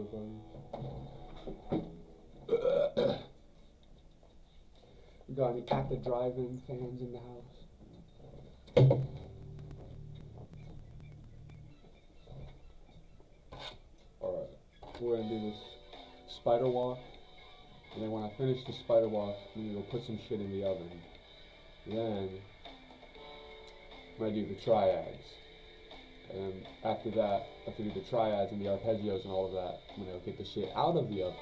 motherfuckers. We got any active drive-in fans in the house? Alright, we're gonna do this spider walk, and then when I finish the spider walk, I'm gonna go put some shit in the oven. Then, I'm gonna do the triads. And then after that, after I do the triads and the arpeggios and all of that, I'm gonna go get the shit out of the oven.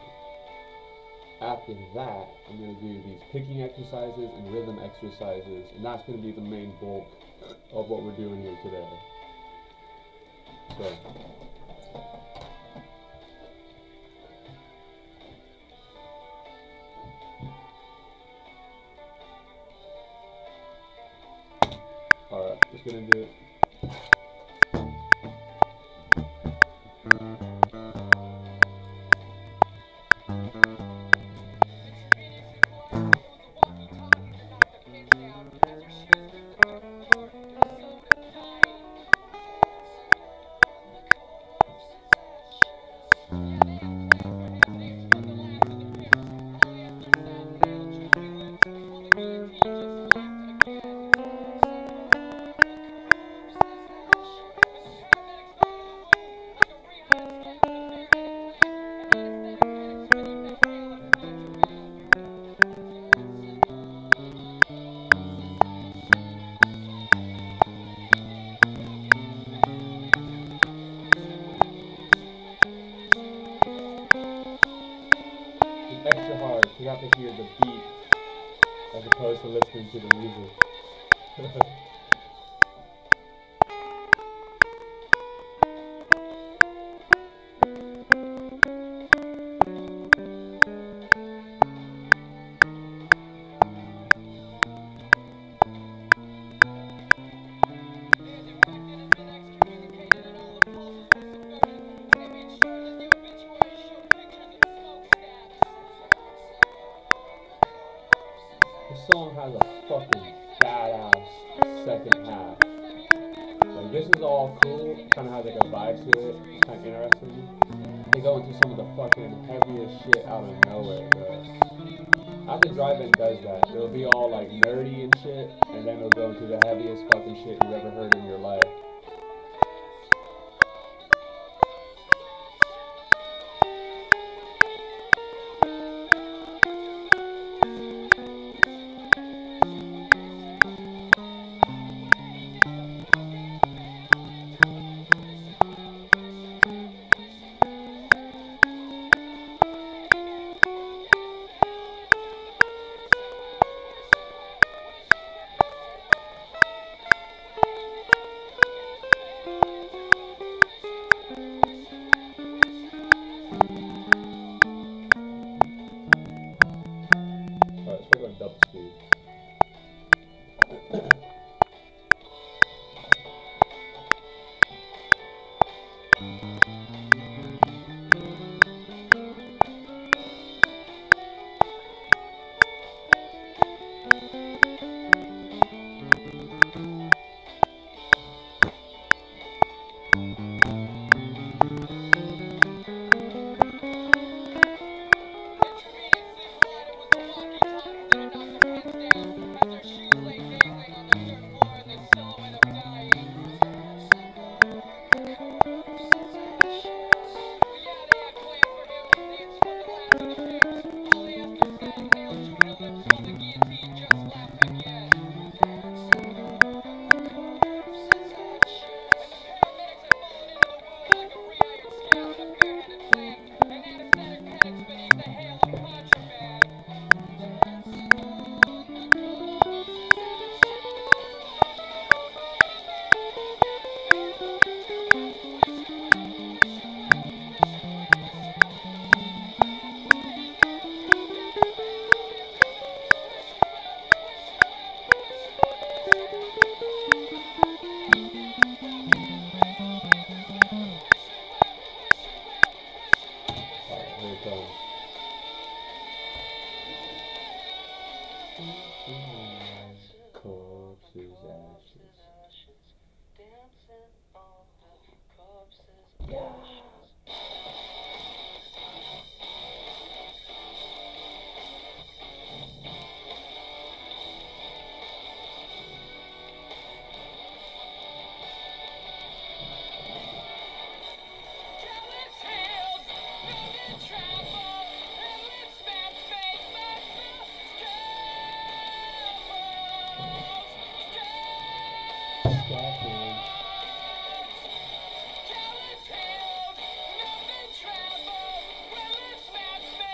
After that, I'm going to do these picking exercises and rhythm exercises, and that's going to be the main bulk of what we're doing here today. So, alright, just going to do it. Extra hard, you have to hear the beat as opposed to listening to the music. This song has a fucking badass second half. Like, this is all cool, kind of has like a vibe to it, it's kind of interesting. They go into some of the fucking heaviest shit out of nowhere, bro. After Drive-In does that, it'll be all like nerdy and shit, and then it'll go into the heaviest fucking shit you've ever heard in your life.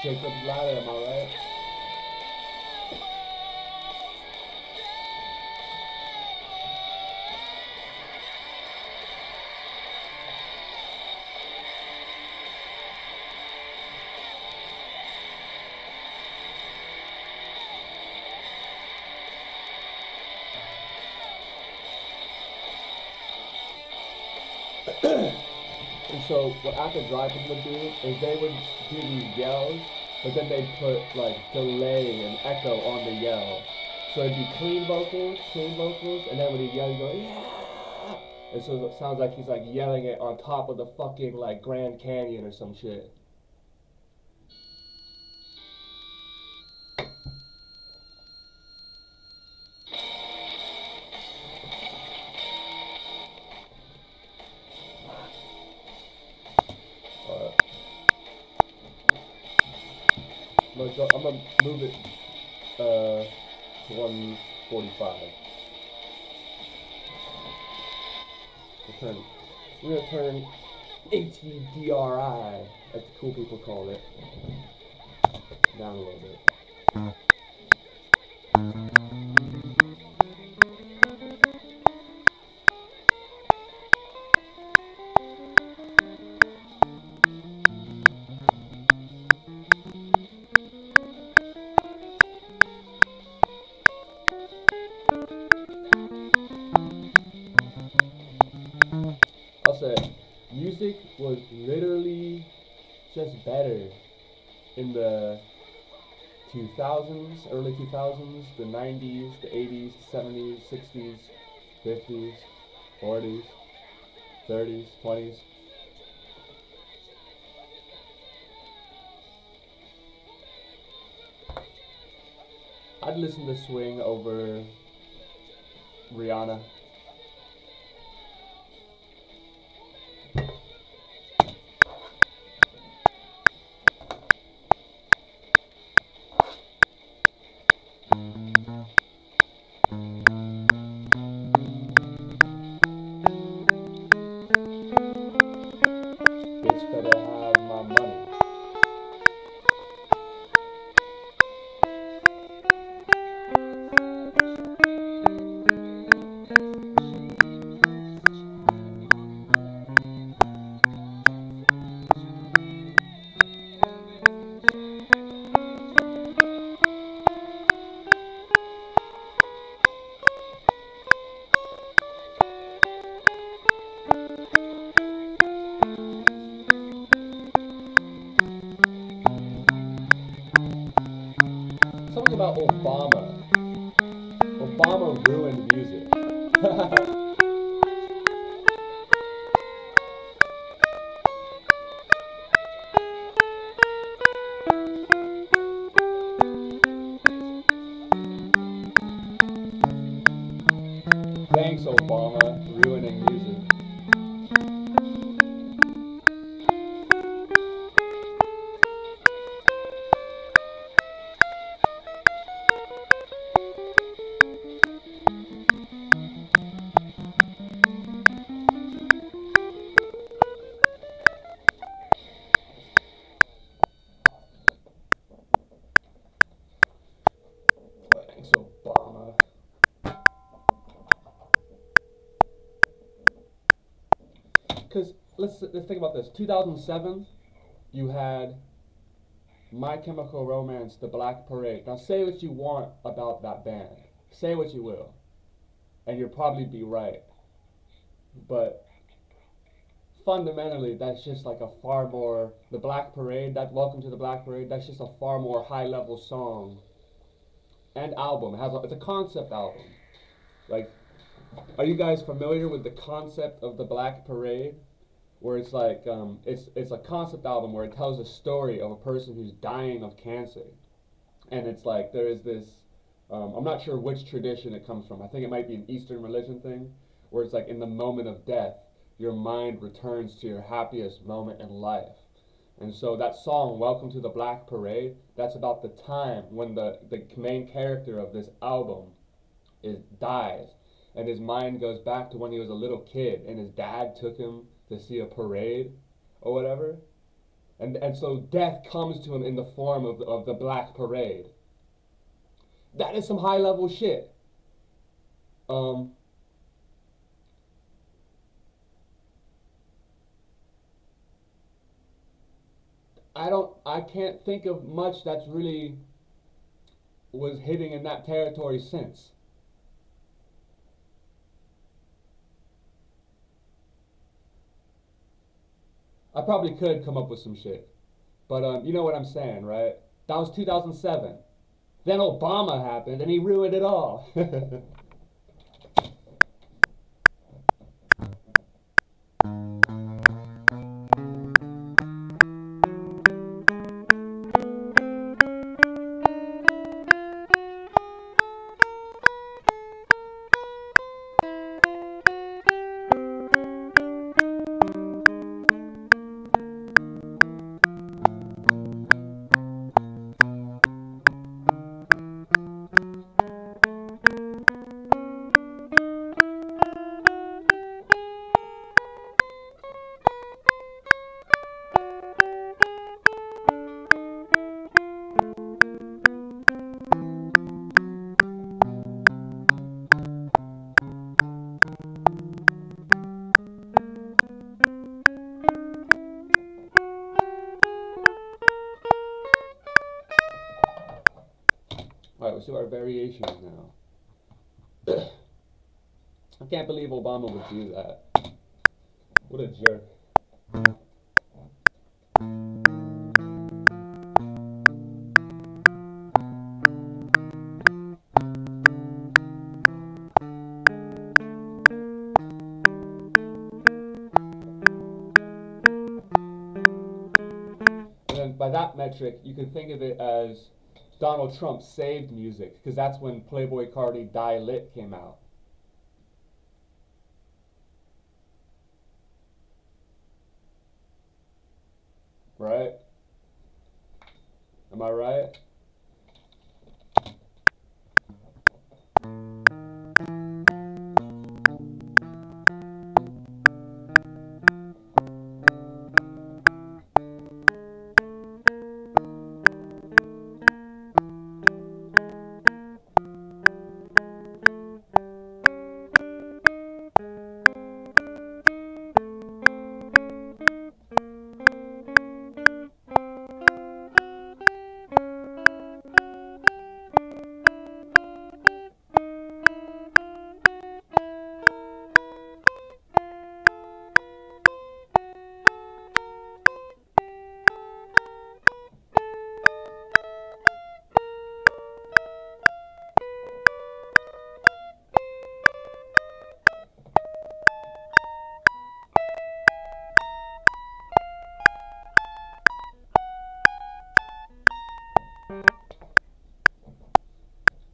Jacob's ladder, am I right? And so what Acid Drivers would do is they would do these yells, but then they'd put like delay and echo on the yell. So it'd be clean vocals, and then when he yell, you go, yeah! And so it sounds like he's like yelling it on top of the fucking like Grand Canyon or some shit. I'm gonna move it to 145. We're gonna turn ATDRI, as the cool people call it, down a little bit. I'll say, music was literally just better in the 2000s, early 2000s, the 90s, the 80s, the 70s, 60s, 50s, 40s, 30s, 20s. I'd listen to swing over Rihanna. Bitch better have my money. Something about Obama. Obama ruined music. Thanks, Obama, ruining music. Thanks, Obama. Because let's think about this. 2007, you had My Chemical Romance, The Black Parade. Now say what you want about that band. Say what you will. And you'll probably be right. But fundamentally, that's just like a far more, The Black Parade, that Welcome to the Black Parade, that's just a far more high level song and album. It's a concept album. Like, are you guys familiar with the concept of the Black Parade? Where it's like, it's a concept album where it tells a story of a person who's dying of cancer. And it's like, there is this, I'm not sure which tradition it comes from. I think it might be an Eastern religion thing, where it's like in the moment of death, your mind returns to your happiest moment in life. And so that song, Welcome to the Black Parade, that's about the time when the main character of this album dies. And his mind goes back to when he was a little kid and his dad took him to see a parade or whatever. And so death comes to him in the form of the Black Parade. That is some high level shit. I can't think of much that's really was hitting in that territory since. I probably could come up with some shit. But you know what I'm saying, right? That was 2007. Then Obama happened and he ruined it all. Alright, let's do our variations now. I can't believe Obama would do that. What a jerk. And then by that metric, you can think of it as Donald Trump saved music, because that's when Playboy Cardi Die Lit came out. Right? Am I right?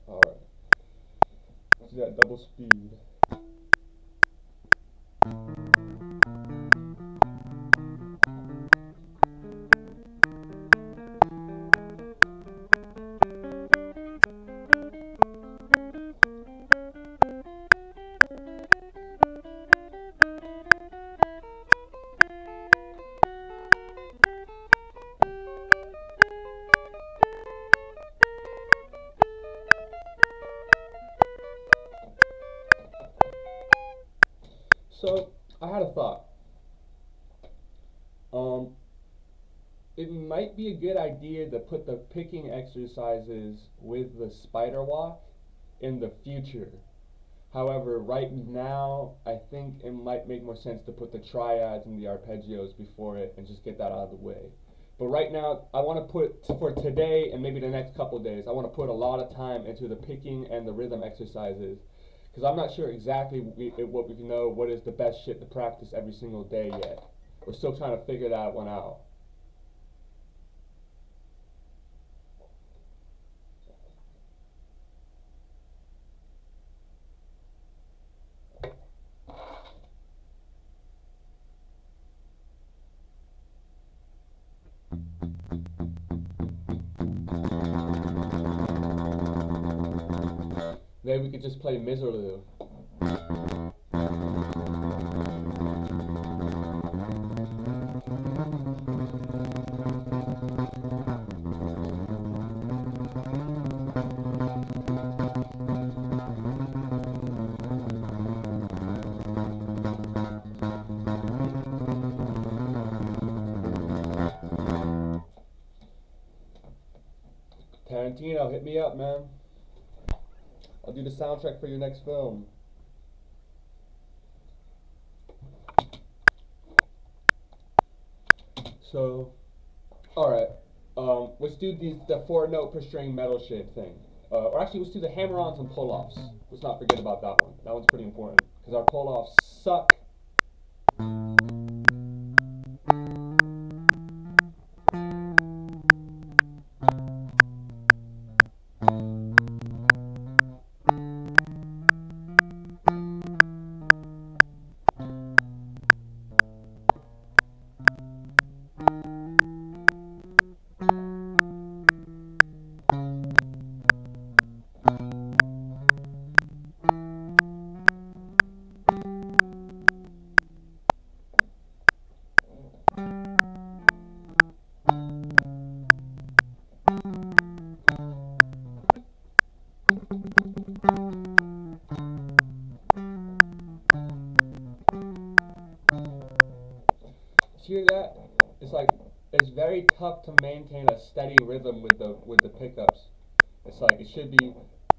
Alright. Let's do that double speed. So, I had a thought. It might be a good idea to put the picking exercises with the spider walk in the future. However, right now, I think it might make more sense to put the triads and the arpeggios before it and just get that out of the way. But right now, I want to put, for today and maybe the next couple of days, I want to put a lot of time into the picking and the rhythm exercises, because I'm not sure exactly what we know what is the best shit to practice every single day yet. We're still trying to figure that one out. Maybe we could just play Miserloo. Tarantino, hit me up, man. I'll do the soundtrack for your next film. So, alright. Let's do the 4-note per string metal shade thing. Or actually, let's do the hammer-ons and pull-offs. Let's not forget about that one. That one's pretty important, because our pull-offs suck. Hear that? It's like it's very tough to maintain a steady rhythm with the pickups. It's like it should be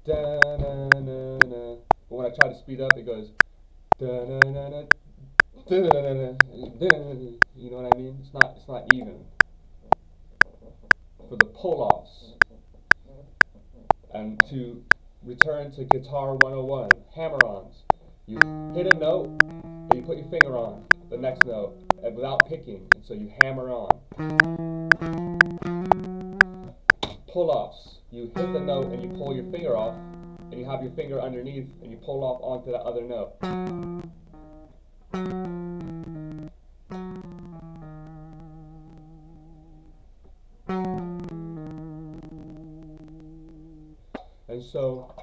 da na na na, but when I try to speed up, it goes da na na na, da na na na, da. You know what I mean? It's not even for the pull-offs. And to return to Guitar 101, hammer-ons. You hit a note and you put your finger on the next note and without picking, and so you hammer on. Pull-offs. You hit the note and you pull your finger off, and you have your finger underneath and you pull off onto that other note. And so,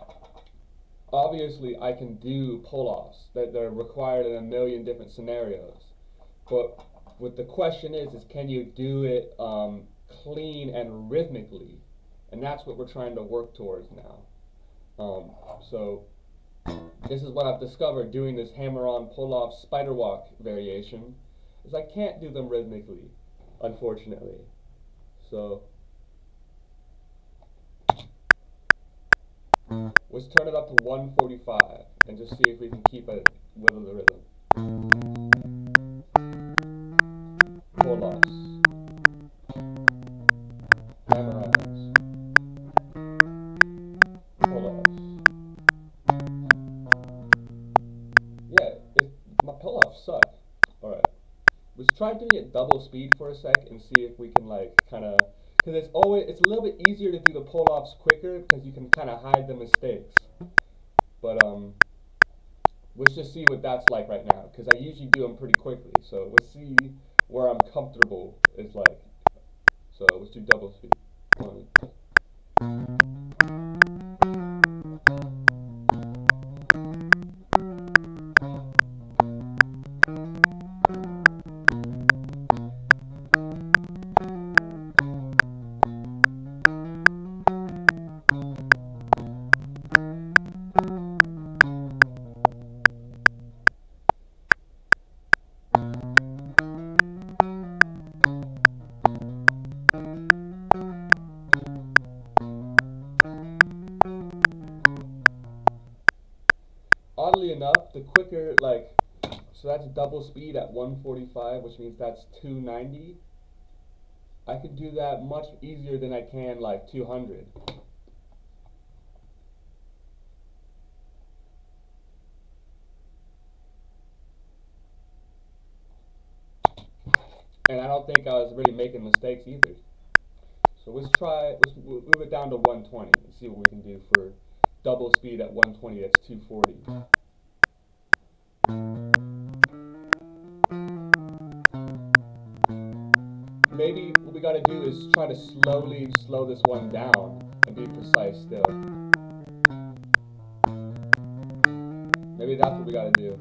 obviously, I can do pull-offs that are required in a million different scenarios. But what the question is can you do it clean and rhythmically? And that's what we're trying to work towards now. So, this is what I've discovered doing this hammer-on, pull-off, spider walk variation, is I can't do them rhythmically, unfortunately. So, let's turn it up to 145 and just see if we can keep it with the rhythm. Pull-offs, hammer-ons, pull-offs. Yeah, my pull-offs suck. Alright, let's try doing it double speed for a sec and see if we can like kind of, because it's a little bit easier to do the pull-offs quicker because you can kind of hide the mistakes. But let's just see what that's like right now, because I usually do them pretty quickly. So let's see where I'm comfortable is like. So let's do double speed. 1. Oddly enough, the quicker, like, so that's double speed at 145, which means that's 290. I could do that much easier than I can, like, 200. And I don't think I was really making mistakes either. So let's move it down to 120 and see what we can do for double speed at 120, that's 240. Maybe what we gotta do is try to slowly slow this one down and be precise still. Maybe that's what we gotta do.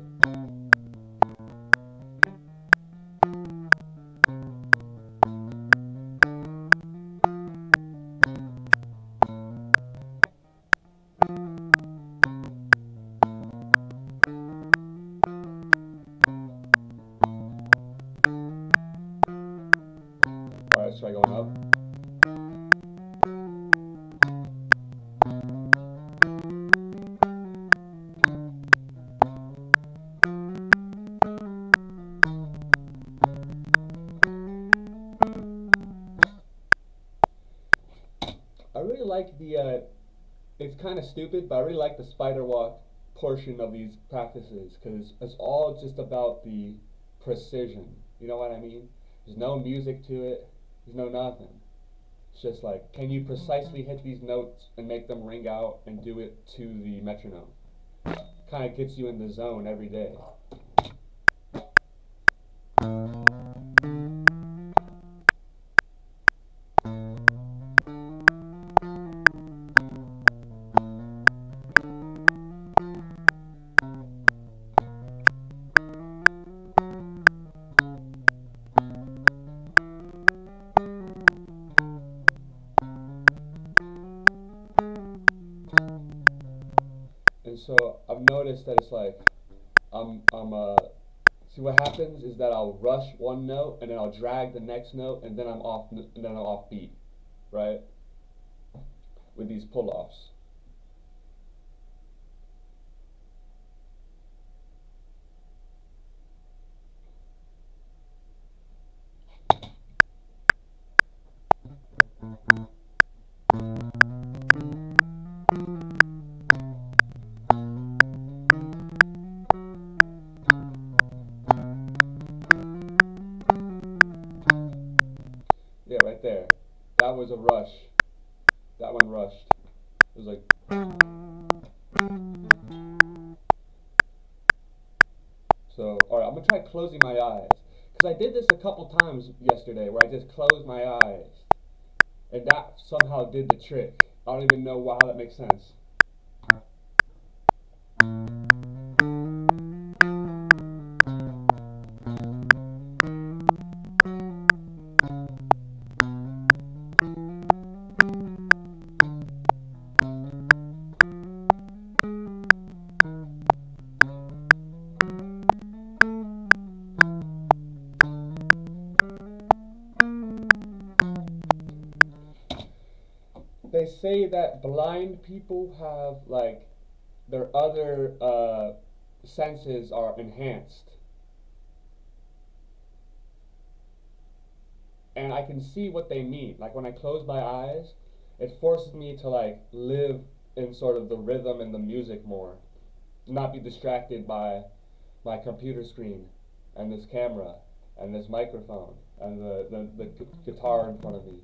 Alright, let's try going up. the it's kind of stupid, but I really like the spider walk portion of these practices because it's all just about the precision. You know what I mean? There's no music to it. There's no nothing. It's just like, can you precisely hit these notes and make them ring out and do it to the metronome? Kind of gets you in the zone every day. And so I've noticed that it's like I'm see what happens is that I'll rush one note and then I'll drag the next note and then I'm off beat, right? With these pull-offs. Yeah, right there. That was a rush. That one rushed. It was like. So, alright, I'm gonna try closing my eyes. Because I did this a couple times yesterday where I just closed my eyes. And that somehow did the trick. I don't even know how that makes sense. They say that blind people have like their other senses are enhanced, and I can see what they mean. Like when I close my eyes, it forces me to like live in sort of the rhythm and the music more, not be distracted by my computer screen and this camera and this microphone and the guitar in front of me.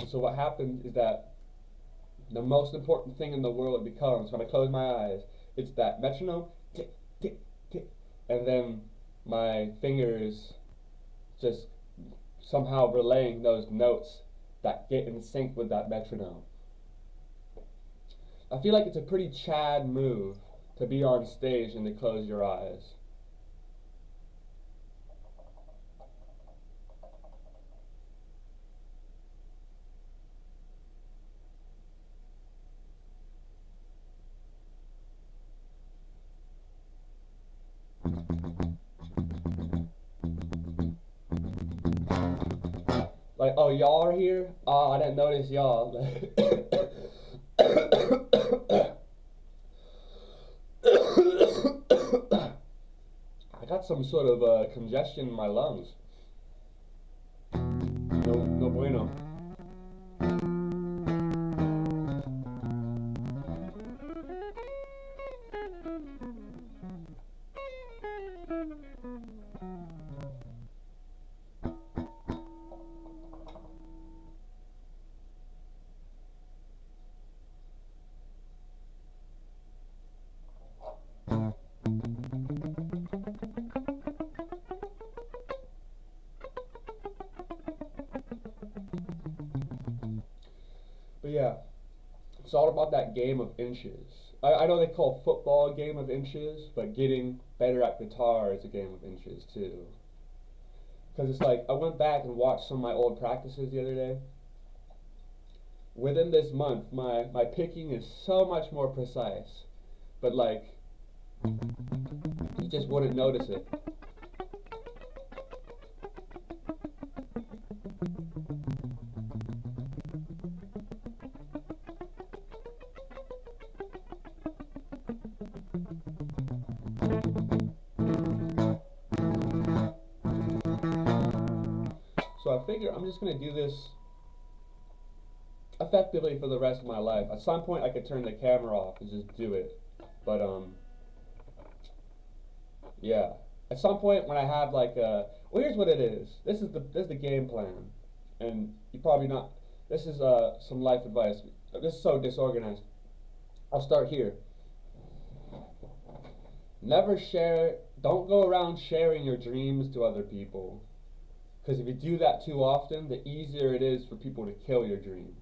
So what happens is that the most important thing in the world becomes, when I close my eyes, it's that metronome, tick, tick, tick, and then my fingers just somehow relaying those notes that get in sync with that metronome. I feel like it's a pretty Chad move to be on stage and to close your eyes. Like, oh, y'all are here? Oh, I didn't notice y'all. I got some sort of congestion in my lungs. No, no bueno. But yeah, it's all about that game of inches. I know they call football a game of inches, but getting better at guitar is a game of inches too. Because it's like, I went back and watched some of my old practices the other day. Within this month, my picking is so much more precise. But like, You just wouldn't notice it. So I figure I'm just going to do this effectively for the rest of my life. At some point I could turn the camera off and just do it. But yeah. At some point when I have like well, here's what it is. This is the game plan. And you probably not, this is some life advice. This is so disorganized. I'll start here. Never share, don't go around sharing your dreams to other people. Because if you do that too often, the easier it is for people to kill your dream.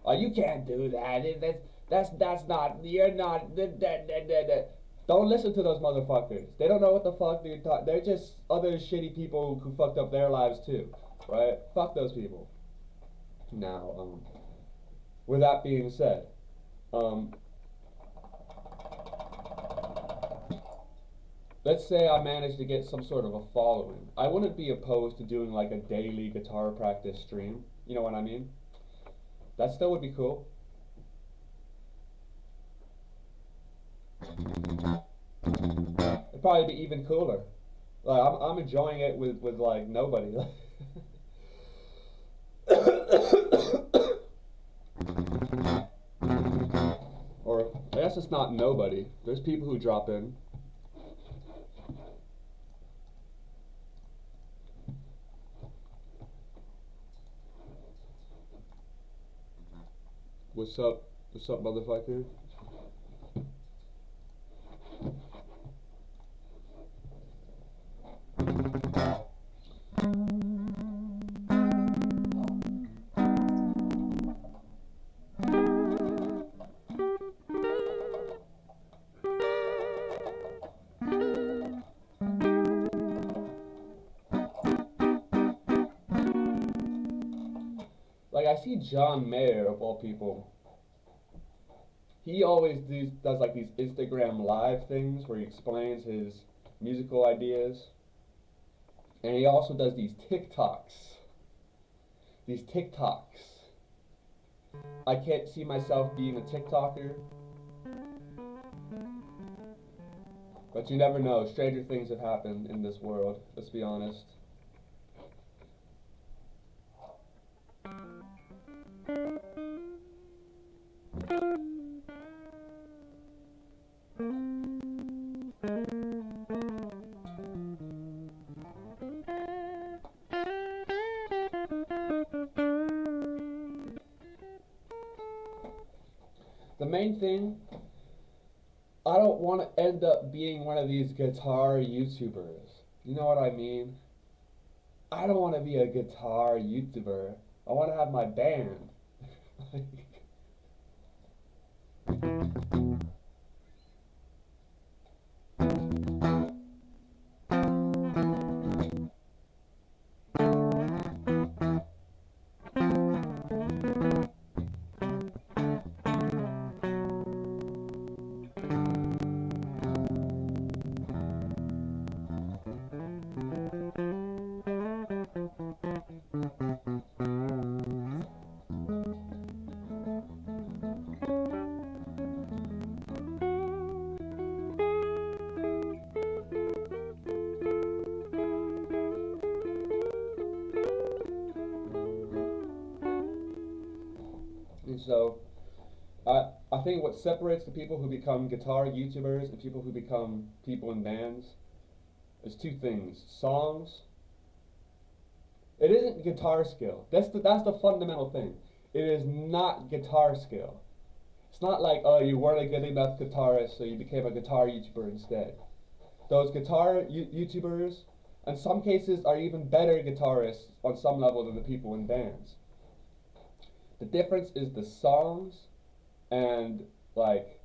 Oh, you can't do that. That's not, you're not, Don't listen to those motherfuckers. They don't know what the fuck they're talking. They're just other shitty people who fucked up their lives too, right? Fuck those people. Now, with that being said, let's say I managed to get some sort of a following. I wouldn't be opposed to doing like a daily guitar practice stream. You know what I mean? That still would be cool. It'd probably be even cooler. Like I'm enjoying it with like nobody. Or I guess it's not nobody. There's people who drop in. What's up? What's up, motherfucker? Like I see John Mayer of all people. He always does like these Instagram live things where he explains his musical ideas. And he also does these TikToks. These TikToks. I can't see myself being a TikToker. But you never know. Stranger things have happened in this world. Let's be honest. The main thing, I don't want to end up being one of these guitar YouTubers. You know what I mean? I don't want to be a guitar YouTuber. I want to have my band. And so, I think what separates the people who become guitar YouTubers and people who become people in bands is two things. Songs. It isn't guitar skill. That's the fundamental thing. It is not guitar skill. It's not like, oh, you weren't a good enough guitarist, so you became a guitar YouTuber instead. Those guitar YouTubers, in some cases, are even better guitarists on some level than the people in bands. The difference is the songs and, like,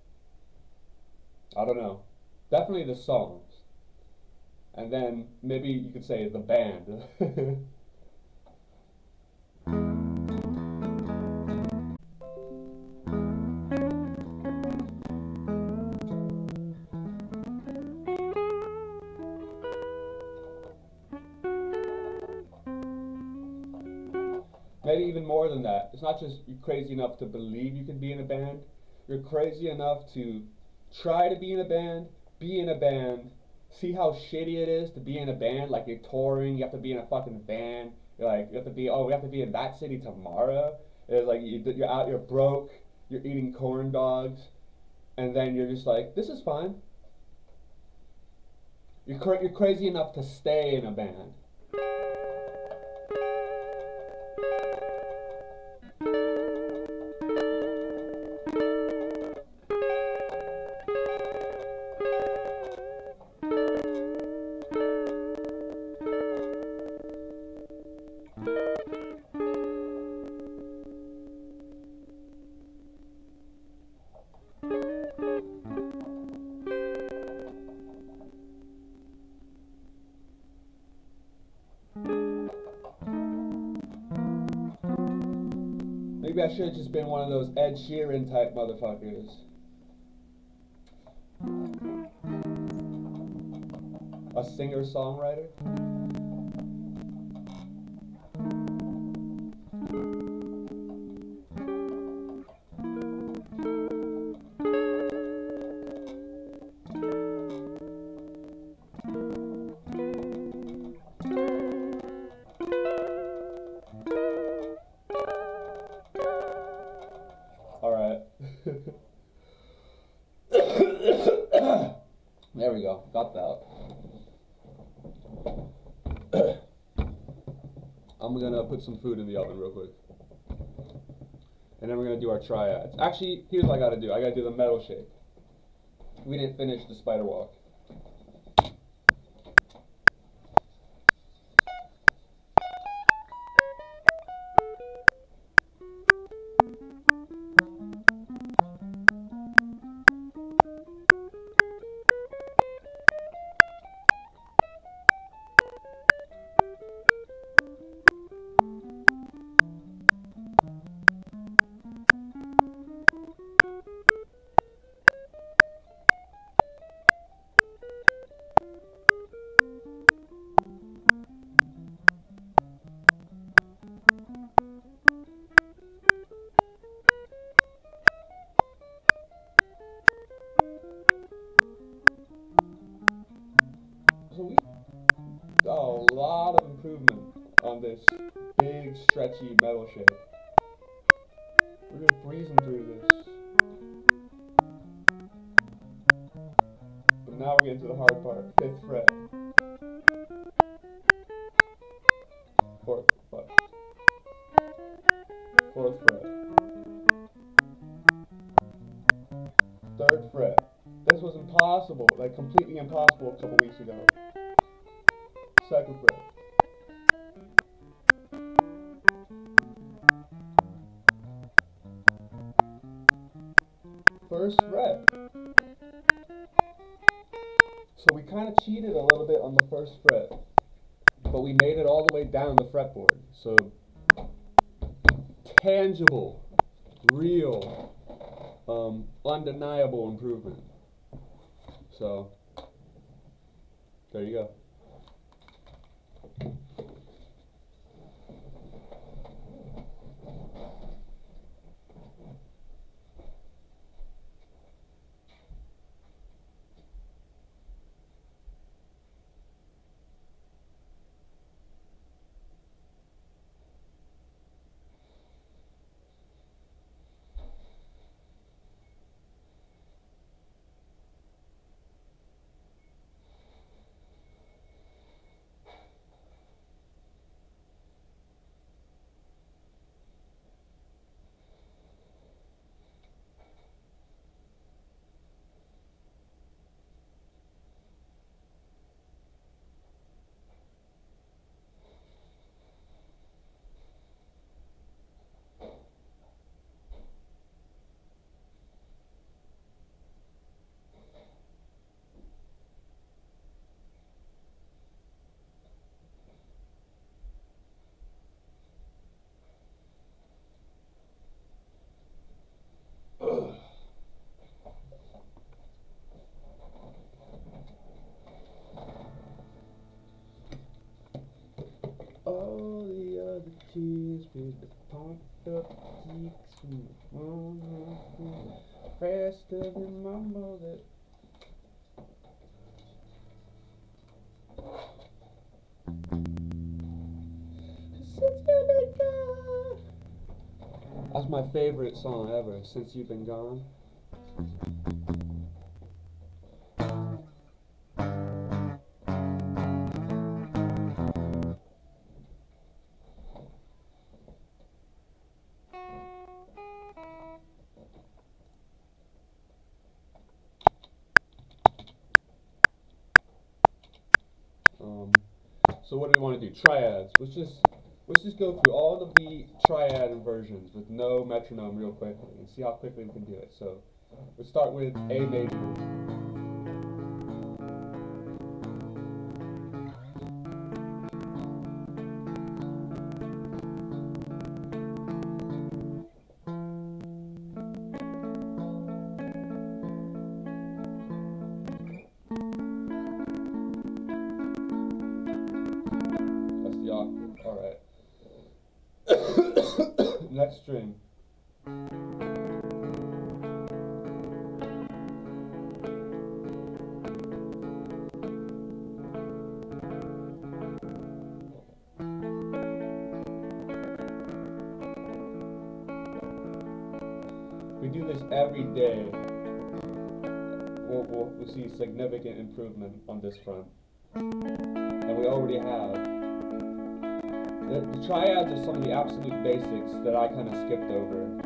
I don't know, definitely the songs. And then maybe you could say the band. Maybe even more than that. It's not just you're crazy enough to believe you can be in a band. You're crazy enough to try to be in a band, see how shitty it is to be in a band. Like, you're touring, you have to be in a fucking van. You're like, you have to be, oh, we have to be in that city tomorrow. It's like you're out, you're broke, you're eating corn dogs, and then you're just like, this is fine. You're crazy enough to stay in a band. Maybe I should have just been one of those Ed Sheeran type motherfuckers. A singer-songwriter. Alright. There we go. Got that. I'm gonna put some food in the oven real quick. And then we're gonna do our triads. Actually, here's what I gotta do. I gotta do the metal shake. We didn't finish the spider walk. So we got a lot of improvement on this big, stretchy metal shake. We're just breezing through this. But now we're getting to the hard part. 5th fret. 4th fret. 4th fret. 3rd fret. This was impossible, like completely impossible a couple weeks ago. 2nd fret. 1st fret. So we kind of cheated a little bit on the 1st fret, but we made it all the way down the fretboard. So tangible, real, undeniable improvement. So there you go. Oh, the the tears with the pumped up cheeks and faster than my mother. Since you've been gone. That's my favorite song ever, Since You've Been Gone. So what do we want to do? Triads. Let's just go through all of the triad inversions with no metronome real quickly and see how quickly we can do it. So let's start with A major. Alright. Next string. We do this every day. We'll see significant improvement on this front. And we already have. The triads are some of the absolute basics that I kind of skipped over.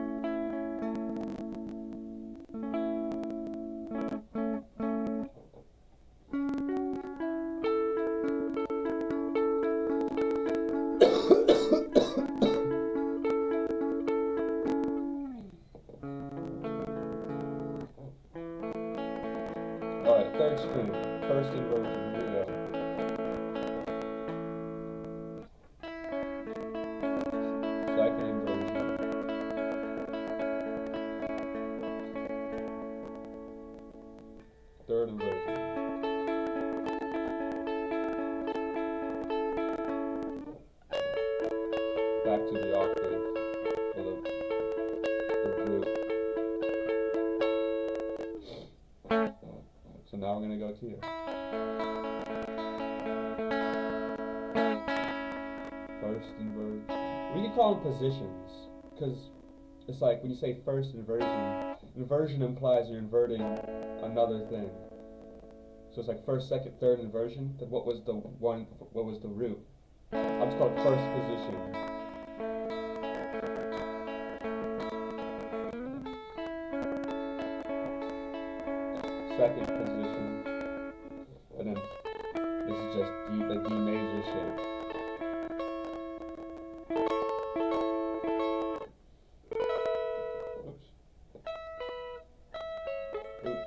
Alright, third string, first inversion, here we go. Second inversion. Third inversion. Back to the octave, or the root. So now we're going to go to here. First inversion. We can call them positions, because it's like when you say first inversion, inversion implies you're inverting another thing. So it's like first, second, third inversion. Then what was the root? I'll just call it first position. Second position. And then this is just the D major shape.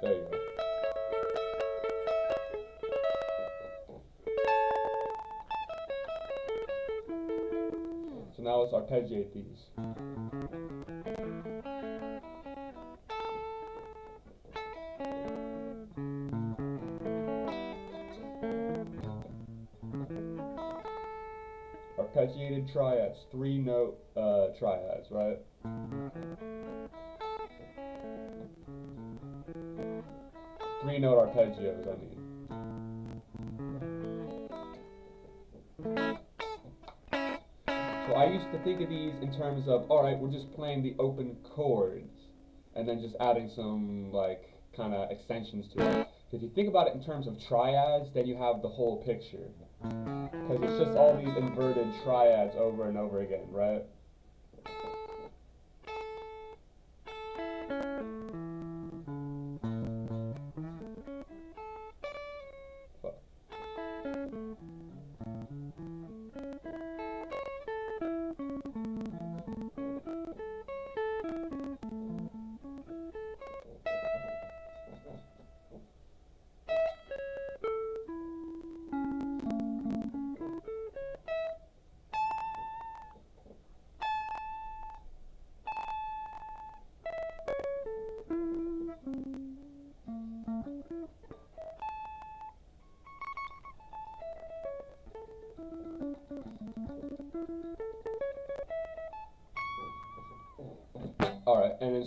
There you go. So now let's arpeggiate these. Arpeggiated triads, 3-note triads, right? Three-note arpeggios, I mean. So I used to think of these in terms of, alright, we're just playing the open chords, and then just adding some, like, kind of extensions to it. If you think about it in terms of triads, then you have the whole picture. Because it's just all these inverted triads over and over again, right?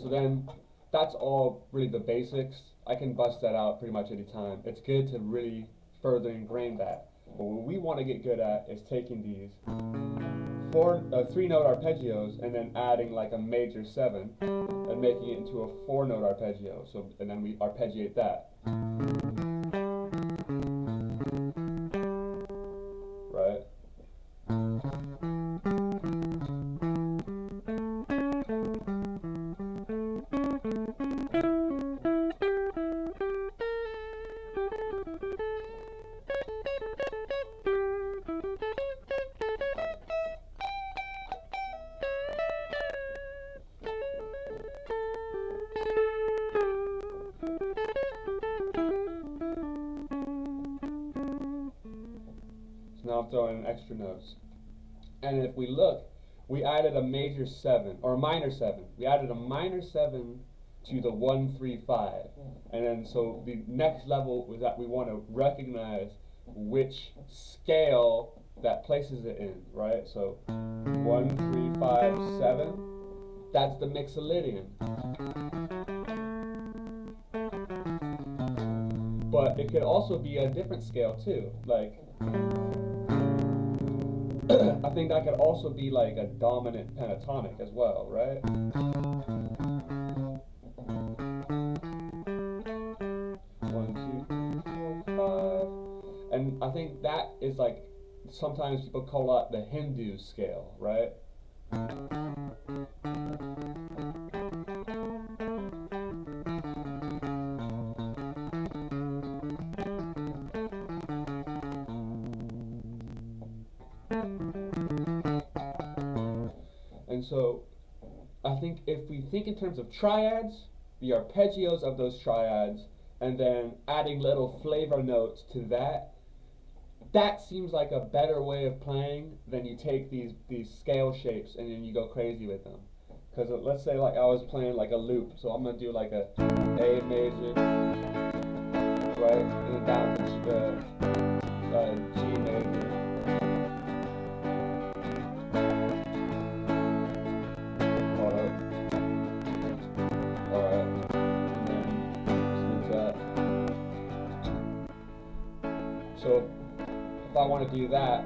so then that's all really the basics. I can bust that out pretty much any time. It's good to really further ingrain that. But what we want to get good at is taking these 3-note arpeggios and then adding like a major 7 and making it into a 4-note arpeggio. So, and then we arpeggiate that. Right? Now I'm throwing in extra notes. And if we look, we added a major 7, or a minor 7. We added a minor 7 to the 1, 3, 5. And then so the next level was that we want to recognize which scale that places it in, right? So 1, 3, 5, 7, that's the Mixolydian. But it could also be a different scale too, like I think that could also be like a dominant pentatonic as well, right? 1, 2, 3, 4, 5. And I think that is like, sometimes people call that the Hindu scale, right? And so I think if we think in terms of triads, the arpeggios of those triads, and then adding little flavor notes to that, that seems like a better way of playing than you take these scale shapes and then you go crazy with them. Because let's say like I was playing like a loop, so I'm going to do like a A major, right, and then down to G major. So if I want to do that,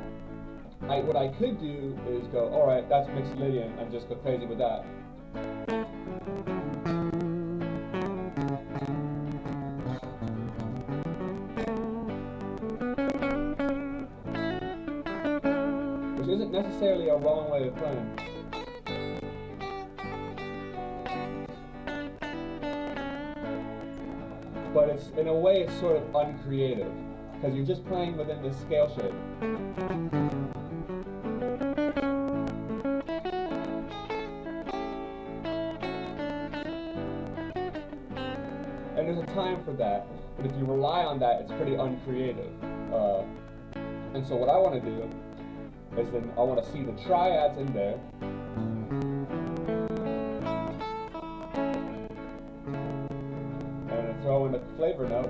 what I could do is go, all right, that's Mixolydian, and just go crazy with that. Which isn't necessarily a wrong way of playing. But it's, in a way, it's sort of uncreative, because you're just playing within this scale shape. And there's a time for that, but if you rely on that, it's pretty uncreative. And so what I want to do is then I want to see the triads in there. And throw in a flavor note.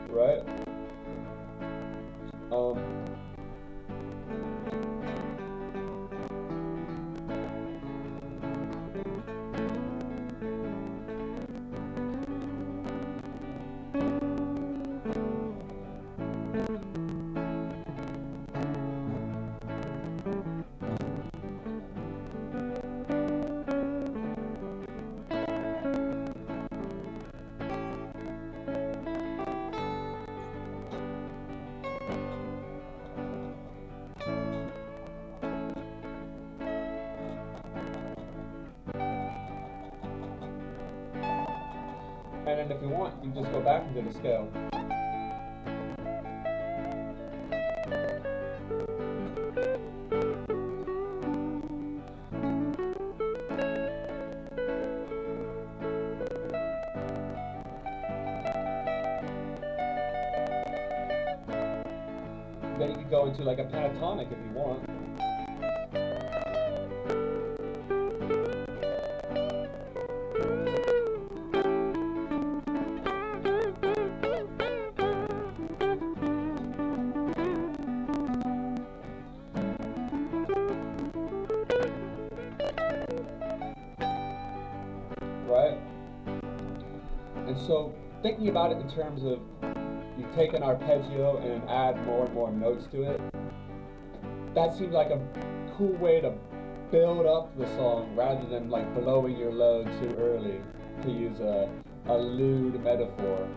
Right? And then if you want, you just go back into the scale. go into like a pentatonic if you want. Right? And so thinking about it in terms of you take an arpeggio and add more and more notes to it, that seems like a cool way to build up the song rather than like blowing your load too early, to use a lewd metaphor.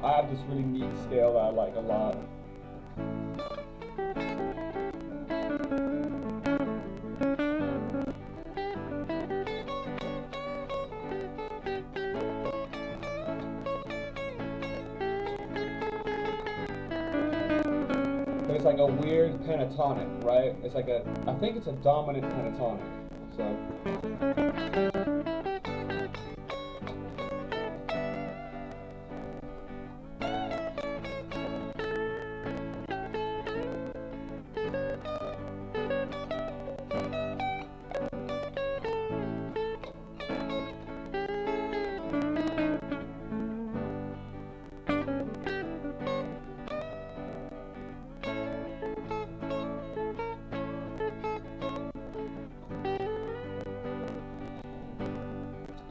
I have this really neat scale that I like a lot. But it's like a weird pentatonic, right? It's like I think it's a dominant pentatonic. So.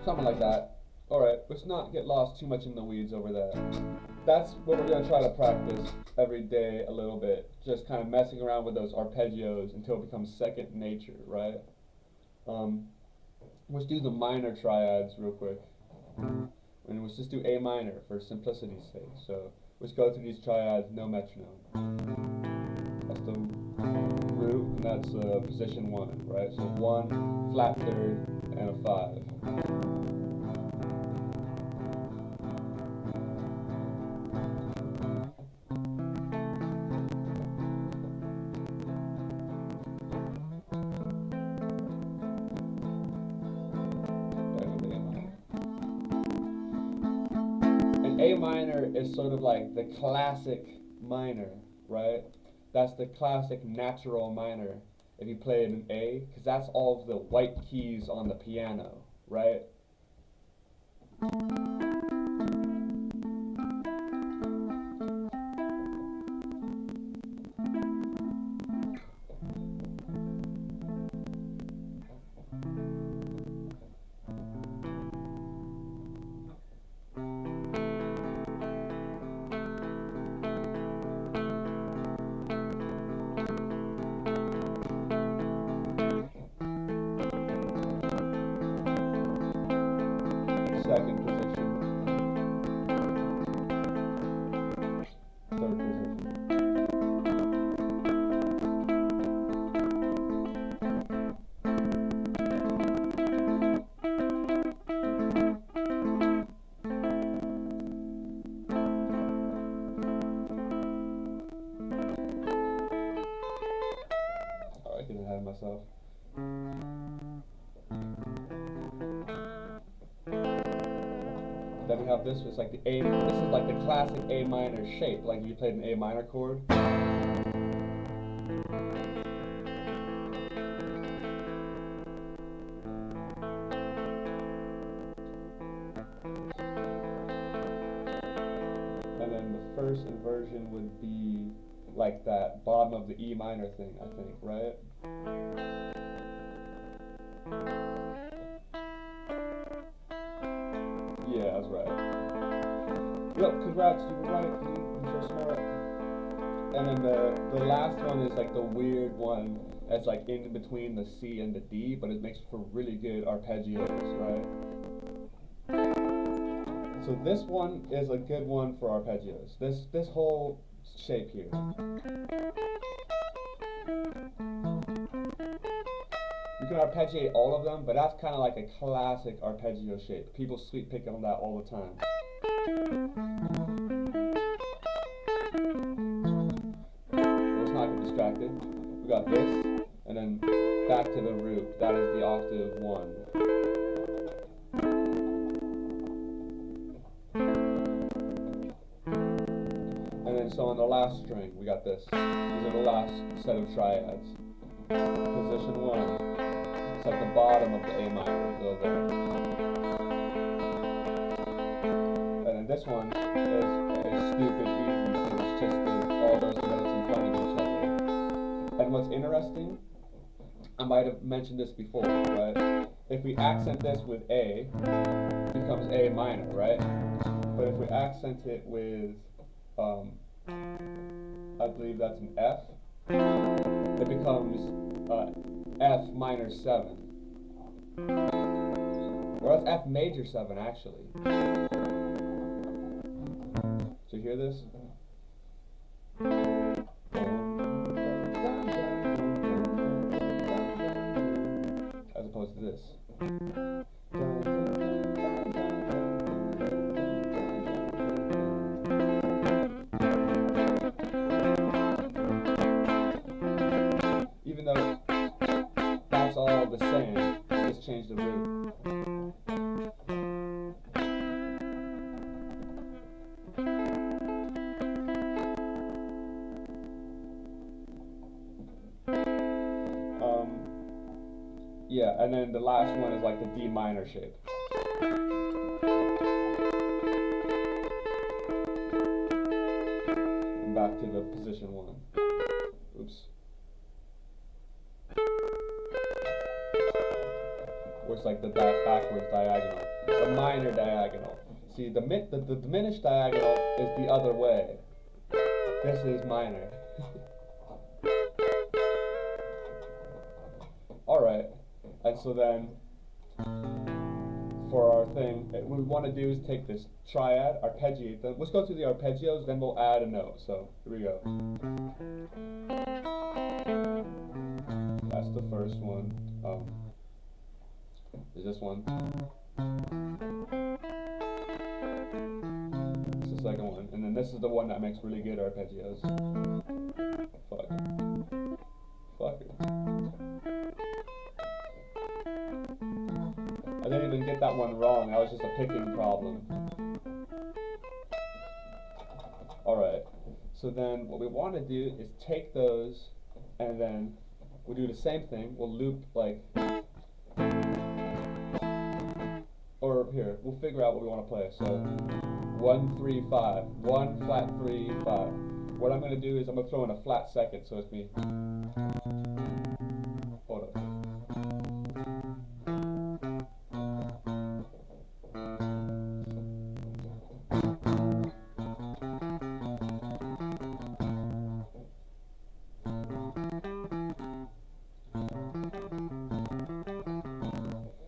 Something like that. Alright, let's not get lost too much in the weeds over that. That's what we're going to try to practice every day a little bit. Just kind of messing around with those arpeggios until it becomes second nature, right? Let's do the minor triads real quick. And let's just do A minor for simplicity's sake. So let's go through these triads, no metronome. That's the root, and that's position 1, right? So 1, flat third, and a 5. And A minor is sort of like the classic minor, right? That's the classic natural minor if you play it in A, because that's all of the white keys on the piano, right? Second position, third position. Oh, I get ahead of myself. Then we have this, it's like the A, this is like the classic A minor shape, like if you played an A minor chord. And then the first inversion would be like that bottom of the E minor thing, I think, right? Yeah, that's right. Yep, congrats, you were right, dude. You're so smart. And then the last one is like the weird one that's like in between the C and the D, but it makes for really good arpeggios, right? So this one is a good one for arpeggios. This whole shape here. You can arpeggiate all of them, but that's kind of like a classic arpeggio shape. People sweep pick on that all the time. Let's not get distracted. We got this, and then back to the root. That is the octave 1. And then so on the last string, we got this. These are the last set of triads. Position 1. It's like the bottom of the A minor. Go there. And then this one is stupid easy because it's just all those notes in front of each other. And what's interesting, I might have mentioned this before, right? If we accent this with A, it becomes A minor, right? But if we accent it with, I believe that's an F, it becomes F minor 7. Or that's F major 7, actually. So you hear this? As opposed to this. Even though that's all the same, just change the root. Yeah, and then the last one is like the D minor shape. And back to the position 1. Oops. Where it's like the backwards diagonal. The minor diagonal. See, the diminished diagonal is the other way. This is minor. Alright. And so then, for our thing, what we want to do is take this triad, arpeggiate them. Let's go through the arpeggios, then we'll add a note. So, here we go. That's the first one. Is this one. It's the second one. And then this is the one that makes really good arpeggios. Fuck it. Fuck it. I didn't even get that one wrong. That was just a picking problem. Alright. So then what we want to do is take those and then we'll do the same thing. We'll loop like, or here, we'll figure out what we want to play. So 1, 3, 5. 1, flat 3, 5. What I'm going to do is I'm going to throw in a flat second, so it's me. Hold up.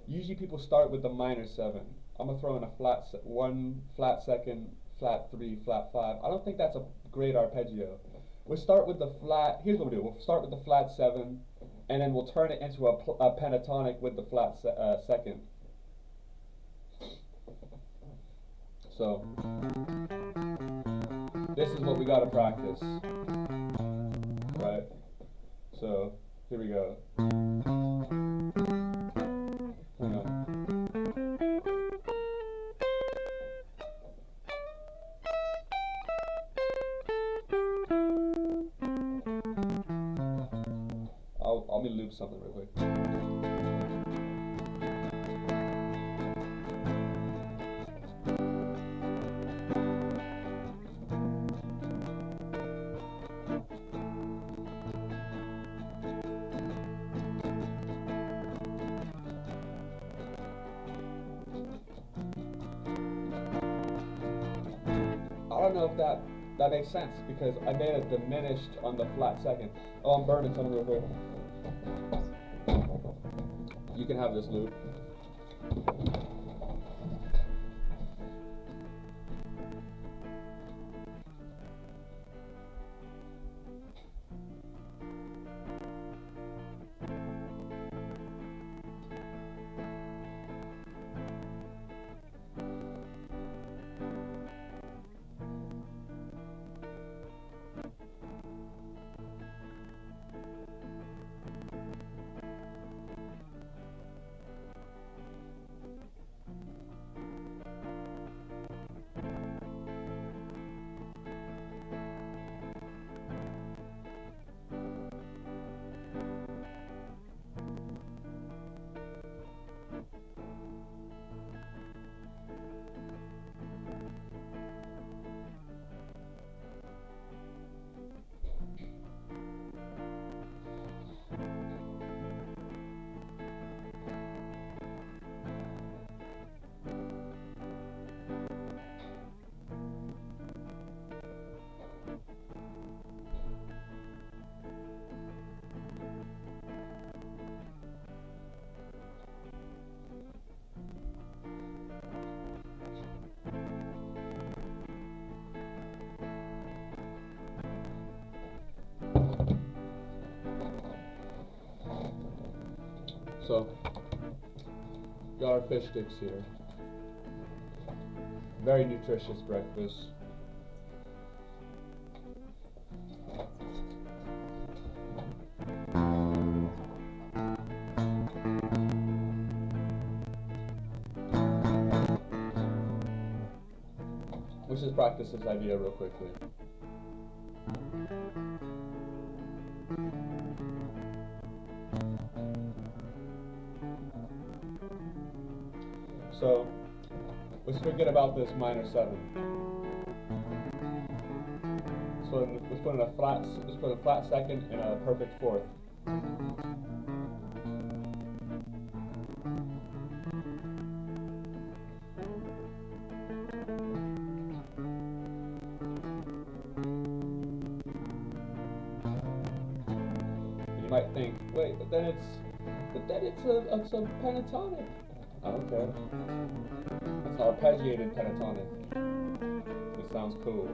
Usually people start with the minor 7. I'm going to throw in a flat 1, flat second, flat 3, flat 5. I don't think that's a great arpeggio. We'll start with the flat, here's what we'll do. We'll start with the flat 7, and then we'll turn it into a pentatonic with the flat second. So, this is what we got to practice. Right? So, here we go. Hang on. Let me loop something real quick. don't know if that makes sense, because I made it diminished on the flat second. Oh, I'm burning something real quick. You can have this loop. So, got our fish sticks here. Very nutritious breakfast. Let's just practice this idea real quickly. So, let's forget about this minor 7. So let's put in a flat second and a perfect fourth. You might think, wait, but then it's a pentatonic. Okay. It's an arpeggiated pentatonic. It sounds cool.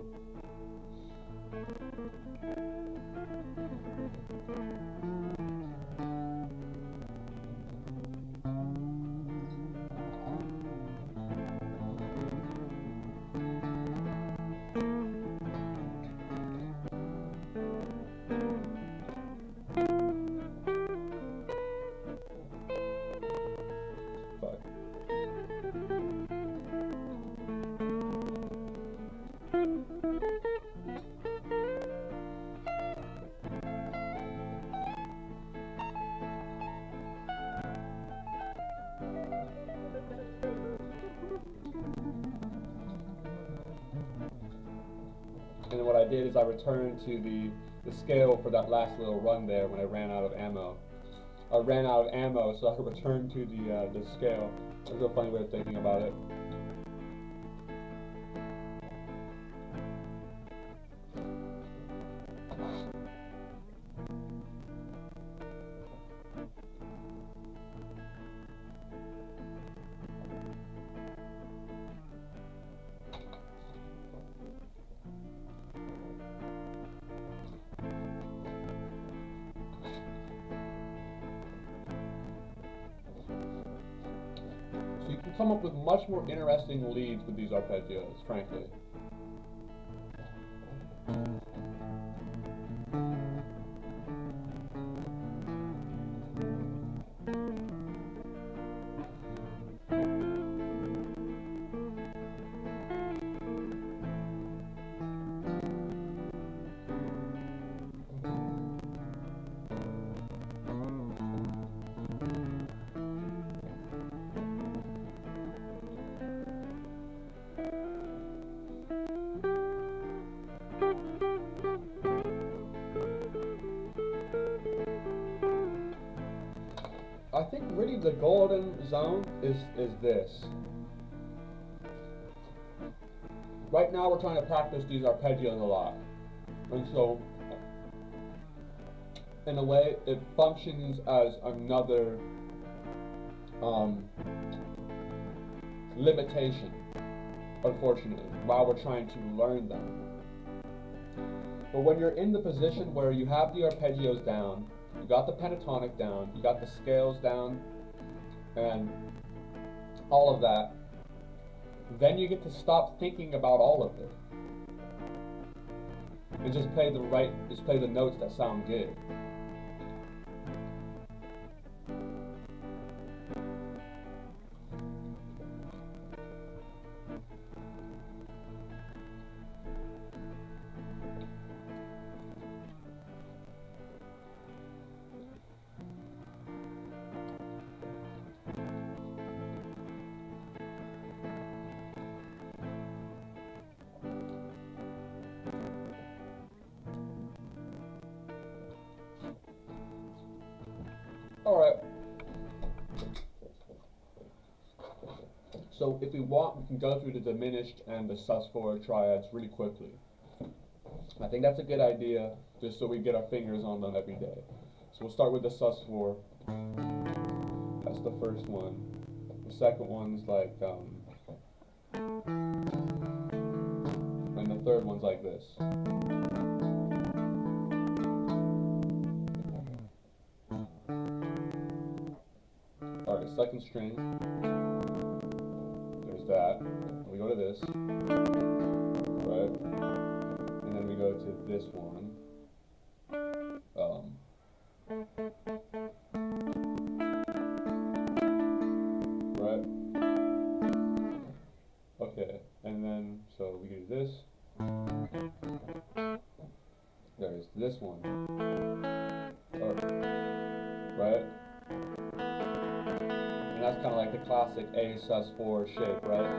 And what I did is I returned to the scale for that last little run there when I ran out of ammo. I ran out of ammo, so I returned to the scale. That's a funny way of thinking about it. So you can come up with much more interesting leads with these arpeggios, frankly. I think really the golden zone is this. right now we're trying to practice these arpeggios a lot. And so, in a way, it functions as another limitation, unfortunately, while we're trying to learn them. But when you're in the position where you have the arpeggios down, you got the pentatonic down, you got the scales down, and all of that, then you get to stop thinking about all of it. And just play the notes that sound good. Alright. So if we want, we can go through the diminished and the sus4 triads really quickly. I think that's a good idea, just so we get our fingers on them every day. So we'll start with the sus4. That's the first one. The second one's like, and the third one's like this. Alright, second string. There's that. We go to this. Right? And then we go to this one. Right? Okay. And then, so we do this. There's this one. Right? And that's kind of like the classic A sus4 shape, right?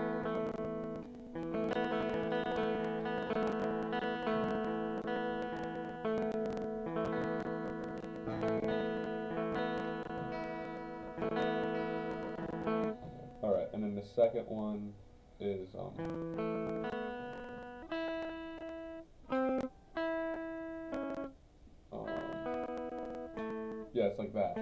Alright, and then the second one is yeah, it's like that.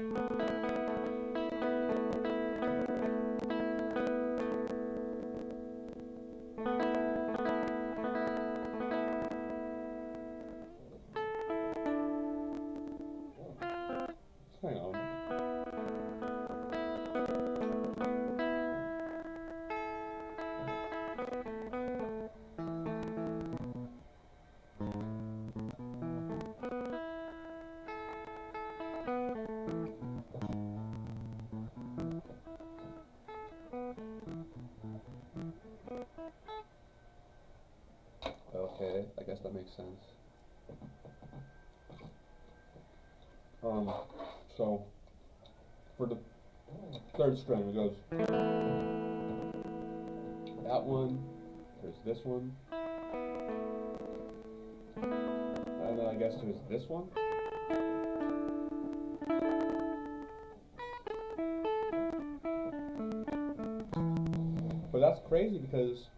Hang on. Okay, I guess that makes sense. So for the third string, it goes that one, there's this one, and then I guess there's this one. But that's crazy because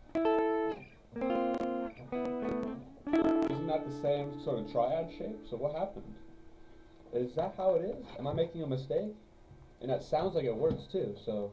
isn't that the same sort of triad shape? So what happened? Is that how it is? Am I making a mistake? And that sounds like it works too, so.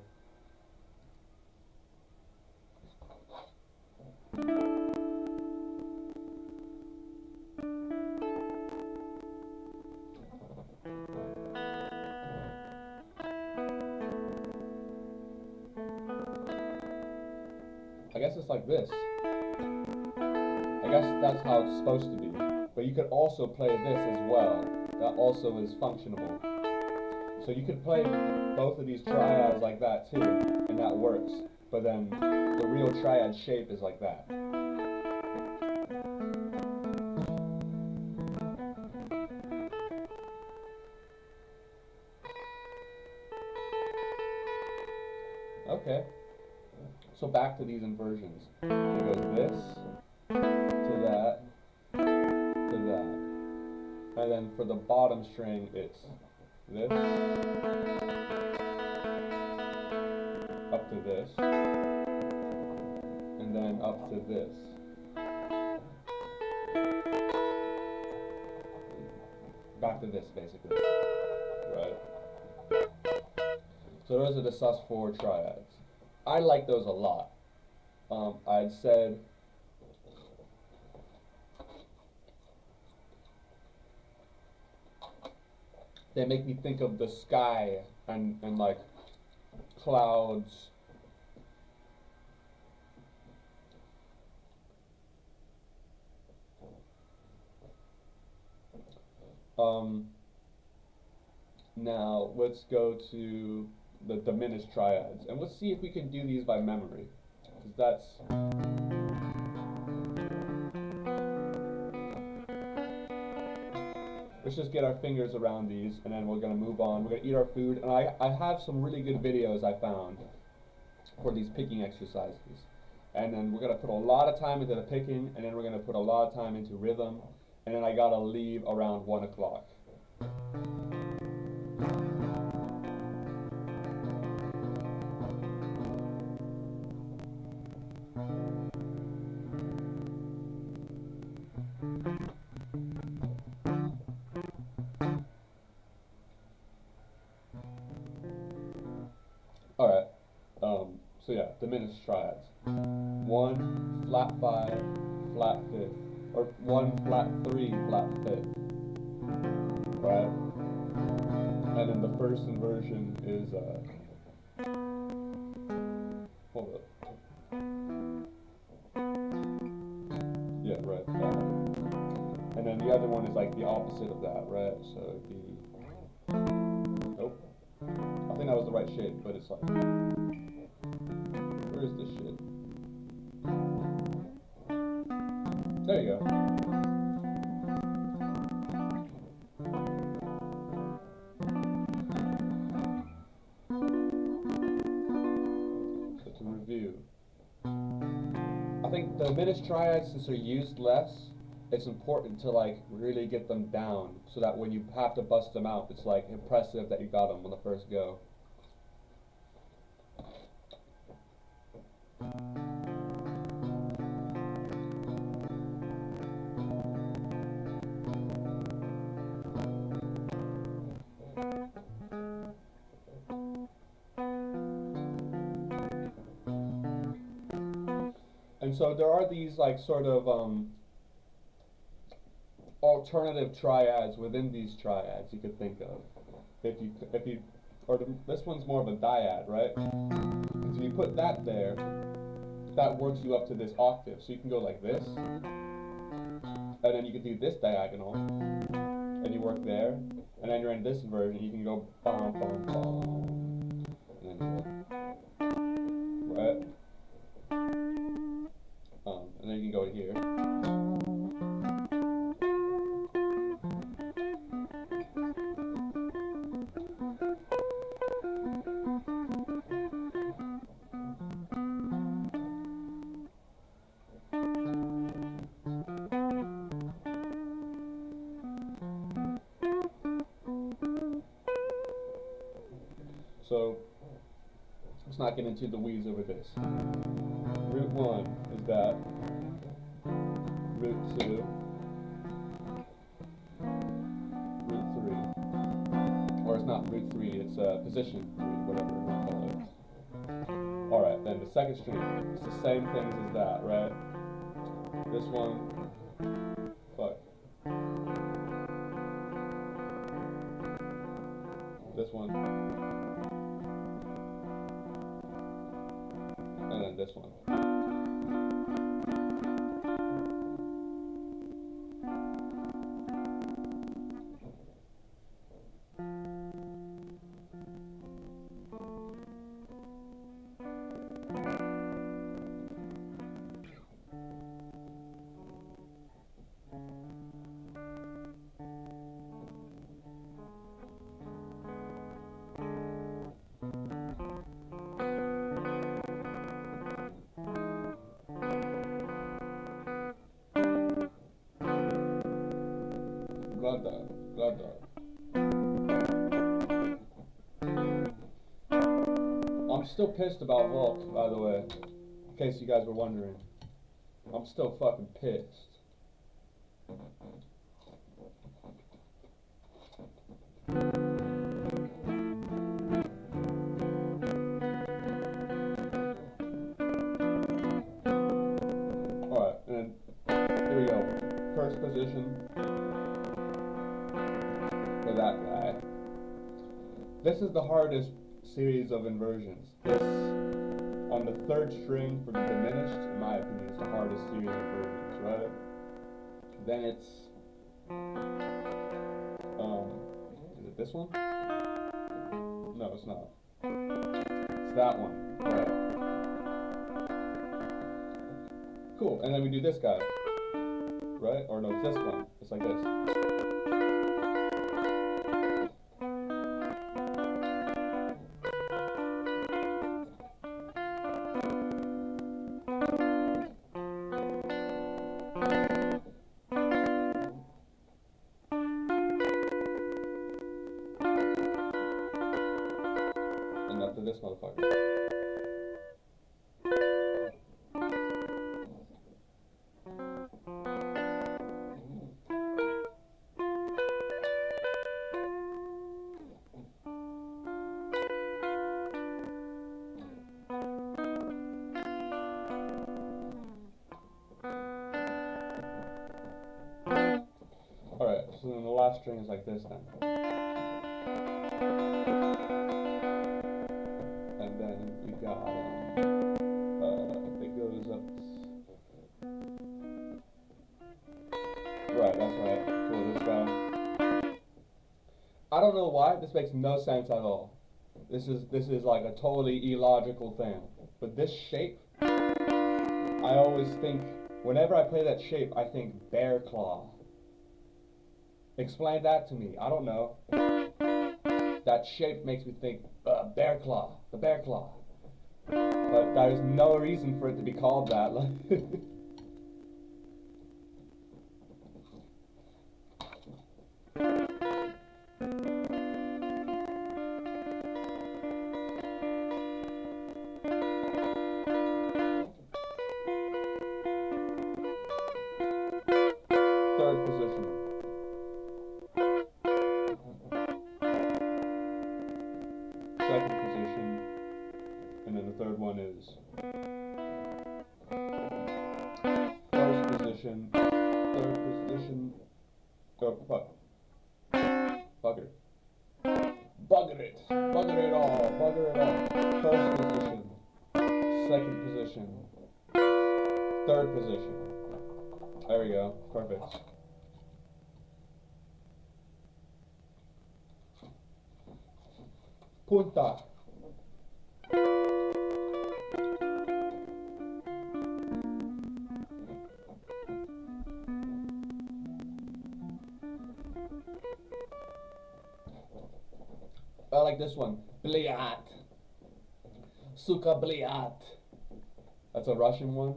I guess it's like this. I guess that's how it's supposed to be. But you could also play this as well. That also is functionable. So you could play both of these triads like that too, and that works. But then the real triad shape is like that. Okay. So back to these inversions. It goes this, to that, to that. And then for the bottom string, it's this, up to this, and then up to this. Back to this, basically. Right? So those are the SCISSOR triads. I like those a lot. I'd said they make me think of the sky and like clouds. Now let's go to the diminished triads, and let's see if we can do these by memory, because that's let's just get our fingers around these, and then we're gonna move on. We're gonna eat our food, and I have some really good videos I found for these picking exercises, and then we're gonna put a lot of time into the picking, and then we're gonna put a lot of time into rhythm, and then I gotta leave around 1 o'clock. Alright, so yeah, diminished triads. 1, flat 5, flat 5th, or 1, flat 3, flat 5th. Right? And then the first inversion is, hold up. Yeah, right. And then the other one is like the opposite of that, right? So it'd be, nope. I think that was the right shape, but it's like, where is this shit? There you go. So to review, I think the diminished triads, since they're used less, it's important to like really get them down so that when you have to bust them out, it's like impressive that you got them on the first go. And so there are these like sort of alternative triads within these triads you could think of. If you, this one's more of a dyad, right? So you put that there, that works you up to this octave. So you can go like this, and then you can do this diagonal, and you work there, and then you're in this inversion. You can go bum bum bum, and then you go, right? And then you can go to here. So let's not get into the weeds over this. Root 1 is that. Root 2. Root 3. Or it's not root 3, it's position 3, whatever you want to call it. Alright, then the second string, it's the same things as that, right? This one, fuck. This one. And then this one. Glad that. I'm still pissed about Volk, by the way, in case you guys were wondering. I'm still fucking pissed. Alright, and here we go. First position for that guy. This is the hardest series of inversions. This, on the third string for the diminished, in my opinion, is the hardest series of inversions, right? Then it's, is it this one? No, it's not. It's that one, right? Cool, and then we do this guy, right? Or no, it's this one. It's like this. And up to this motherfucker. Alright, so then the last string is like this then. And then we got, it goes up. Right, that's right. Cool, this guy. I don't know why, this makes no sense at all. This is like a totally illogical thing. But this shape, I always think, whenever I play that shape, I think bear claw. Explain that to me. I don't know. That shape makes me think bear claw, the bear claw. But there is no reason for it to be called that. Third position. Second position, and then the third one is first position, third position, bugger it all, first position, second position, third position, there we go, perfect. Punta. I like this one. Bliat. Suka bliat. That's a Russian one.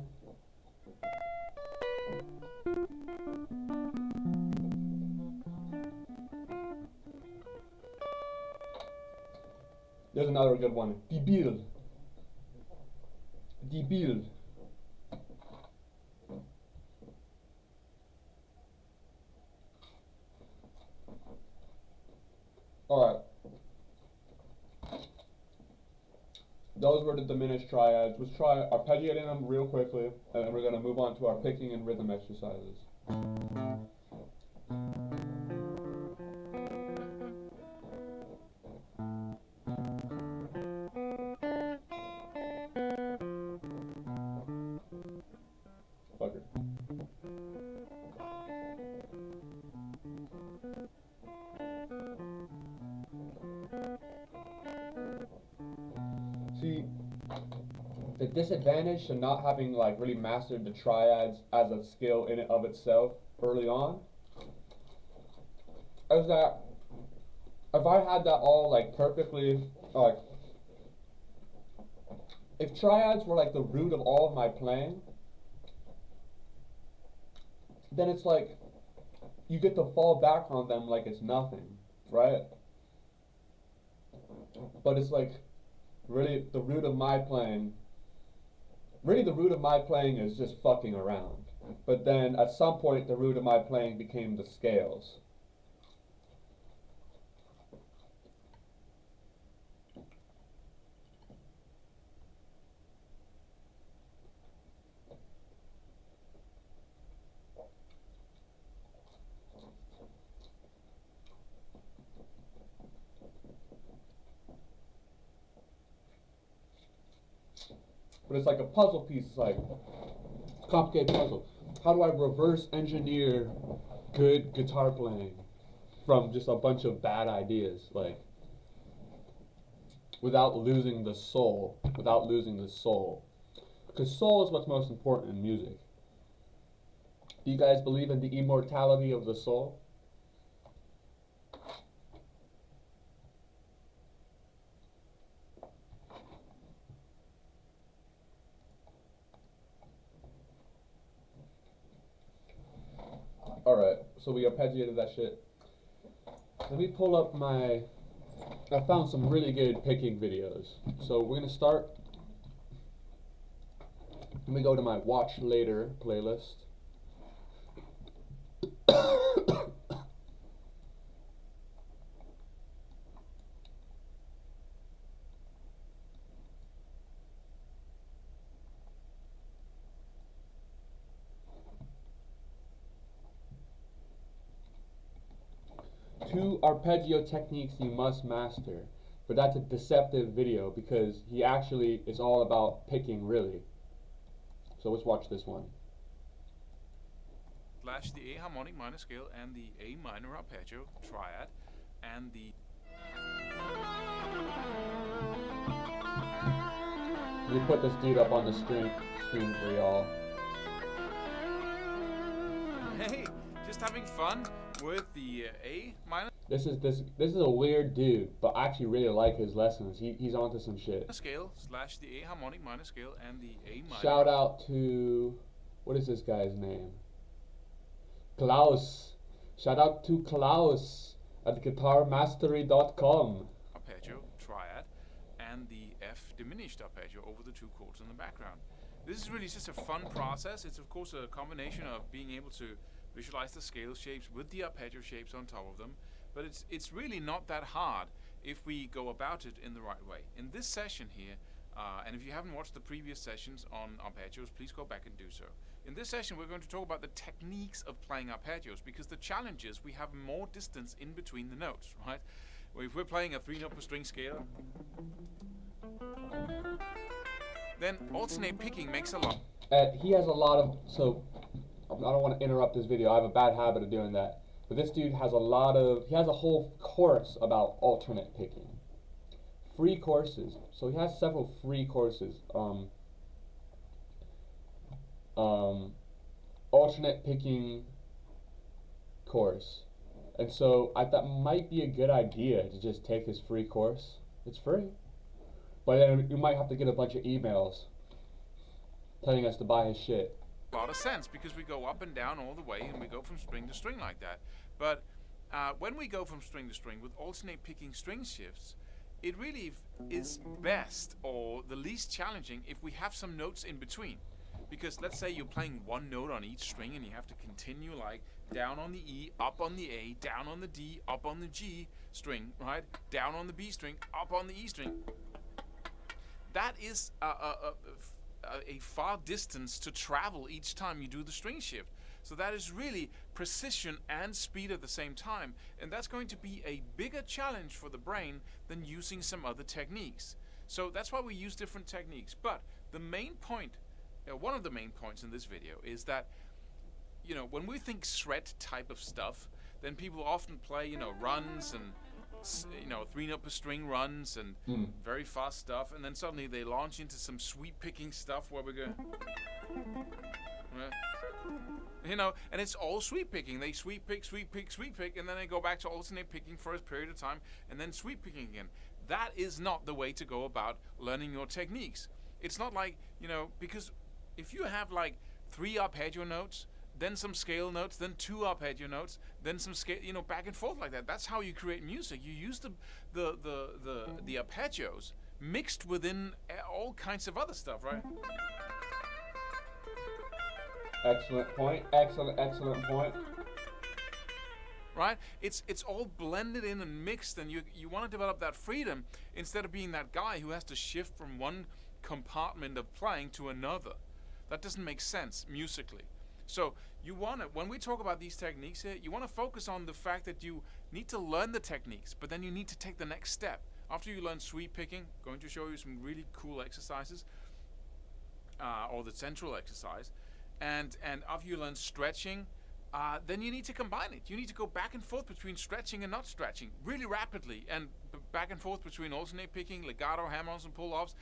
There's another good one. Debil. Debil. Alright. Those were the diminished triads. Let's try arpeggiating them real quickly, and then we're going to move on to our picking and rhythm exercises. Fucker. See, the disadvantage to not having like really mastered the triads as a skill in and of itself early on is that if I had that all like perfectly, like if triads were like the root of all of my playing, then it's like you get to fall back on them like it's nothing, right? But it's like really the root of my playing is just fucking around. But then at some point the root of my playing became the scales. But it's like a puzzle piece. It's like a complicated puzzle. How do I reverse engineer good guitar playing from just a bunch of bad ideas, like without losing the soul, Because soul is what's most important in music. Do you guys believe in the immortality of the soul? Alright, so we arpeggiated that shit. Let me pull up I found some really good picking videos. So we're gonna start. Let me go to my watch later playlist. Two arpeggio techniques you must master. But that's a deceptive video because he actually is all about picking, really. So let's watch this one. Slash the A harmonic minor scale and the A minor arpeggio triad and the Let me put this dude up on the screen for y'all. hey, just having fun with the A minor This is a weird dude, but I actually really like his lessons. He's onto some shit. scale slash the A harmonic minor scale and the A minor. Shout out to, what is this guy's name? Klaus. Shout out to Klaus at guitarmastery.com. Arpeggio triad and the F diminished arpeggio over the two chords in the background. This is really just a fun process. It's of course a combination of being able to visualize the scale shapes with the arpeggio shapes on top of them, but it's really not that hard if we go about it in the right way. In this session here, and if you haven't watched the previous sessions on arpeggios, please go back and do so. In this session, we're going to talk about the techniques of playing arpeggios, because the challenge is we have more distance in between the notes, right? Well, if we're playing a 3-note per string scale, then alternate picking makes a lot. He has a lot of, so I don't want to interrupt this video. I have a bad habit of doing that. But this dude has he has a whole course about alternate picking. Free courses. So he has several free courses. Alternate picking course. And so I thought might be a good idea to just take his free course. It's free. But then you might have to get a bunch of emails telling us to buy his shit. A lot of sense, because we go up and down all the way and we go from string to string like that. But when we go from string to string with alternate picking string shifts, it really is best or the least challenging if we have some notes in between. Because let's say you're playing one note on each string and you have to continue like down on the E, up on the A, down on the D, up on the G string, right? Down on the B string, up on the E string. That is a far distance to travel each time you do the string shift. So that is really precision and speed at the same time, and that's going to be a bigger challenge for the brain than using some other techniques. So that's why we use different techniques. But the main point, one of the main points in this video is that, you know, when we think shred type of stuff, then people often play, you know, runs and, you know, 3-note per string runs and very fast stuff, and then suddenly they launch into some sweep picking stuff where we're going, you know, and it's all sweep picking. They sweep pick, and then they go back to alternate picking for a period of time, and then sweep picking again. That is not the way to go about learning your techniques. It's not like, you know, because if you have like 3 arpeggio notes, then some scale notes, then 2 arpeggio notes, then some scale, you know, back and forth like that. That's how you create music. You use the arpeggios mixed within all kinds of other stuff, right? Excellent point. Excellent point. Right? It's all blended in and mixed, and you want to develop that freedom instead of being that guy who has to shift from one compartment of playing to another. That doesn't make sense musically. So you want to, when we talk about these techniques here, you want to focus on the fact that you need to learn the techniques, but then you need to take the next step. After you learn sweep picking, going to show you some really cool exercises, or the central exercise, and after you learn stretching, then you need to combine it. You need to go back and forth between stretching and not stretching really rapidly, and back and forth between alternate picking, legato, hammer-ons and pull-offs,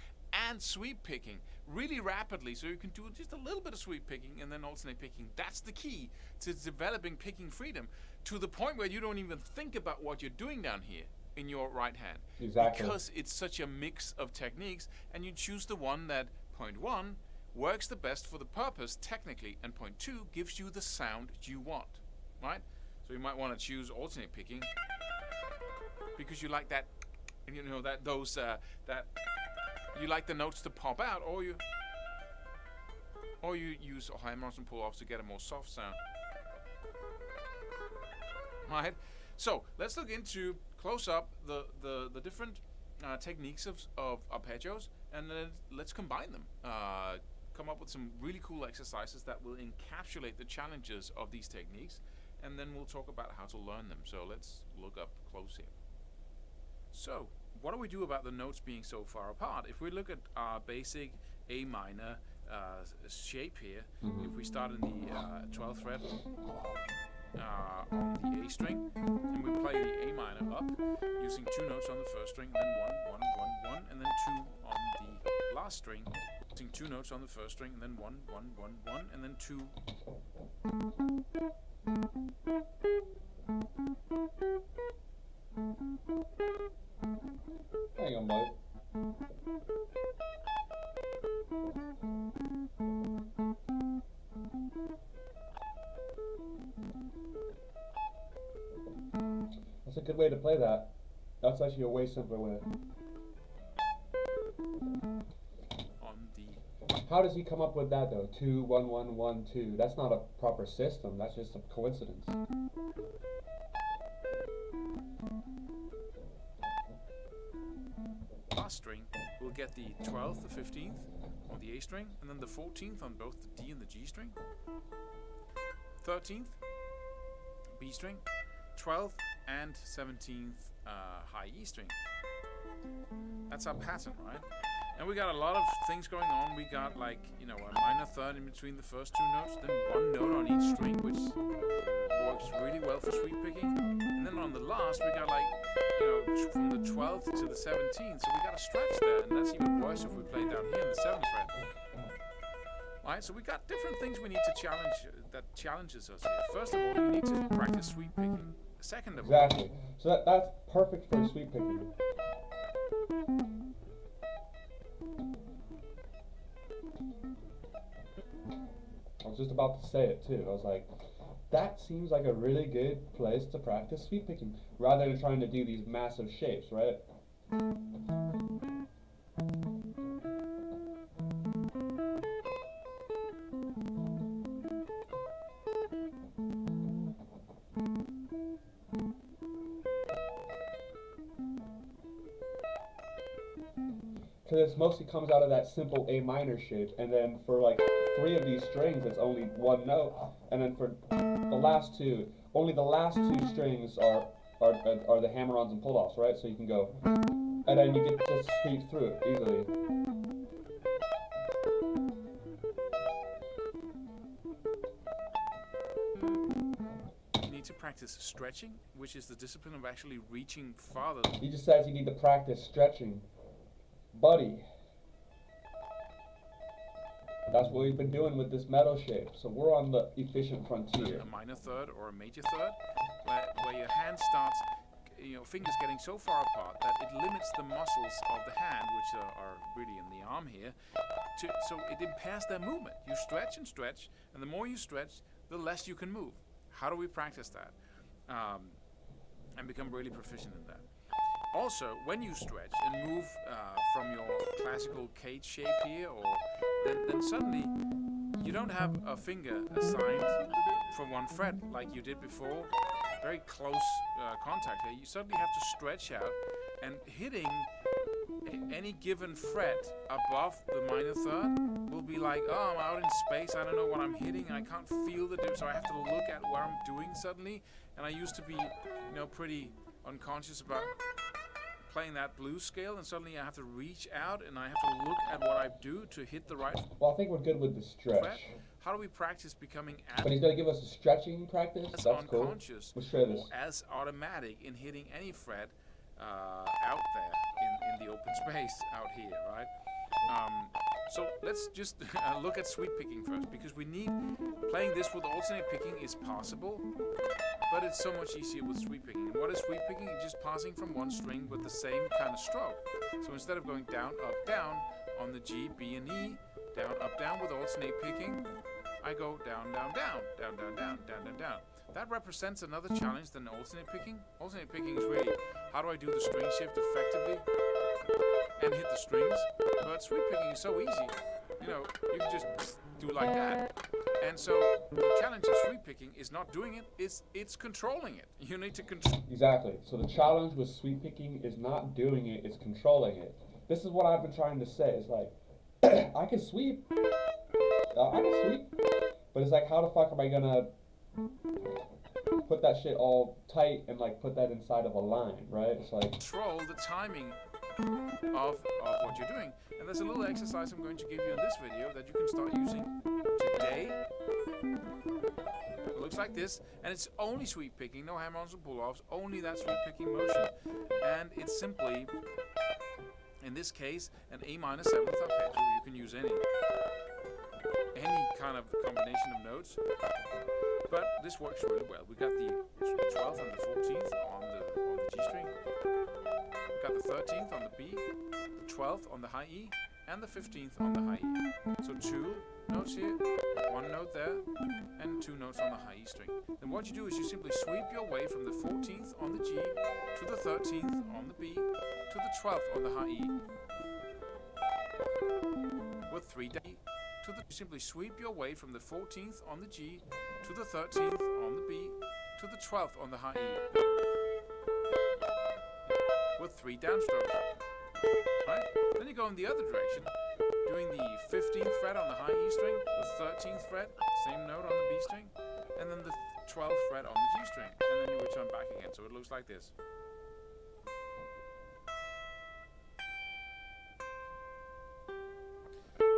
and sweep picking really rapidly, so you can do just a little bit of sweep picking and then alternate picking. That's the key to developing picking freedom, to the point where you don't even think about what you're doing down here in your right hand. Exactly. Because it's such a mix of techniques, and you choose the one that, point one, works the best for the purpose technically, and point two, gives you the sound you want, right? So you might want to choose alternate picking because you like that, you know, that you like the notes to pop out, or you use hammer-ons and pull-offs to get a more soft sound, right? So let's look into close up the different techniques of arpeggios, and then let's combine them. Come up with some really cool exercises that will encapsulate the challenges of these techniques, and then we'll talk about how to learn them. So let's look up close here. So what do we do about the notes being so far apart? If we look at our basic A minor shape here, if we start in the 12th fret on the A string, and we play the A minor up using 2 notes on the first string, and then 1, 1, 1, 1, and then 2 on the last string, using 2 notes on the first string, and then 1, 1, 1, 1, and then 2. Hang on, bud. That's a good way to play that. That's actually a way simpler way. On the How does he come up with that though? 2, 1, 1, 1, 2. That's not a proper system. That's just a coincidence. last string, we'll get the 12th, the 15th on the A string, and then the 14th on both the D and the G string, 13th, B string, 12th, and 17th high E string. That's our pattern, right? And we got a lot of things going on. We got, like, you know, a minor third in between the first 2 notes, then 1 note on each string, which works really well for sweep picking. And then on the last, we got, like, you know, from the 12th to the 17th, so we got a stretch there, and that's even worse if we play down here in the 7th fret. Right, so we got different things we need to challenge, that challenges us here. First of all, you need to practice sweep picking. Second of all, exactly. So that's perfect for sweep picking. I was just about to say it too. I was like, that seems like a really good place to practice sweep picking, rather than trying to do these massive shapes, right? Because it mostly comes out of that simple A minor shape, and then for like 3 of these strings it's only 1 note, and then for the last 2, only the last 2 strings are the hammer-ons and pull-offs, right? So you can go, and then you get to sweep through it easily. you need to practice stretching, which is the discipline of actually reaching farther. He just says you need to practice stretching. Buddy. That's what we've been doing with this metal shape. So we're on the efficient frontier. A minor third or a major third, where your hand starts, you know, fingers getting so far apart that it limits the muscles of the hand, which are really in the arm here, so it impairs their movement. You stretch and stretch, and the more you stretch, the less you can move. How do we practice that and become really proficient in that? Also, when you stretch and move from your classical cage shape here, or then suddenly you don't have a finger assigned for one fret like you did before, very close contact here, you suddenly have to stretch out, and hitting any given fret above the minor third will be like, oh, I'm out in space, I don't know what I'm hitting, I can't feel the difference, so I have to look at what I'm doing suddenly. And I used to be, pretty unconscious about playing that blues scale, and suddenly I have to reach out and I have to look at what I do to hit the right Well, I think we're good with the stretch. fret. How do we practice becoming But he's going to give us a stretching practice. as That's cool. unconscious Let's try this. or as automatic in hitting any fret out there in the open space out here, right? So let's just look at sweep picking first, because playing this with alternate picking is possible, but it's so much easier with sweep picking. And what is sweep picking? It's just passing from one string with the same kind of stroke. So instead of going down, up, down on the G, B, and E, down, up, down with alternate picking, I go down, down, down, down, down, down, down, down, down. That represents another challenge than alternate picking. Alternate picking is really, how do I do the string shift effectively and hit the strings? But sweep picking is so easy. You can just do like that. And so the challenge of sweep picking is not doing it, it's controlling it. You need to control. Exactly. So the challenge with sweep picking is not doing it, it's controlling it. This is what I've been trying to say. It's like, I can sweep, but it's like, how the fuck am I gonna put that shit all tight and like put that inside of a line, right? It's like control the timing of what you're doing. And there's a little exercise I'm going to give you in this video that you can start using today. It looks like this, and it's only sweep picking, no hammer-ons or pull-offs, only that sweep picking motion. And it's simply, in this case, an A minor 7th arpeggio. You can use any kind of combination of notes, but this works really well. We got the 12th and the 14th on the G string. We got the 13th on the B, the 12th on the high E, and the 15th on the high E. So 2 notes here, 1 note there, and 2 notes on the high E string. Then what you do is you simply sweep your way from the 14th on the G to the 13th on the B to the 12th on the high E. With 3 simply sweep your way from the 14th on the G to the 13th on the B to the 12th on the high E. With 3 downstrokes. Right? Then you go in the other direction, doing the 15th fret on the high E string, the 13th fret, same note on the B string, and then the 12th fret on the G string, and then you return back again. So it looks like this.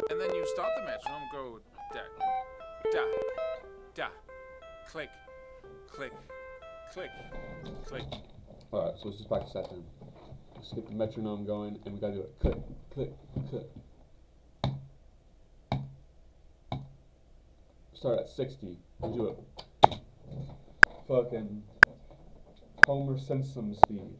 And then you start the metronome, go da, da, da, click, click, click, click. Alright, so let's just practice that then. Let's get the metronome going, and we gotta do it. Click, click, click. Start at 60. We do it. Fucking Homer Simpson speed.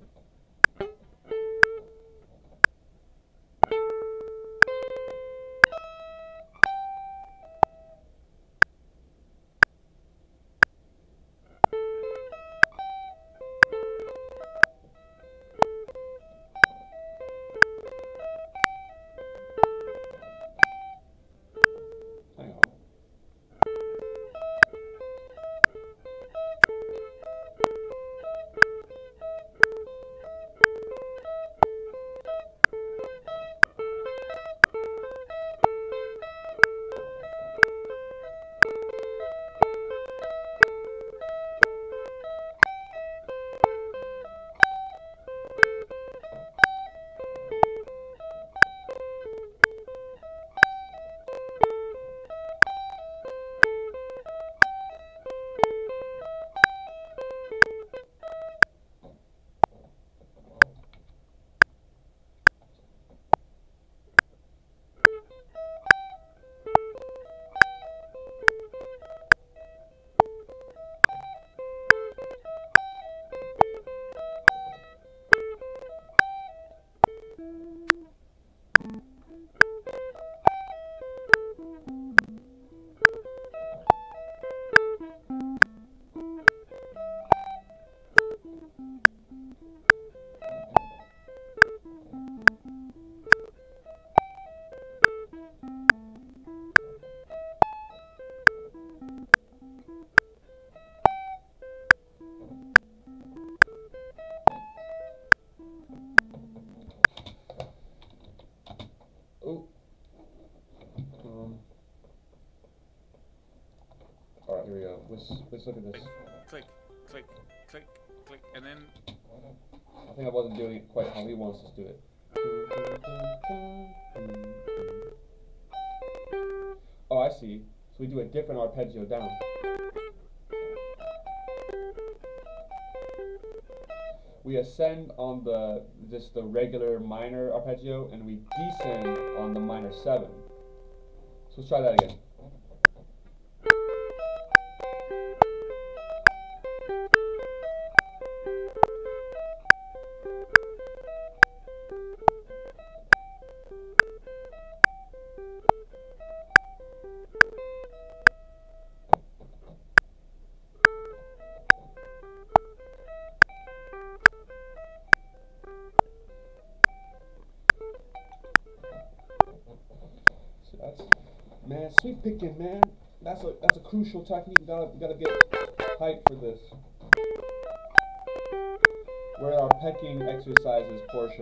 here we go. Let's look at this. Click, click, click, click, and then. I think I wasn't doing it quite how he wants us to do it. Oh, I see. So we do a different arpeggio down. We ascend on the regular minor arpeggio, and we descend on the minor 7. So let's try that again. Man, sweep picking, man. That's a crucial technique. You gotta get hype for this. We're in our pecking exercises portion.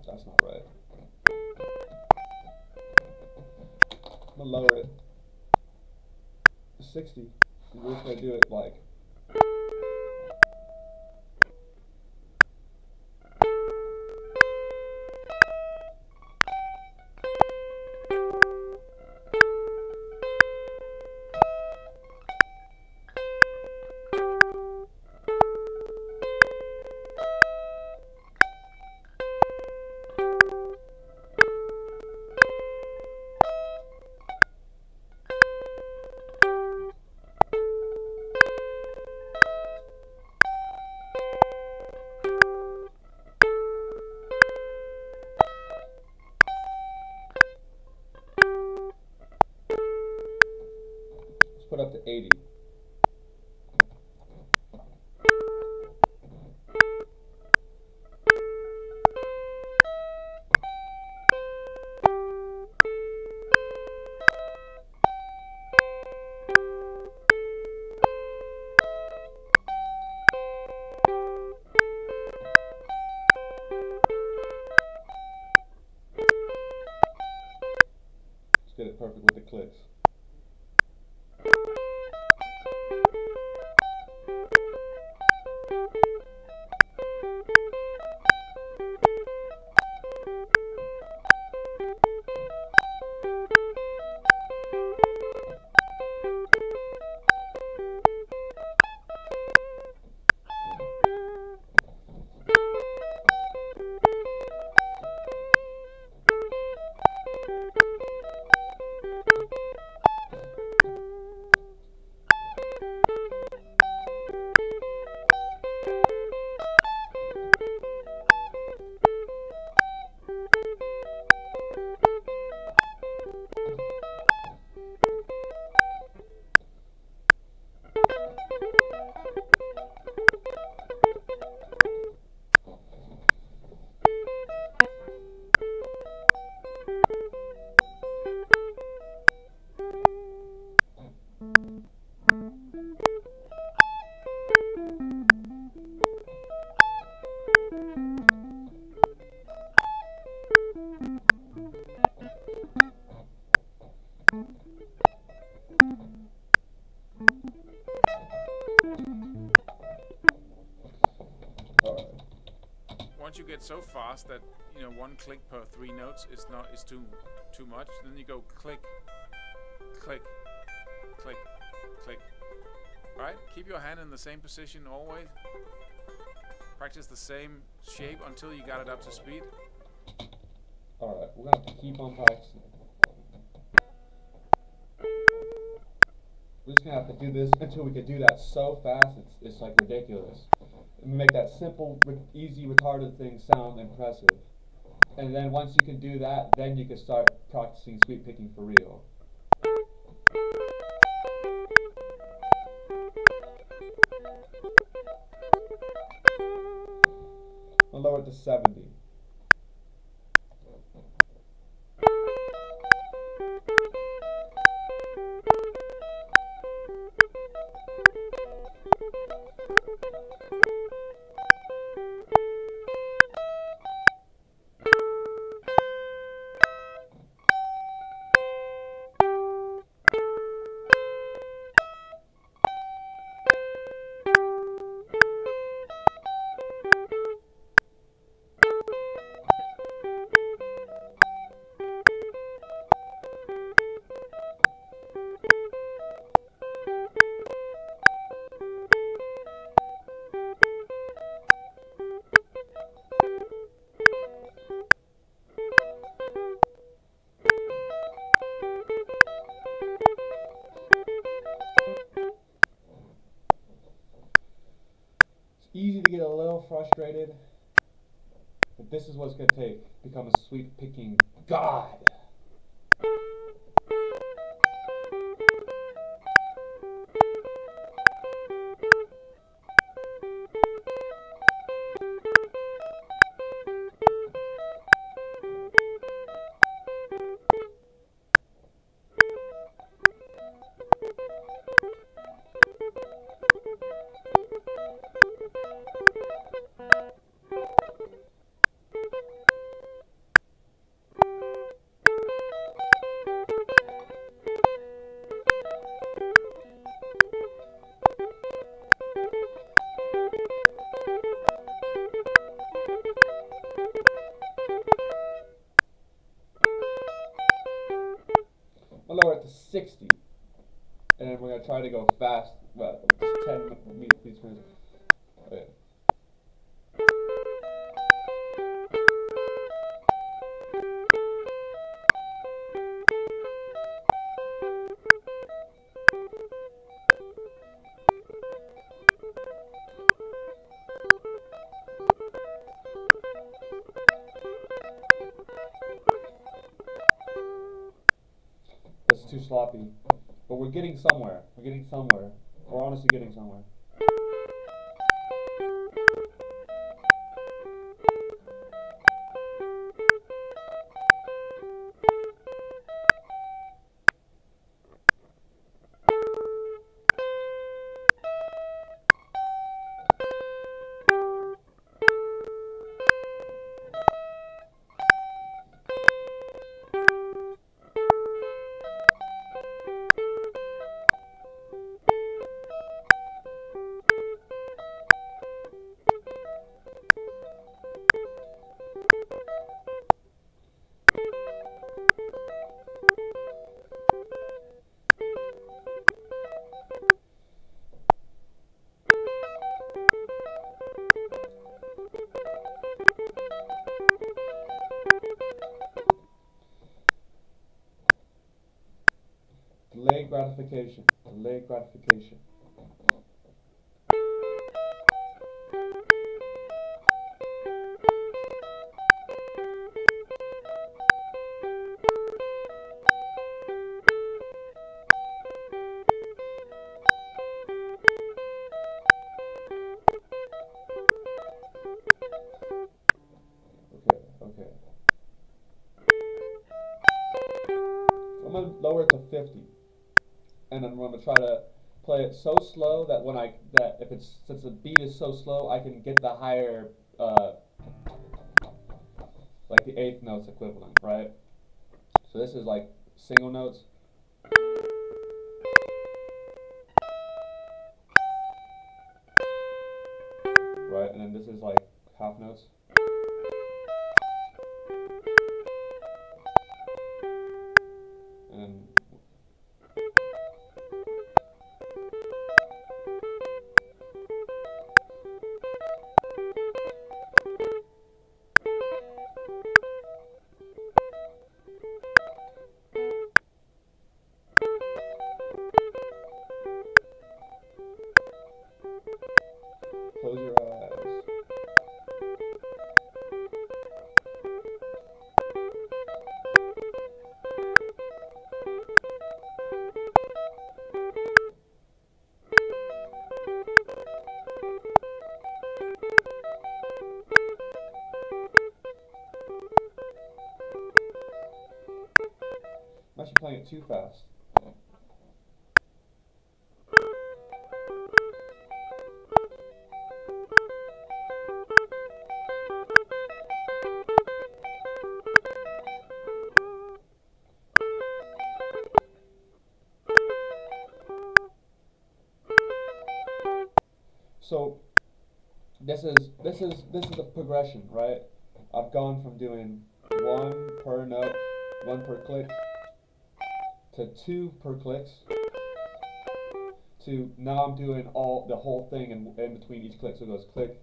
That's not right. I'm gonna lower it to 60. We're just gonna do it like. Put up to 80. Let's get it perfect with the clicks. Once you get so fast that one click per 3 notes is too much, then you go click, click, click, click. All right, keep your hand in the same position always. Practice the same shape until you got it up to speed. All right, we're gonna have to keep on practicing. We're just gonna have to do this until we can do that so fast it's like ridiculous. Make that simple, easy, retarded thing sound impressive. And then once you can do that, then you can start practicing sweep picking for real. I'm gonna lower it to 70. Easy to get a little frustrated, but this is what it's going to take to become a sweep picking god. I'll lower it to 60, and then we're going to try to go fast, well, just 10 beats per minute. Okay. That's too sloppy, but we're getting somewhere. We're getting somewhere. We're honestly getting somewhere. Delayed gratification. Delayed gratification. Okay. I'm going to lower it to 50. And I'm going to try to play it so slow that since the beat is so slow, I can get the higher, like the eighth notes equivalent, right? So this is like single notes. Right, and then this is like half notes. And then close your eyes. it too fast. So this is a progression, right? I've gone from doing one per note, one per click, to two per clicks, to now I'm doing the whole thing in between each click. So it goes click,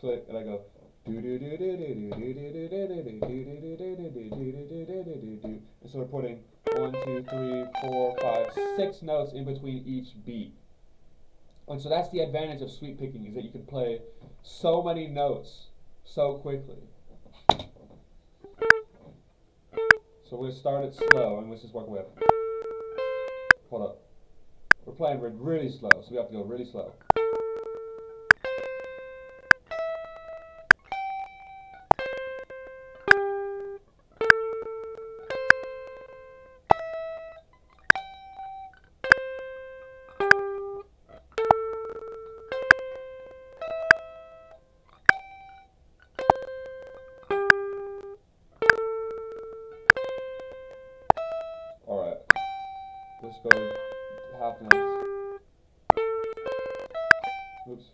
click, and I go do do do do do do do do do do do. And so we're putting 1, 2, 3, 4, 5, 6 notes in between each beat. And so that's the advantage of sweep picking, is that you can play so many notes so quickly. So we're going to start it slow, and let's just work with it. Hold up. We're playing really slow, so we have to go really slow. Alright. Let's go to half notes. Oops.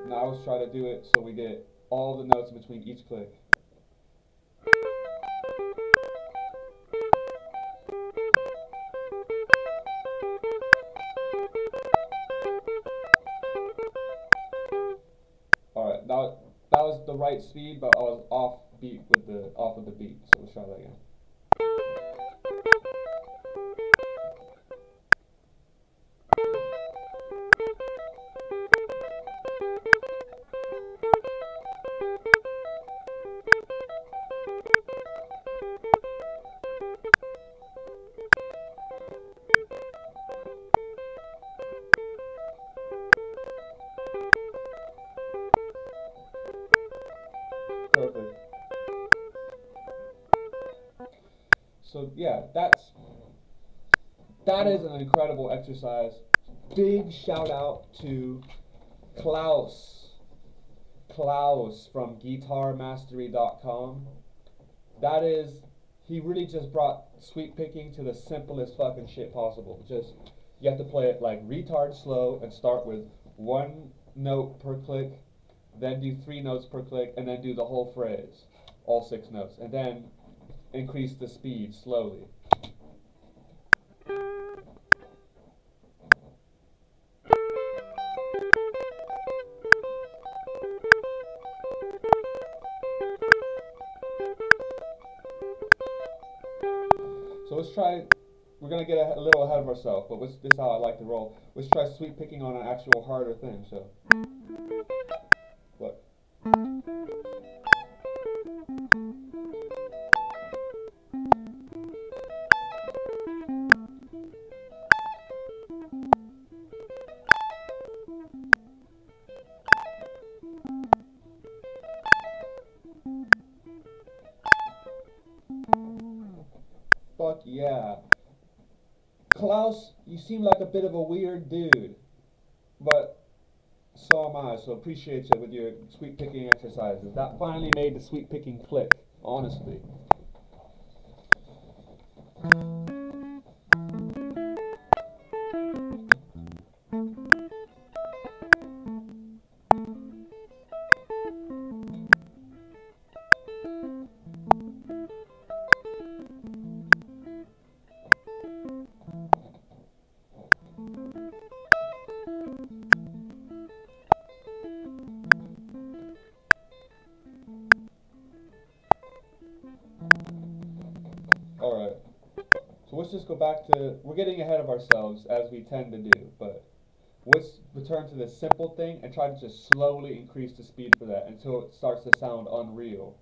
Now let's try to do it so we get all the notes in between each click. Alright, now that was the right speed, but I was off of the beat, so let's try that again. Perfect. So yeah, that is an incredible exercise. Big shout out to Klaus from guitarmastery.com. He really just brought sweep picking to the simplest fucking shit possible. You have to play it like retard slow and start with 1 note per click, then do 3 notes per click, and then do the whole phrase, all 6 notes, and then increase the speed slowly. So let's try, we're going to get a little ahead of ourselves, but this is how I like to roll. Let's try sweep picking on an actual harder thing, so. Look. Fuck yeah. Klaus, you seem like a bit of a weird dude, but so am I, so appreciate you with your sweep picking exercises. That finally made the sweep picking click, honestly. So let's just go back to, we're getting ahead of ourselves as we tend to do, but let's return to the simple thing and try to just slowly increase the speed for that until it starts to sound unreal.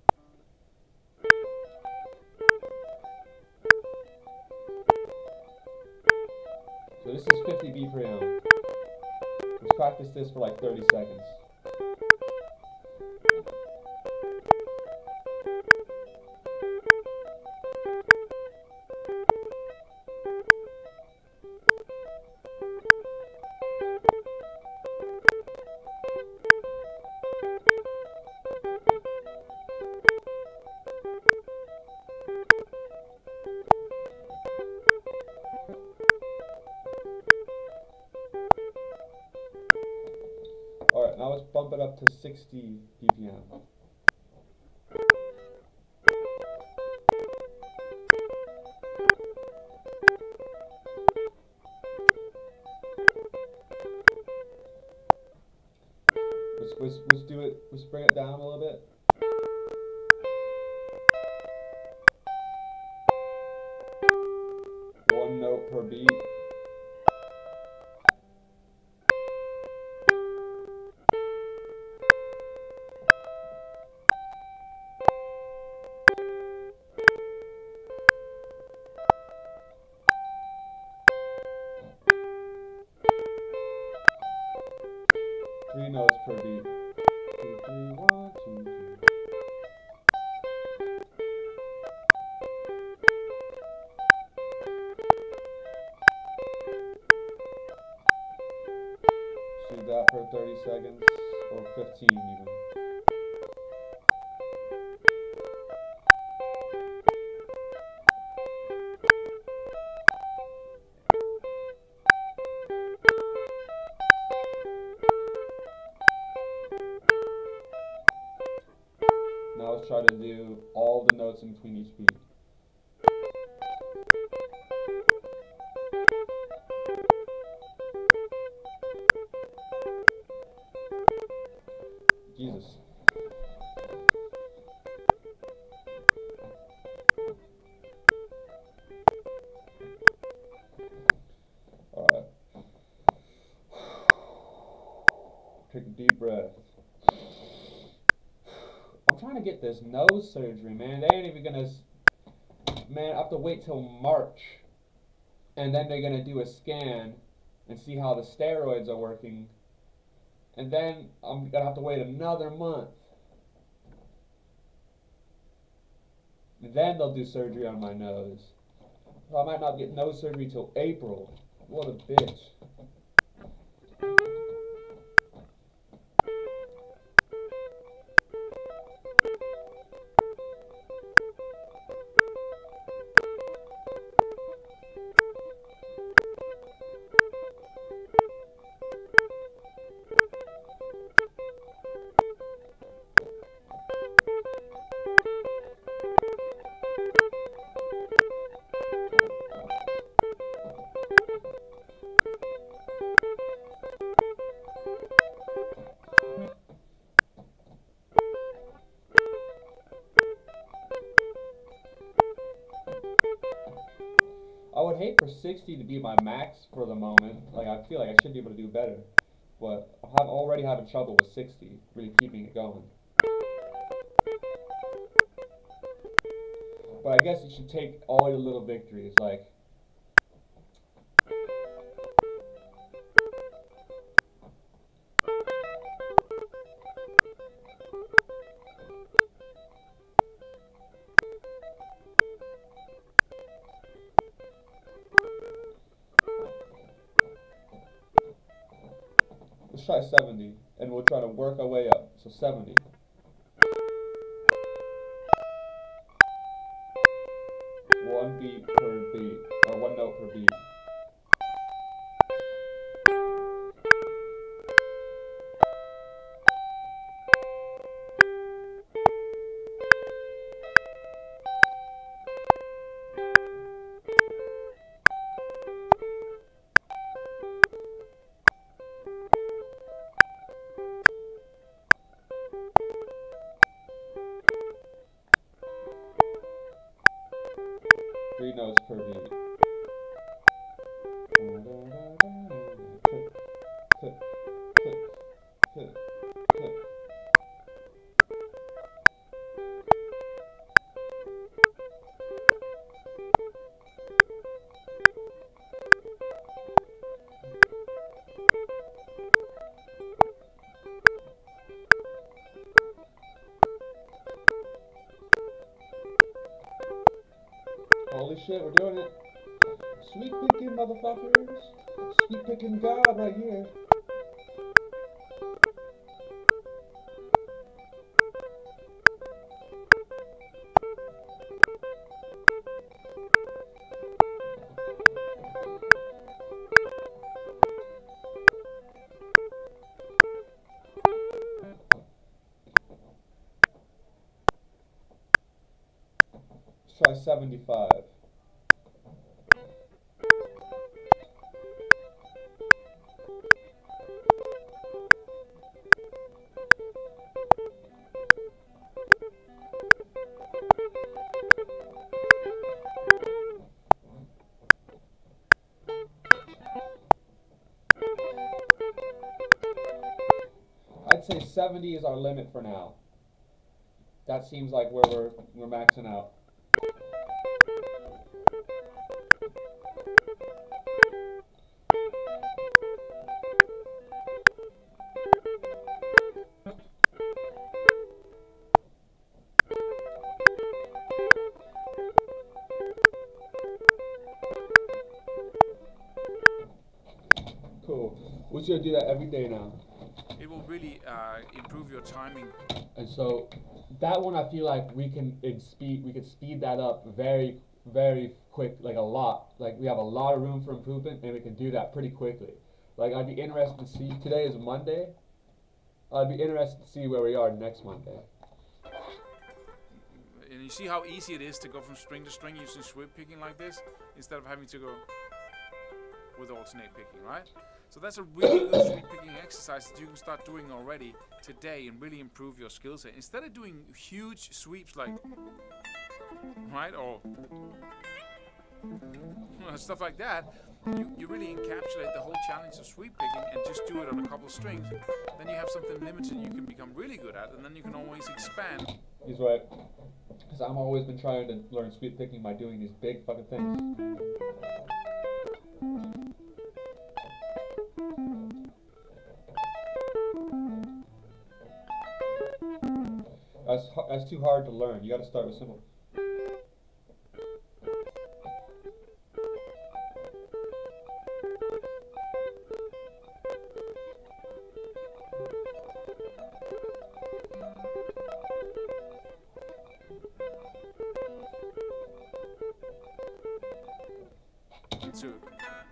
So this is 50 BPM. Let's practice this for like 30 seconds. Alright, now let's bump it up to 60 BPM. Let's do it, let's bring it down a little bit. One note per beat. Three notes per beat. 2, 3, 1, 2, 3. Do that for 30 seconds, or 15 even. Now let's try to do all the notes in between each beat. Jesus. Alright. Take a deep breath. I'm trying to get this nose surgery, man. They ain't even gonna... Man, I have to wait till March. And then they're gonna do a scan and see how the steroids are working. And then I'm gonna have to wait another month. And then they'll do surgery on my nose. So I might not get nose surgery till April. What a bitch. I would hate for 60 to be my max for the moment. Like, I feel like I should be able to do better. But I'm already having trouble with 60, really keeping it going. But I guess you should take all your little victories, like... Let's try 70, and we'll try to work our way up. So 70. One beat per beat, or one note per beat. Three notes per beat. shit. We're doing it. Sweet picking, motherfuckers. Sweet picking God right here. Let's try 75. I'd say 70 is our limit for now. That seems like where we're maxing out. Cool. We're just gonna do that every day now. It will really improve your timing. And so that one, I feel like we can speed that up very, very quick, like a lot. Like we have a lot of room for improvement, and we can do that pretty quickly. Like I'd be interested to see. Today is Monday. I'd be interested to see where we are next Monday. And you see how easy it is to go from string to string using sweep picking like this, instead of having to go with alternate picking, right? So that's a really good sweep picking exercise that you can start doing already today and really improve your skill set. Instead of doing huge sweeps like, right, or stuff like that, you really encapsulate the whole challenge of sweep picking and just do it on a couple of strings. Then you have something limited you can become really good at, and then you can always expand. He's right. Because I've always been trying to learn sweep picking by doing these big fucking things. That's too hard to learn. You got to start with simple.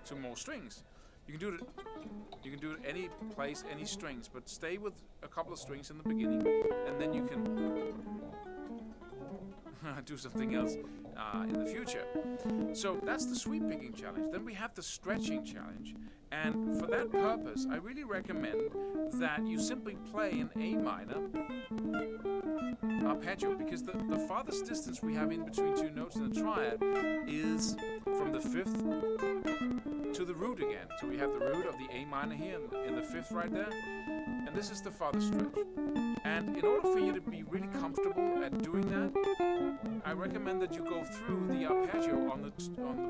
To more strings. You can do it any place, any strings, but stay with a couple of strings in the beginning, and then you can do something else in the future. So that's the sweep picking challenge. Then we have the stretching challenge, and for that purpose, I really recommend that you simply play an A minor arpeggio, because the farthest distance we have in between two notes in the triad is from the fifth to the root again. So we have the root of the A minor here in the fifth right there, and this is the farthest stretch. And in order for you to be really comfortable at doing that, I recommend that you go through the arpeggio on the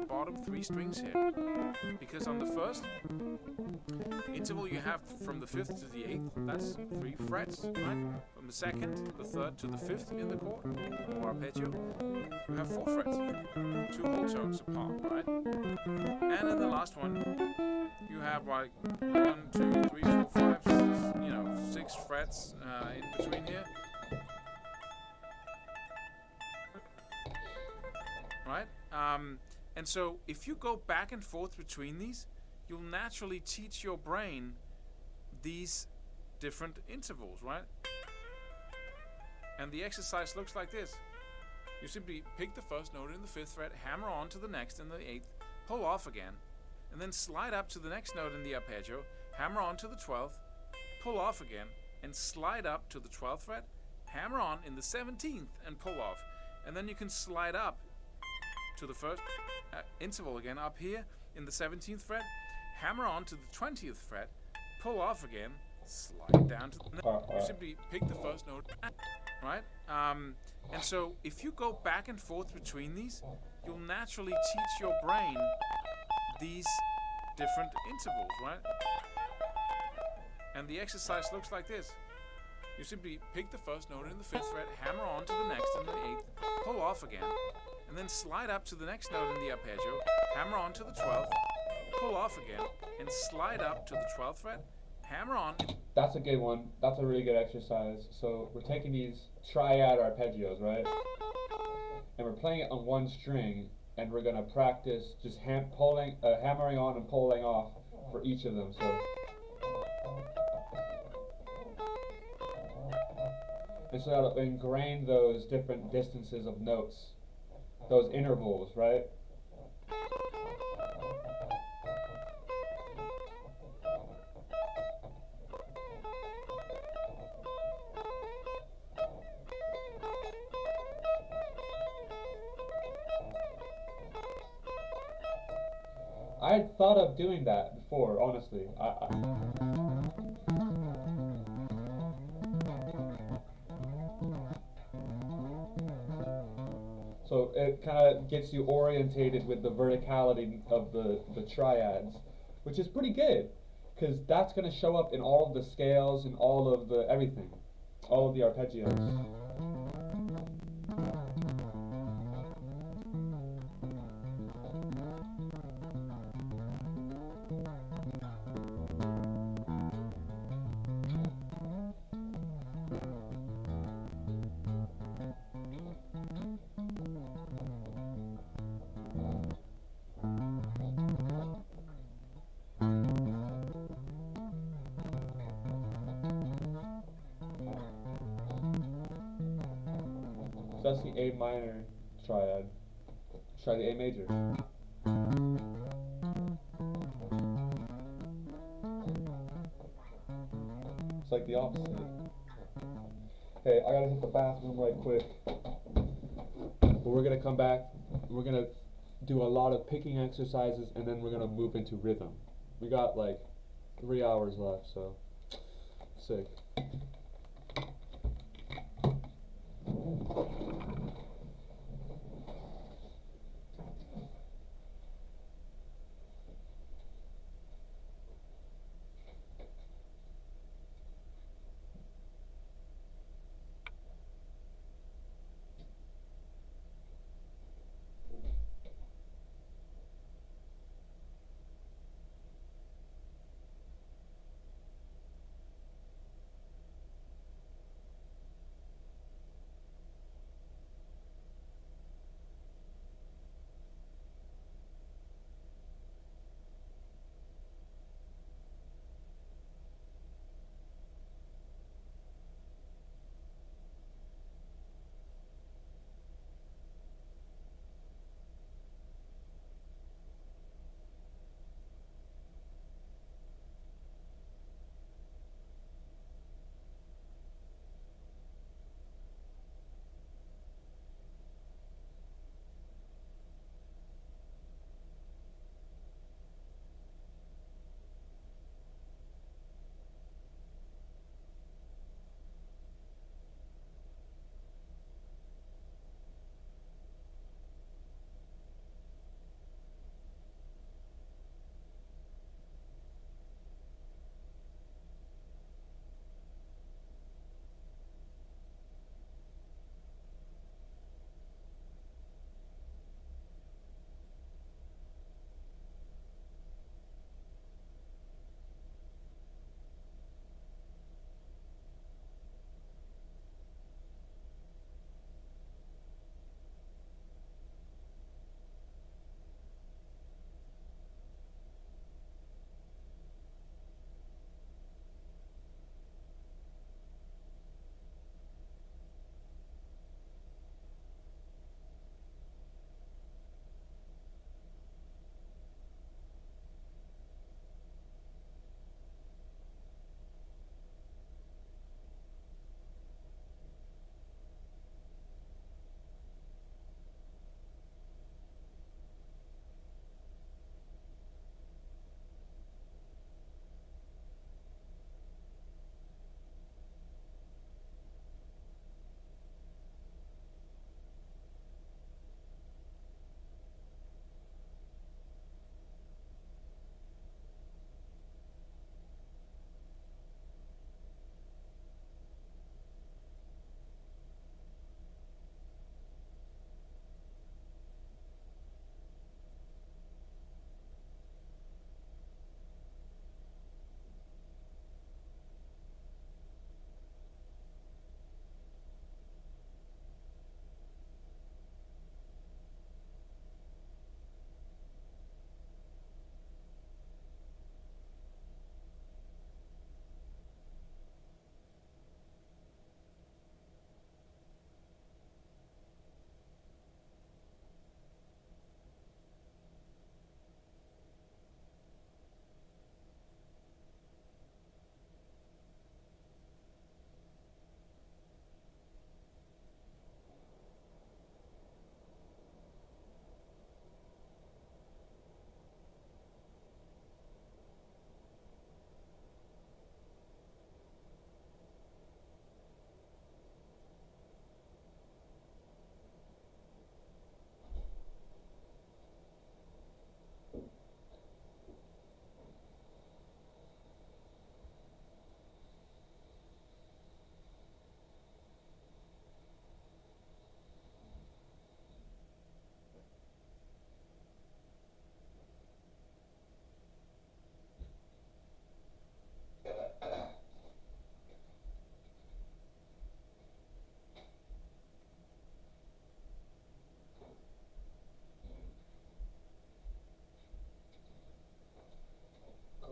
bottom three strings here, because on the first interval you have from the fifth to the eighth, that's 3 frets, right? From the second, the third to the fifth in the chord, or arpeggio, you have 4 frets, 2 whole tones apart, right? And in the last one, you have like 1, 2, 3, 4, 5, 6 frets in between here. Right? And so if you go back and forth between these, you'll naturally teach your brain these different intervals, right? And the exercise looks like this. You simply pick the first note in the 5th fret, hammer on to the next in the 8th, pull off again, and then slide up to the next note in the arpeggio, hammer on to the 12th, pull off again, and slide up to the 12th fret, hammer on in the 17th, and pull off. And then you can slide up to the first interval again up here in the 17th fret, hammer on to the 20th fret, pull off again, slide down to the next. You simply pick the first note, right? And so if you go back and forth between these, you'll naturally teach your brain these different intervals, right? And the exercise looks like this. You simply pick the first note in the 5th fret, hammer on to the next in the 8th, pull off again, and then slide up to the next note in the arpeggio, hammer on to the 12th, pull off again, and slide up to the 12th fret, hammer on. That's a good one. That's a really good exercise. So we're taking these triad arpeggios, right? And we're playing it on one string, and we're gonna practice just hammering on and pulling off for each of them. So, and so that'll ingrain those different distances of notes, those intervals, right? I had thought of doing that before, honestly. So it kind of gets you orientated with the verticality of the triads, which is pretty good, because that's going to show up in all of the scales and all of the everything, all of the arpeggios. So that's the A minor triad. Let's try the A major. It's like the opposite. Hey, I gotta hit the bathroom right quick. But we're gonna come back. We're gonna do a lot of picking exercises, and then we're gonna move into rhythm. We got like 3 hours left, so sick.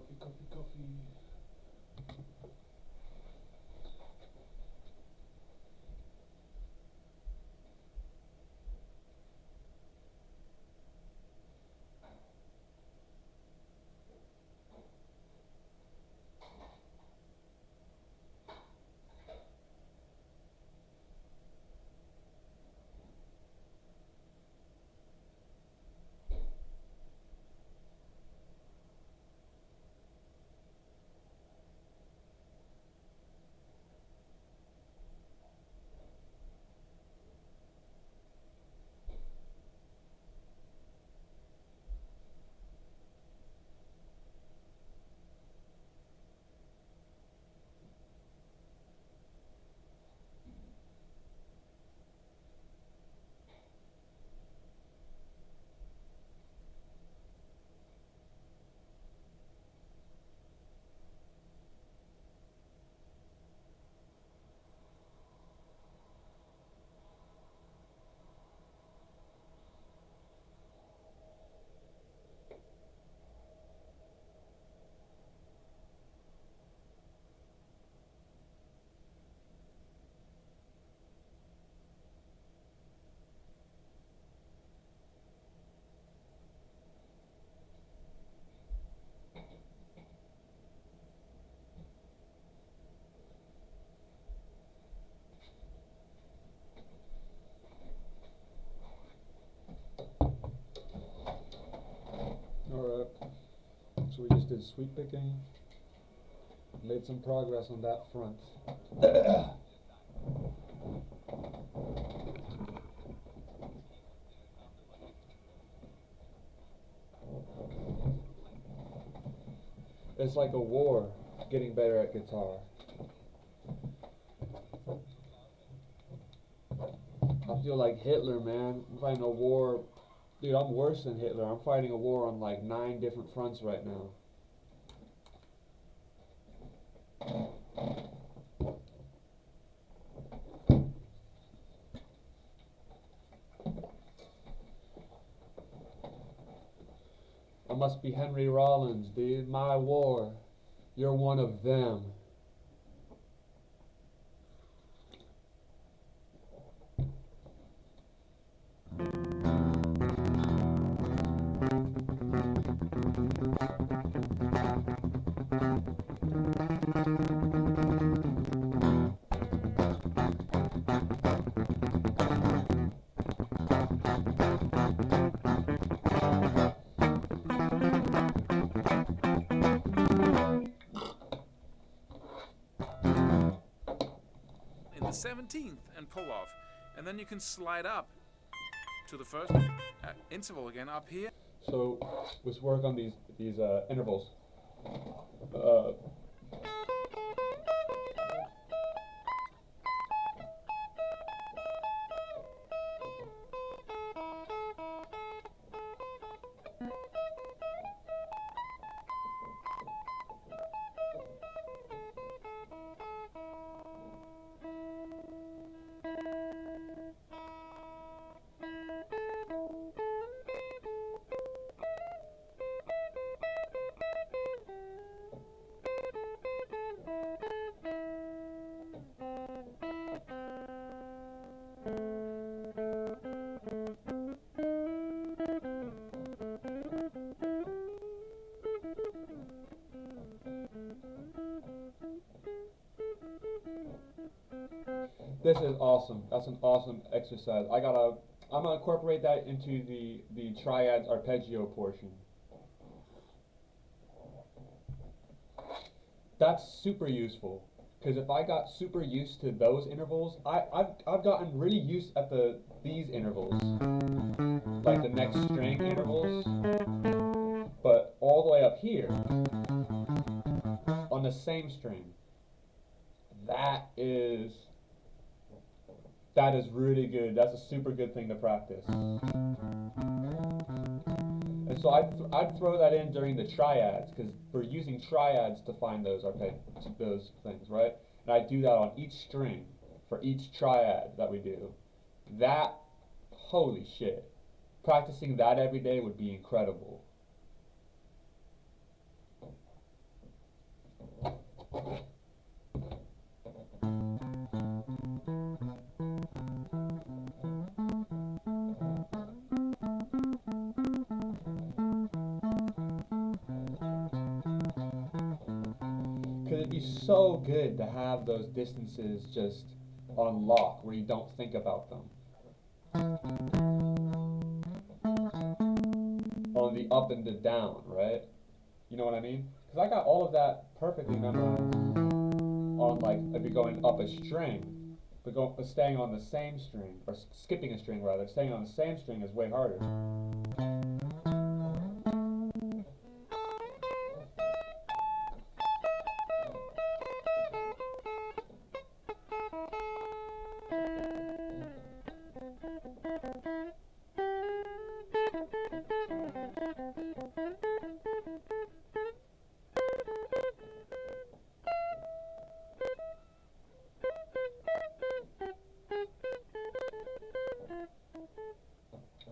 Coffee, coffee, coffee. Alright, so we just did sweep picking, made some progress on that front. It's like a war, getting better at guitar. I feel like Hitler, man. I'm fighting a war. Dude, I'm worse than Hitler. I'm fighting a war on like 9 different fronts right now. I must be Henry Rollins, dude. My war. You're one of them. In the 17th and pull off, and then you can slide up to the first interval again up here. So let's work on these intervals. This is awesome. That's an awesome exercise. I'm gonna incorporate that into the triads arpeggio portion. That's super useful, because if I got super used to those intervals, I've gotten really used at these intervals, like the next string intervals, but all the way up here on the same string. That is really good. That's a super good thing to practice. And so I'd throw that in during the triads, because we're using triads to find those things, right? And I do that on each string for each triad that we do. That, holy shit. Practicing that every day would be incredible. Because it'd be so good to have those distances just on lock where you don't think about them. On the up and the down, right? You know what I mean? Because I got all of that perfectly memorized on, like, if you're going up a string, but staying on the same string, or skipping a string rather, staying on the same string is way harder.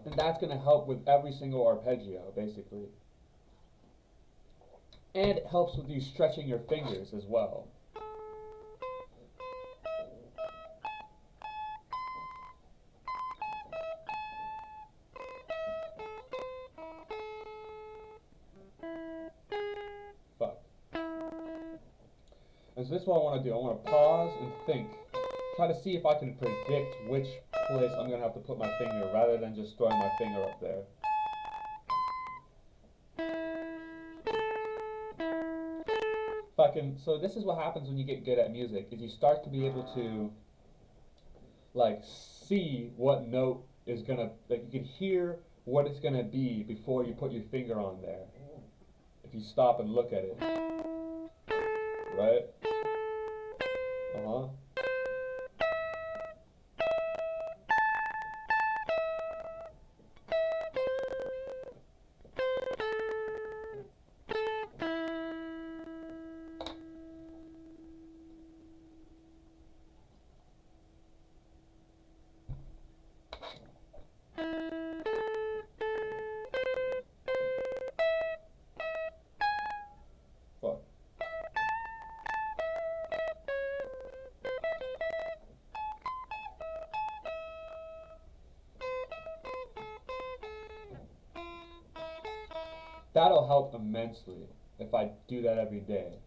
And that's going to help with every single arpeggio, basically. And it helps with you stretching your fingers as well. Fuck. And so this is what I want to do. I want to pause and think. Try to see if I can predict which place I'm going to have to put my finger rather than just throwing my finger up there. So this is what happens when you get good at music, is you start to be able to, like, see what note is going to, like, you can hear what it's going to be before you put your finger on there. If you stop and look at it. Right? Uh-huh. Fuck. That'll help immensely if I do that every day.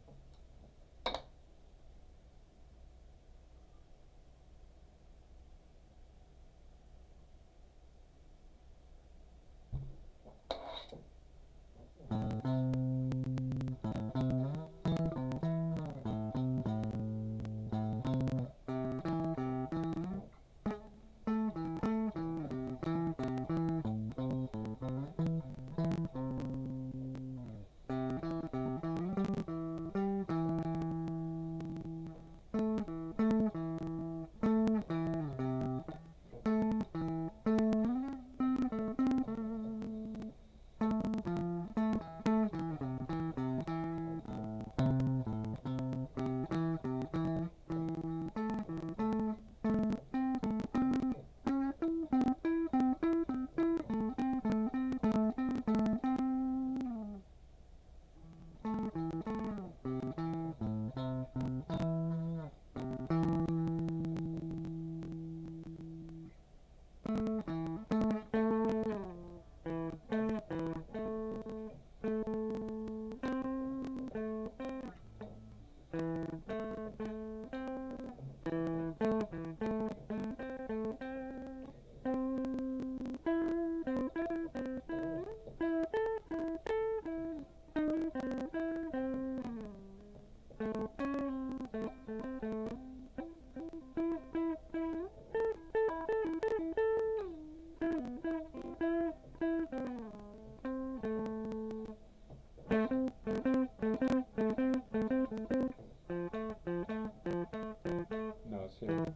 No, it's here.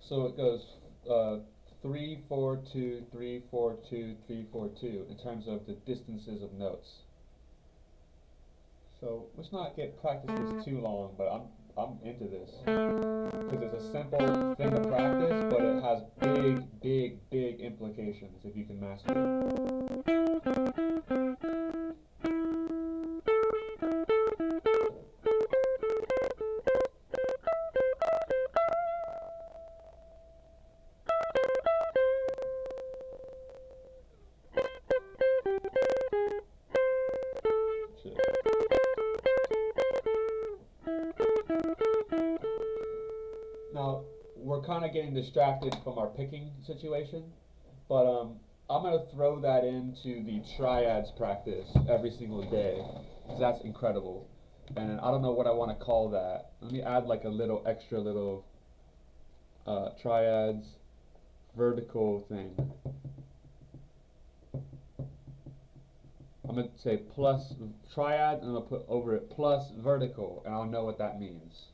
So it goes 3, 4, 2, 3, 4, 2, 3, 4, 2 in terms of the distances of notes. So let's not practice this too long, but I'm into this because it's a simple thing to practice, but it has big implications if you can master it. Now, we're kind of getting distracted from our picking situation, but I'm going to throw that into the triads practice every single day, because that's incredible. And I don't know what I want to call that. Let me add like a little extra little triads vertical thing. I'm going to say plus triad, and I'm going to put over it plus vertical, and I'll know what that means.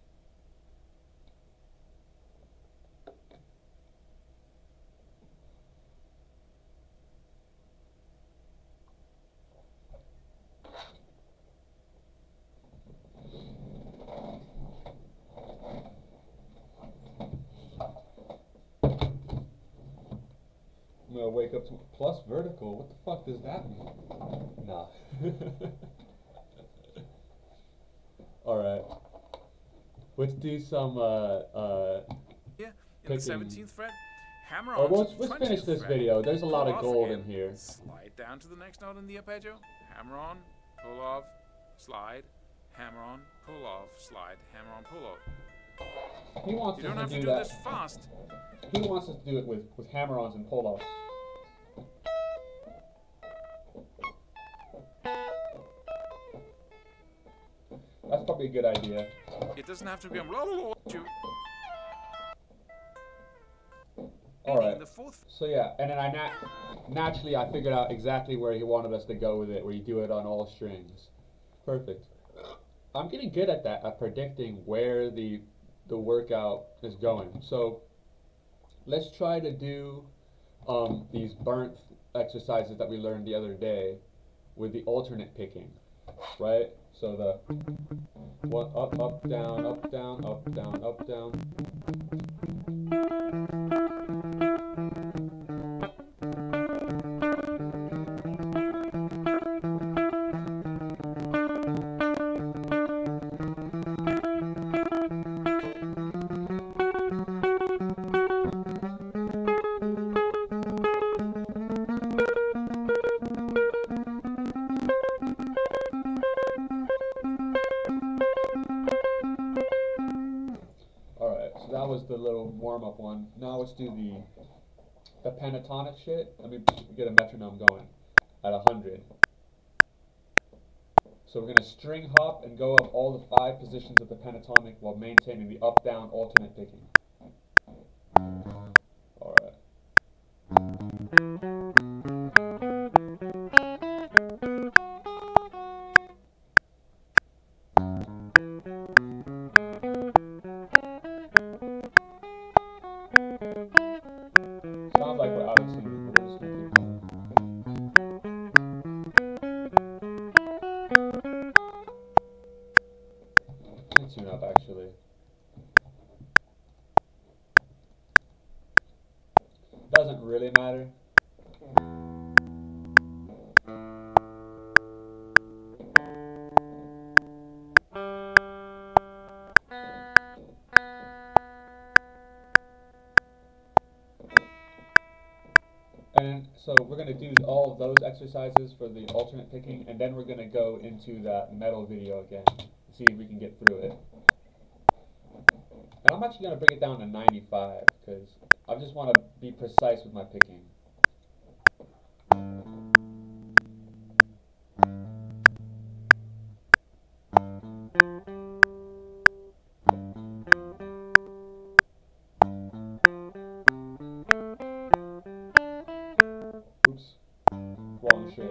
I'm going to wake up to plus vertical. What the fuck does that mean? Nah. Alright. Let's do some Yeah, in picking. the 17th fret, hammer Or on to the let's 20th finish this fret, video. There's a lot pull of off gold again, in here. slide down to the next note in the arpeggio, hammer on, pull off, slide, hammer on, pull off, slide, hammer on, pull off. He wants You don't us have to to do do that. this fast. He wants us to do it with hammer-ons and pull-offs. That's probably a good idea. It doesn't have to be on blah, blah, blah, blah. Alright. In the fourth. So yeah, and then naturally I figured out exactly where he wanted us to go with it, where you do it on all strings. Perfect. I'm getting good at that, at predicting where the workout is going. So let's try to do these burnt exercises that we learned the other day with the alternate picking, right? So the one up, up, down, up, down, up, down, up, down. So that was the little warm-up one. Now let's do the pentatonic shit. Let me get a metronome going at 100. So we're going to string hop and go up all the 5 positions of the pentatonic while maintaining the up-down alternate picking. Alright. Sounds like we're out of tune, but we're just going to keep going. Let's tune up, actually. Doesn't really matter. And so we're going to do all of those exercises for the alternate picking, and then we're going to go into that metal video again and see if we can get through it. And I'm actually going to bring it down to 95 because I just want to be precise with my picking. Oops, wrong shade.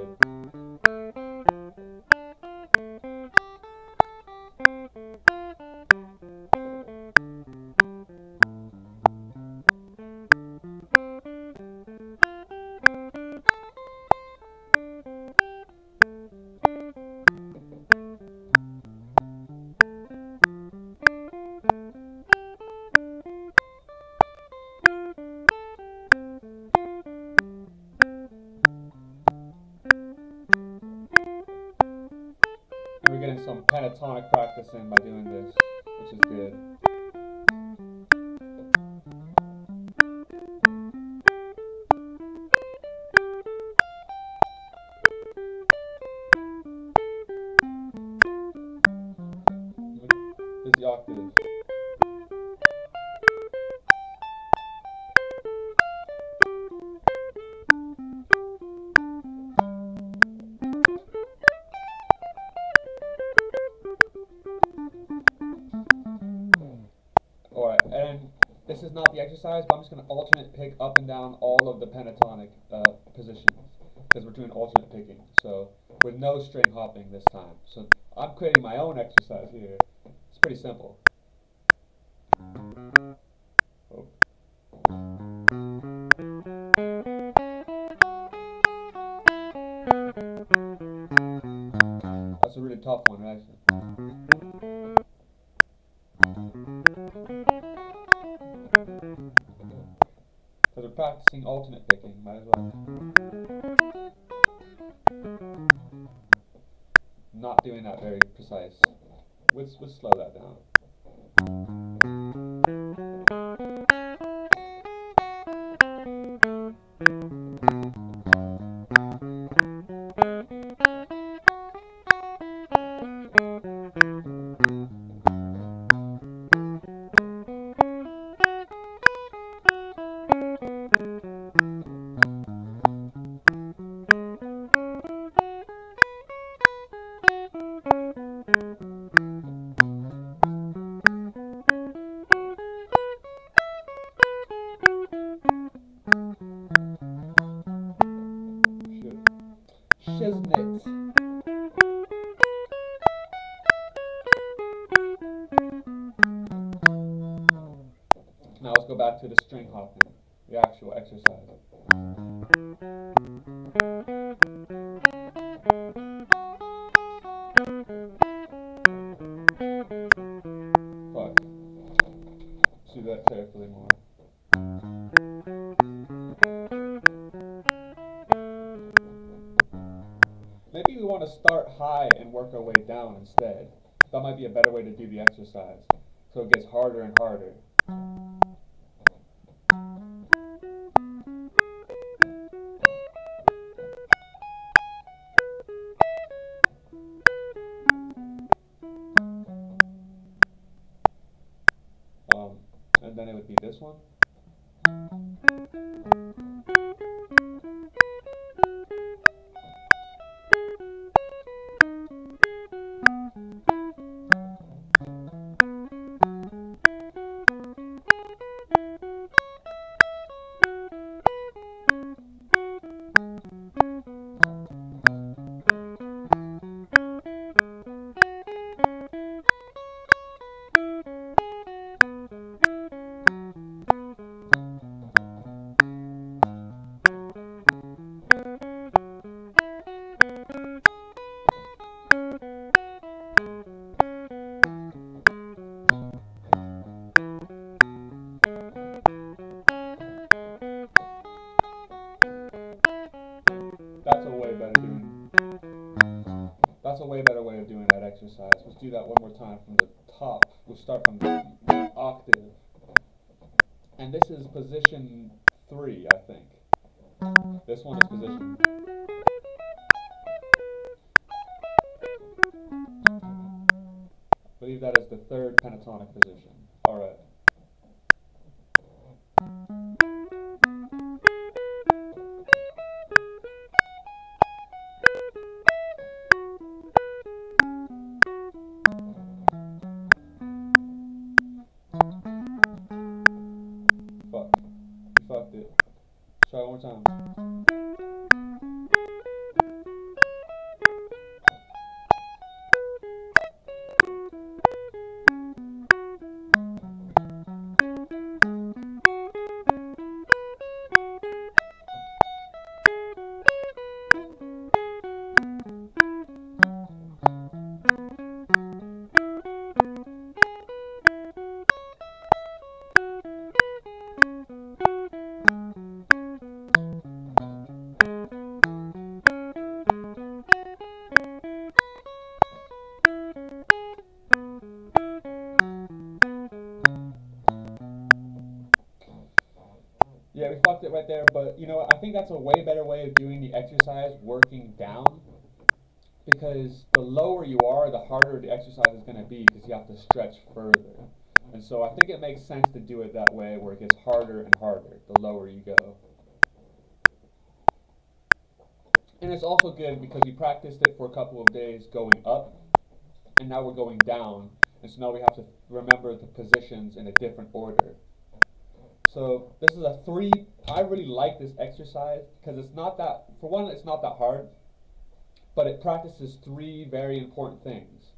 We're getting some pentatonic practice in by doing this, which is good. This is the octave. this is not the exercise, but I'm just going to alternate pick up and down all of the pentatonic positions, because we're doing alternate picking. So with no string hopping this time. So I'm creating my own exercise here. It's pretty simple. Oh. That's a really tough one, right? Because we're practicing alternate picking, might as well. Not doing that very precise. We'll slow that down. Shiznit. Now let's go back to the string hopping, the actual exercise. Fuck. Let's do that carefully more. Maybe we want to start high and work our way down instead. That might be a better way to do the exercise. So it gets harder and harder. And then it would be this one. That's a way better way of doing that exercise. Let's do that one more time from the top. We'll start from the octave. And this is position 3, I think. This one is position. I believe that is the 3rd pentatonic position. Alright. Fucked it. Try it one more time. Yeah, we fucked it right there, but you know what? I think that's a way better way of doing the exercise, working down, because the lower you are, the harder the exercise is going to be, because you have to stretch further. And so I think it makes sense to do it that way, where it gets harder and harder the lower you go. And it's also good because we practiced it for a couple of days going up, and now we're going down, and so now we have to remember the positions in a different order. So this is a 3. I really like this exercise because it's not that, for one, it's not that hard, but it practices 3 very important things.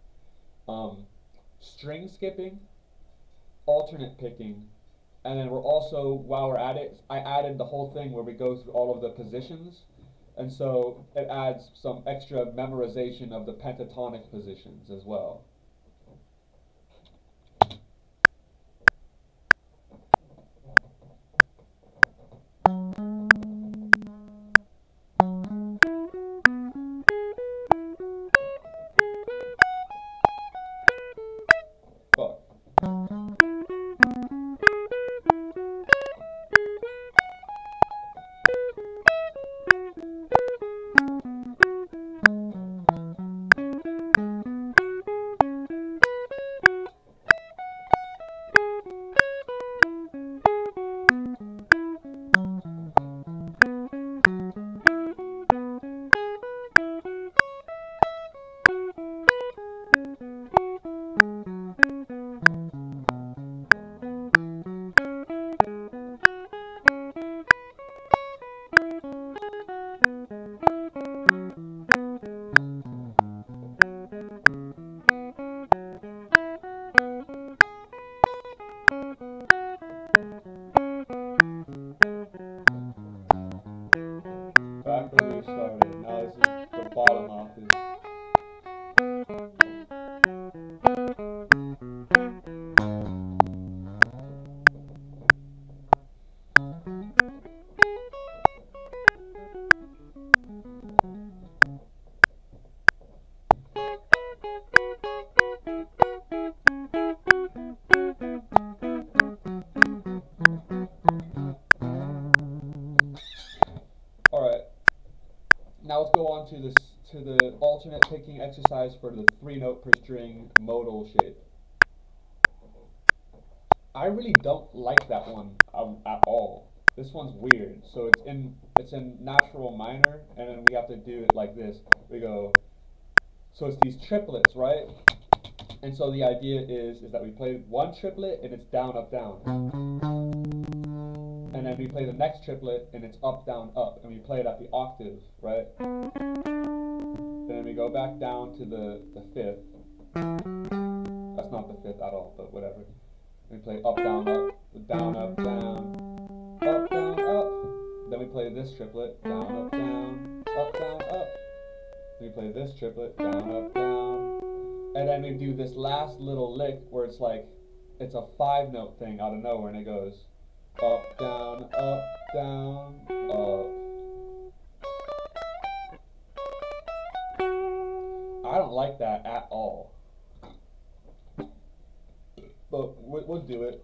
String skipping, alternate picking, and then we're also, while we're at it, I added the whole thing where we go through all of the positions, and so it adds some extra memorization of the pentatonic positions as well. But back where we started. Now this is the bottom octave. Alright. Now let's go on to this, to the alternate picking exercise for the 3-note per string modal shape. I really don't like that one at all. This one's weird. So it's in natural minor, and then we have to do it like this. We go. So it's these triplets, right? And so the idea is that we play one triplet and it's down, up, down. And then we play the next triplet and it's up, down, up. And we play it at the octave, right? Then we go back down to the 5th. That's not the 5th at all, but whatever. We play up, down, up, down, up, down, up, down, up. Then we play this triplet, down, up, down, up, down, up. Then we play this triplet, down, up, down. And then we do this last little lick where it's like, it's a 5-note thing out of nowhere, and it goes up, down, up, down, up. I don't like that at all. But we'll do it.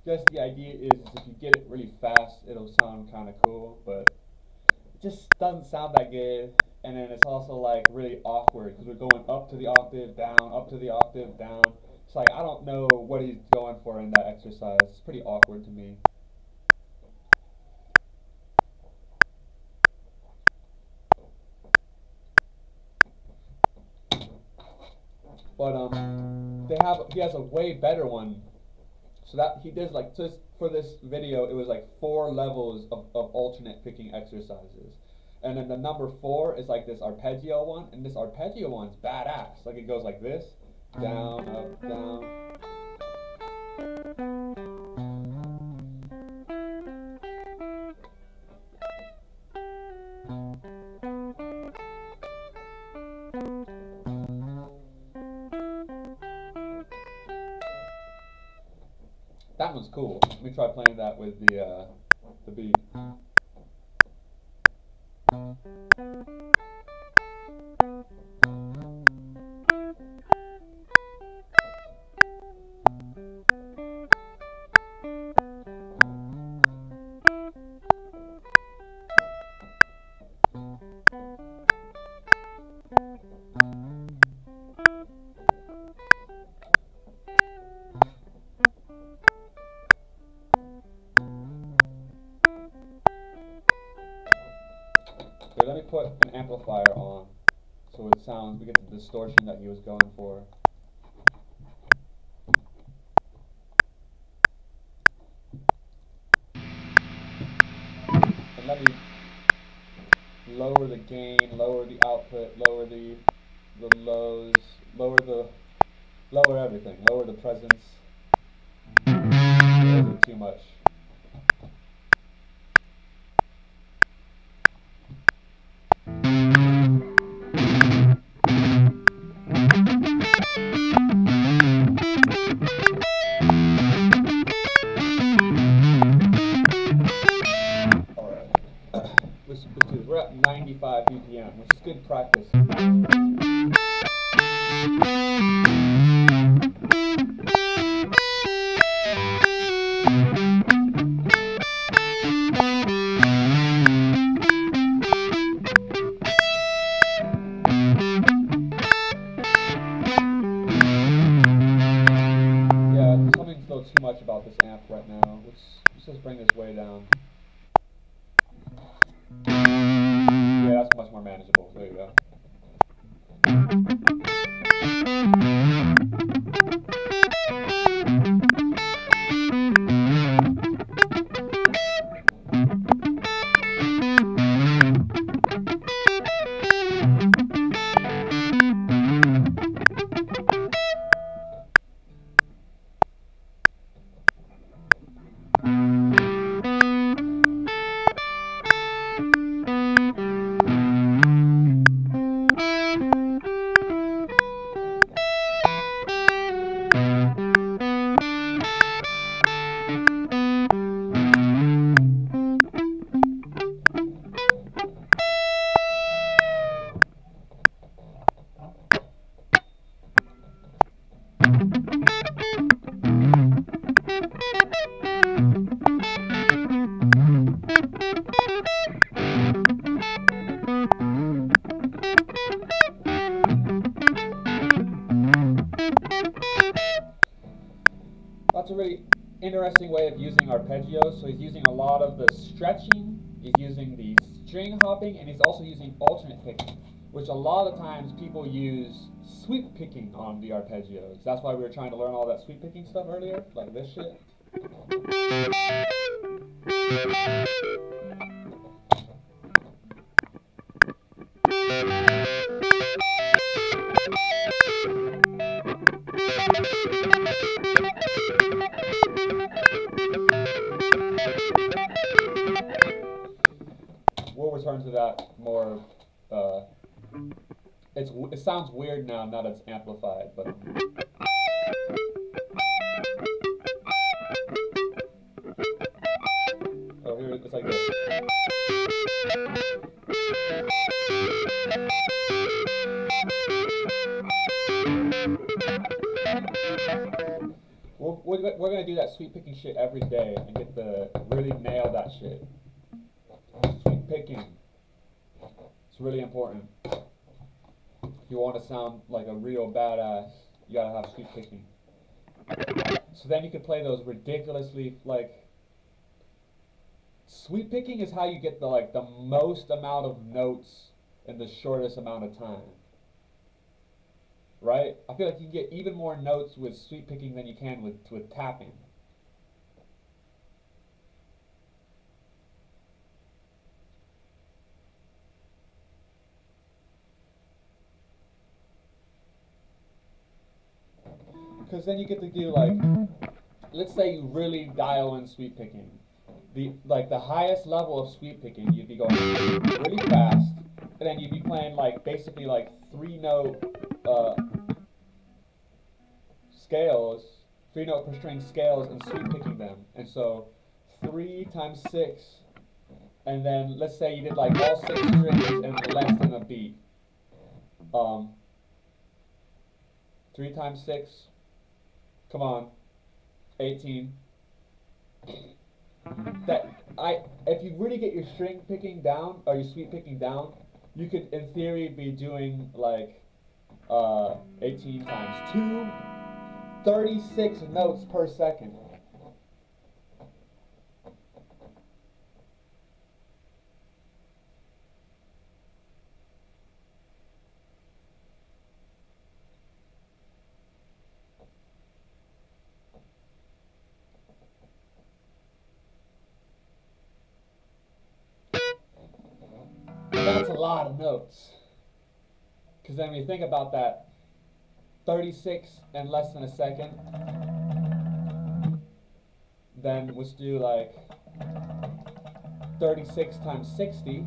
Guess the idea is if you get it really fast, it'll sound kind of cool, but it just doesn't sound that good. And then it's also like really awkward because we're going up to the octave, down, up to the octave, down. It's like I don't know what he's going for in that exercise. It's pretty awkward to me. But he has a way better one. So that he does like just for this video, it was like 4 levels of alternate picking exercises, and then the number 4 is like this arpeggio one, and this arpeggio one's badass. Like it goes like this, down, up, down. That one's cool. Let me try playing that with the the beat. Okay, let me put an amplifier on so it sounds, we get the distortion that he was going for. And let me lower the gain, lower the output, lower the lows, lower everything, lower the presence. It isn't too much. Let's do this. We're at 95 BPM, which is good practice. Yeah, something's a little too much about this amp right now. Let's just bring this way down. Yeah, that's much more manageable. There you go. That's a really interesting way of using arpeggios. So he's using a lot of the stretching, he's using the string hopping, and he's also using alternate picking, which a lot of times people use sweep picking on the arpeggios. That's why we were trying to learn all that sweep picking stuff earlier, like this shit. We'll return to that more. It sounds weird now that it's amplified, but. Oh, here it's like this. We're gonna do that sweep picking shit every day and really nail that shit. Sweep picking. It's really important. If you want to sound like a real badass, you gotta have sweep picking. So then you can play those ridiculously, like, sweep picking is how you get the most amount of notes in the shortest amount of time. Right? I feel like you can get even more notes with sweep picking than you can with tapping. Because then you get to do let's say you really dial in sweep picking. The highest level of sweep picking, you'd be going really fast, and then you'd be playing basically 3-note scales, 3-note per string scales, and sweep picking them. And so 3 times 6, and then let's say you did like all 6 strings and less than a beat. 3 times 6, come on, 18. If you really get your string picking down, or your sweep picking down, you could in theory be doing like 18 times 2, 36 notes per second. That's a lot of notes. Because then when you think about that, 36 in less than a second, then let's do like 36 times 60.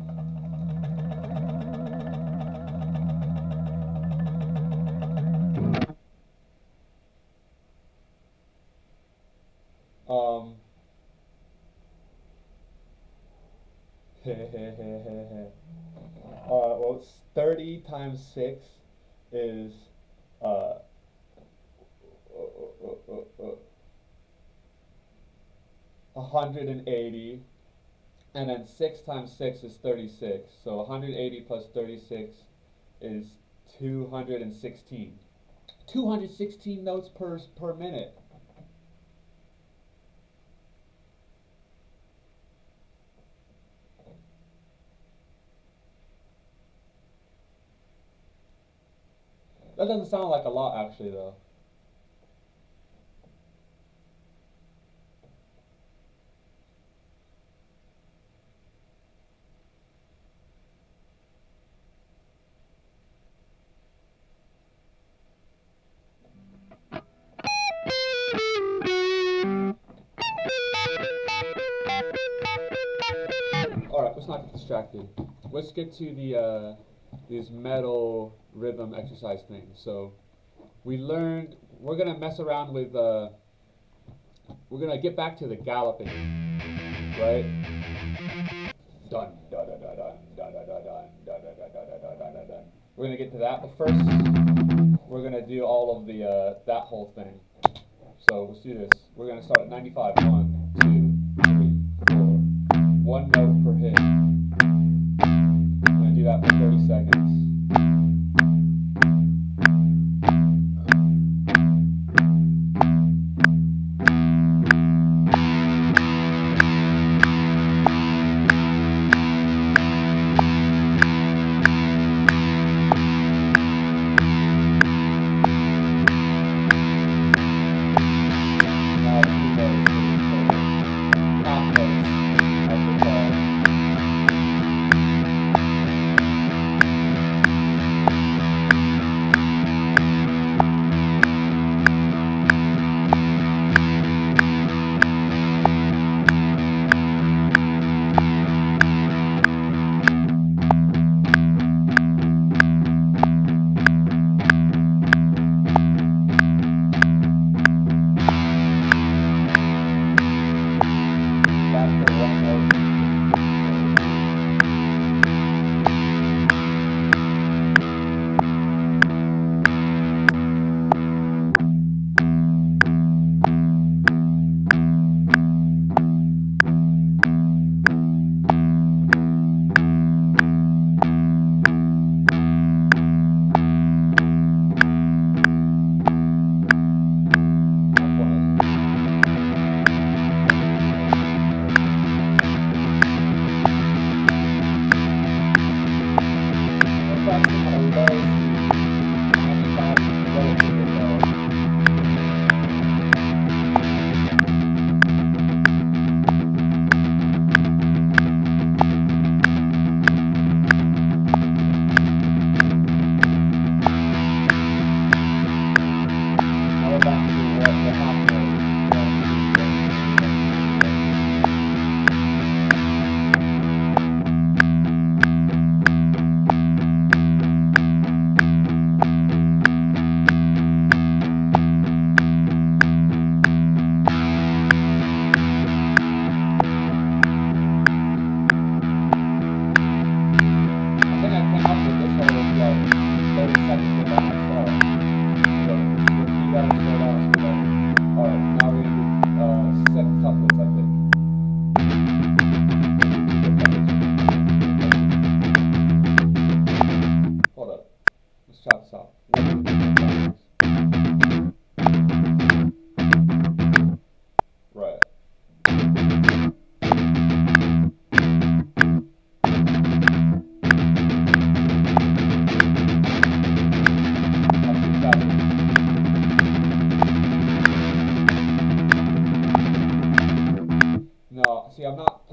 Well, 30 times 6 is 180, and then 6 times 6 is 36. So 180 plus 36 is 216. 216 notes per minute. That doesn't sound like a lot, actually, though. Alright, let's not get distracted. Let's get to the these metal rhythm exercise things. So we learned, we're gonna mess around with we're gonna get back to the galloping, right? Dun dun dun dun dun dun dun dun dun dun dun dun dun dun. We're gonna get to that, but first we're gonna do all of the that whole thing. So let's do this. We're gonna start at 95. 1, 2, 3, 4. 1 note per hit. I'm gonna do that for 30 seconds. Now 2 notes, half notes, as they call.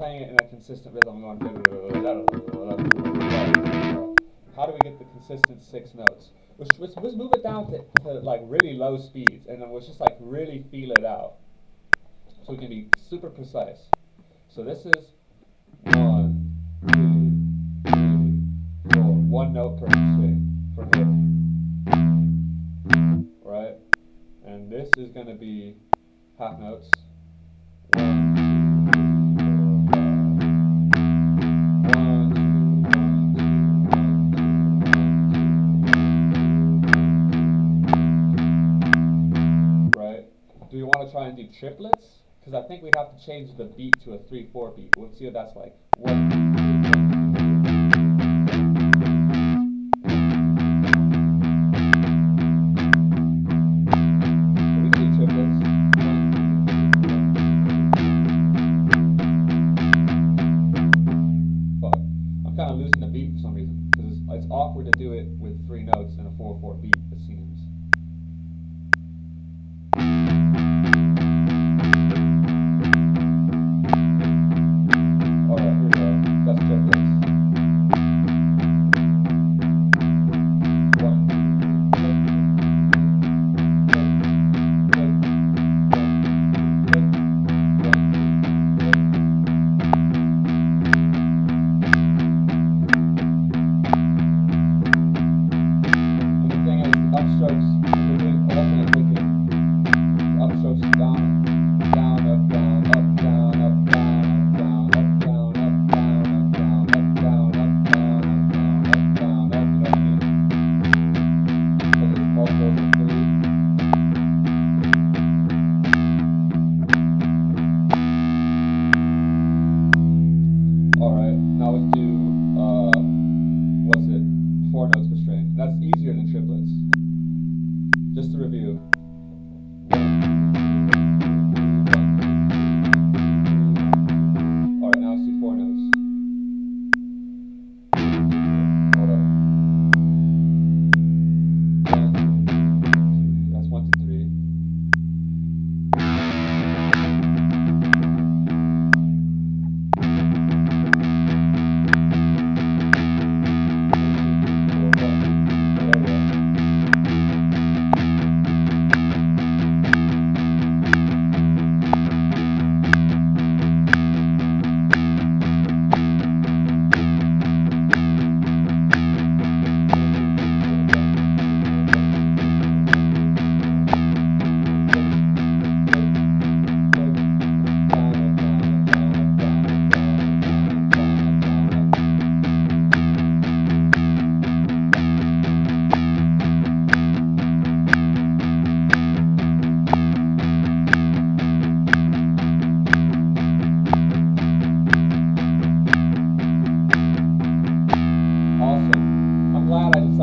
playing it in a consistent rhythm. I'm going. How do we get the consistent 6 notes? Let's move it down to like really low speeds, and then let's just like really feel it out, so we can be super precise. So this is 1, 2, 3, 4. 1 note per string from here, right? And this is going to be half notes. 1, 2, 1, 2, 1, 2, 1, 2, 1, 2. Right? Do we want to try and do triplets? Because I think we'd have to change the beat to a 3/4 beat. We'll see what that's like. 1, 2, 3. We can do triplets. Fuck. I'm kind of losing the beat for some reason. Because it's awkward to do it with 3 notes and a 4/4 beat, it seems. Just to review. Alright, now let's do 4 notes. Hold up. 1, 2, that's 1, 2, 3.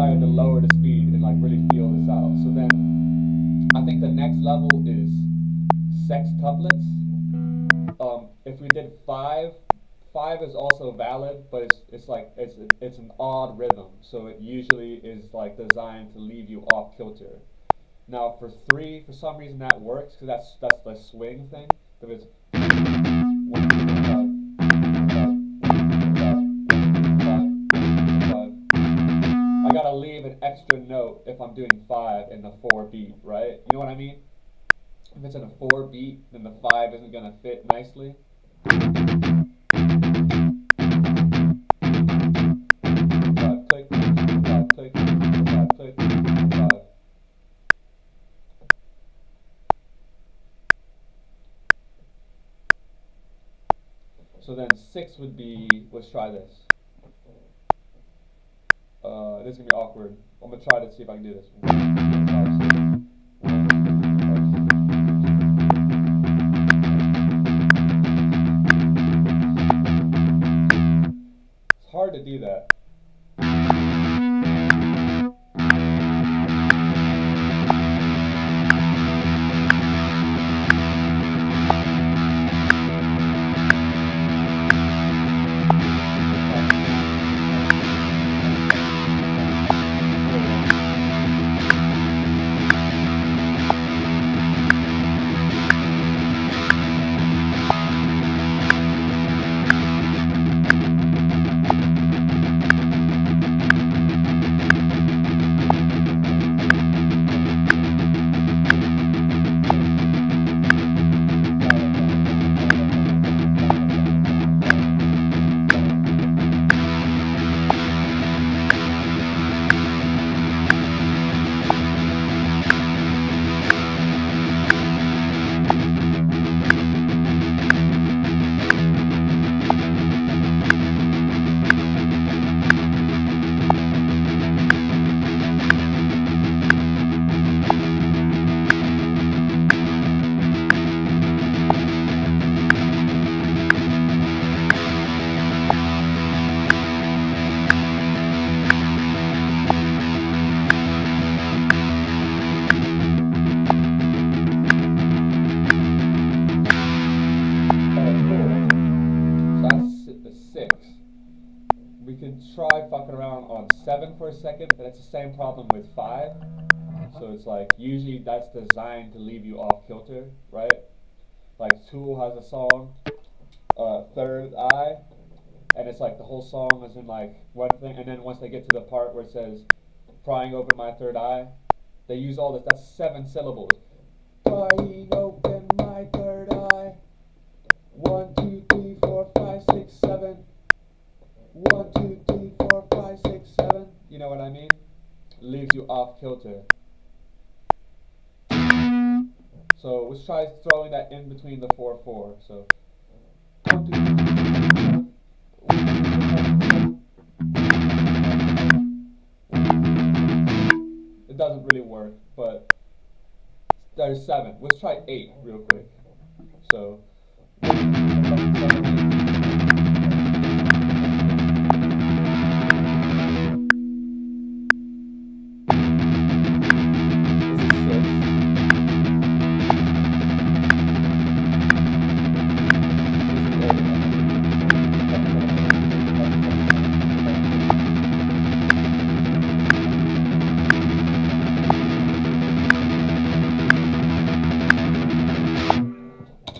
To lower the speed and like really feel this out. So then I think the next level is sextuplets. If we did 5 is also valid, but it's like it's an odd rhythm, so it usually is like designed to leave you off kilter. Now for 3, for some reason that works because that's the swing thing. If it's 1, 2, 5. I gotta leave an extra note if I'm doing 5 in the 4 beat, right? You know what I mean? If it's in a 4 beat, then the 5 isn't gonna fit nicely. 5 click, 5 click, 5 click, 5. So then 6 would be, let's try this. This is going to be awkward. I'm going to try to see if I can do this. 1, 2, 5, 6. 1, 2, 5, 6. It's hard to do that. can try fucking around on 7 for a second, but it's the same problem with 5. So it's like, usually that's designed to leave you off kilter, right? Like Tool has a song, Third Eye, and it's like the whole song is in like one thing, and then once they get to the part where it says, prying open my third eye, they use all this, that's 7 syllables. Prying open my third eye. 1, 2, 3, 4, 5, 6, 7. 1, 2, 3, 4, 5, 6, 7. You know what I mean? It leaves you off kilter. So let's try throwing that in between the 4, 4. So 1, 2, 3, 4. It doesn't really work, but there's 7. Let's try 8 real quick. So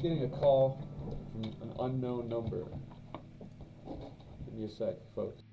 getting a call from an unknown number. Give me a sec, folks.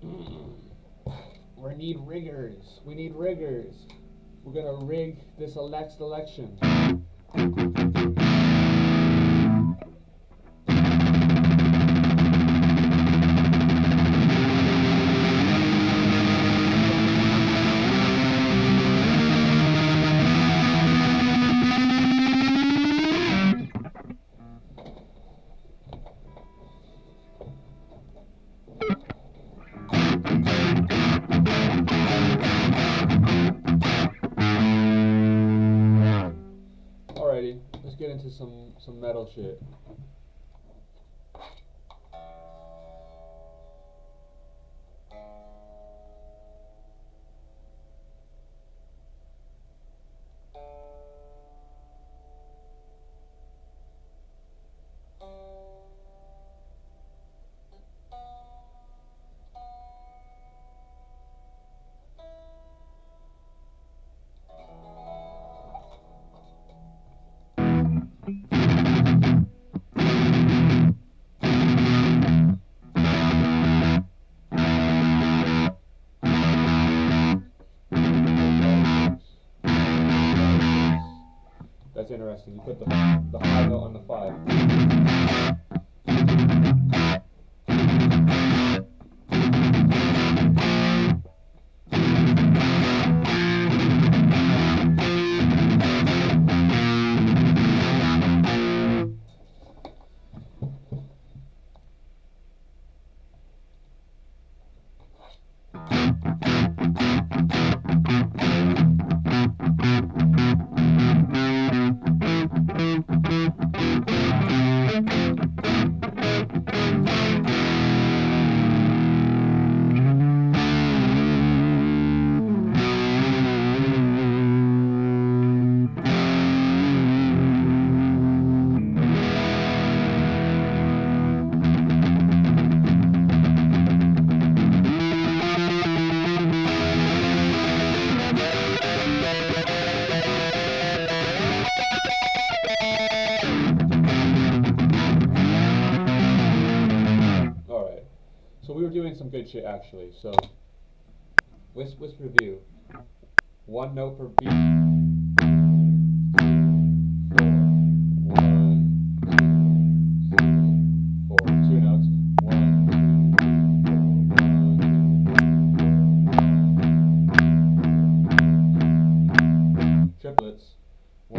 We need riggers. We need riggers. We're gonna rig this next election. Alrighty, let's get into some metal shit. That's interesting. You put the high note on the 5. So we were doing some good shit actually. So let's review. One note per beat. 4, 1, 2, 3, 4. 2 notes. 1, 2, 4, 1, 2, 3, 4. Triplets. 1.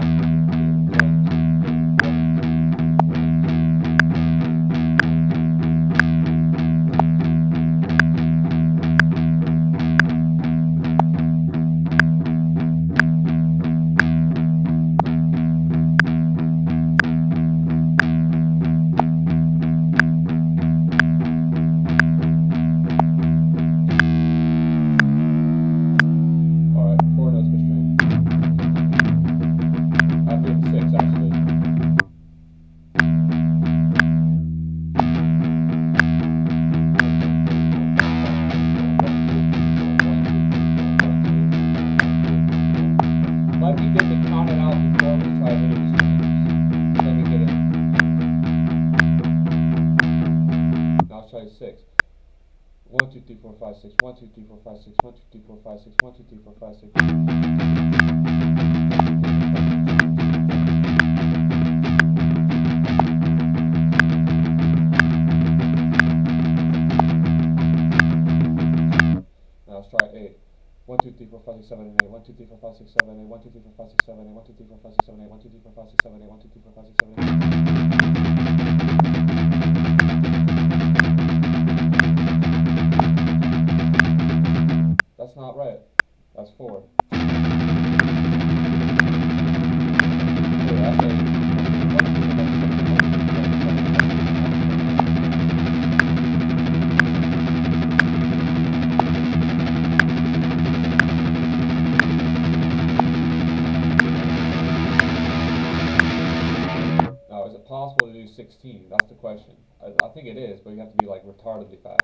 Try 6. 1, 2, 3, 4, 5, 6. 1, 2, 3, 4, 5, 6. 1, 2, 3, 4, 5, 6. 1, 2, 3, 4, 5, 6. Now let's try 8. 1, 2, 3, 4, 5, 6, 7, 8. 1, 2, 3, 4, 5, 6, 7, 8. 1, 2, 3, 4, 5, 6, 7, 8. 1, 2, 3, 4, 5, 6, 7, 8. 1, 2, 3, 4, 5, 6, 7, 8. 1, 2, 3, 4, 5, 6, 7, 8. That's not right. That's 4. Now, is it possible to do 16? That's the question. I think it is, but you have to be like retardedly fast.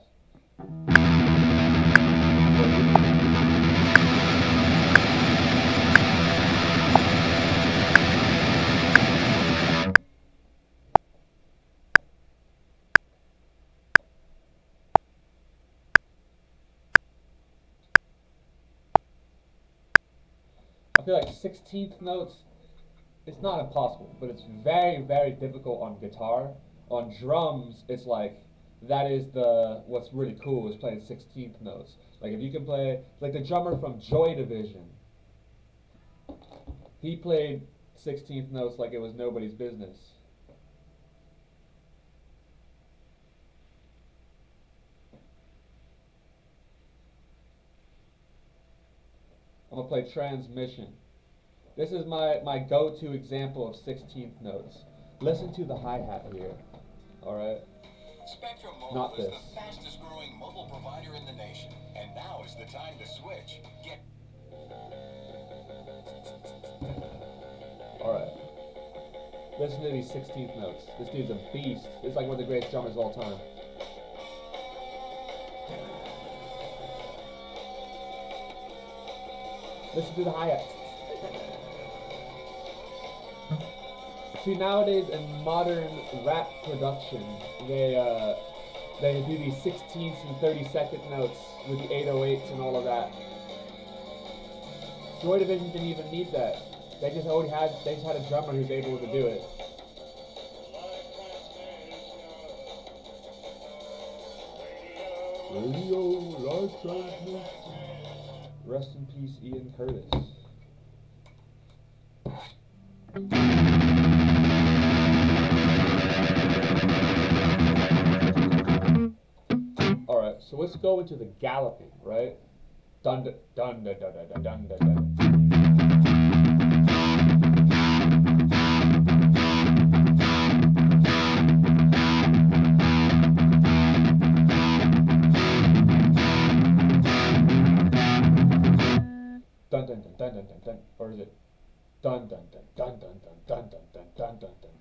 feel like 16th notes, it's not impossible, but it's very, very difficult on guitar. On drums, it's like, that is what's really cool is playing 16th notes. Like if you can play, like the drummer from Joy Division, he played 16th notes like it was nobody's business. I'm gonna play Transmission. This is my go-to example of 16th notes. Listen to the hi-hat here, alright? Spectrum Mobile Not is this. the fastest growing mobile provider in the nation. And now is the time to switch. Get Alright. Listen to these 16th notes. This dude's a beast. This is like one of the greatest drummers of all time. Listen to the hi-hats. See, nowadays in modern rap production, they do these 16th and 32nd notes with the 808s and all of that. Joy Division didn't even need that. They just had a drummer who's able to do it. Radio, live transmission. Rest in peace, Ian Curtis. Alright, so let's go into the galloping, right? Dun dun dun dun dun dun dun dun dun. Dun dun dun dun dun dun dun, or is it dun dun dun dun dun dun dun dun dun dun dun?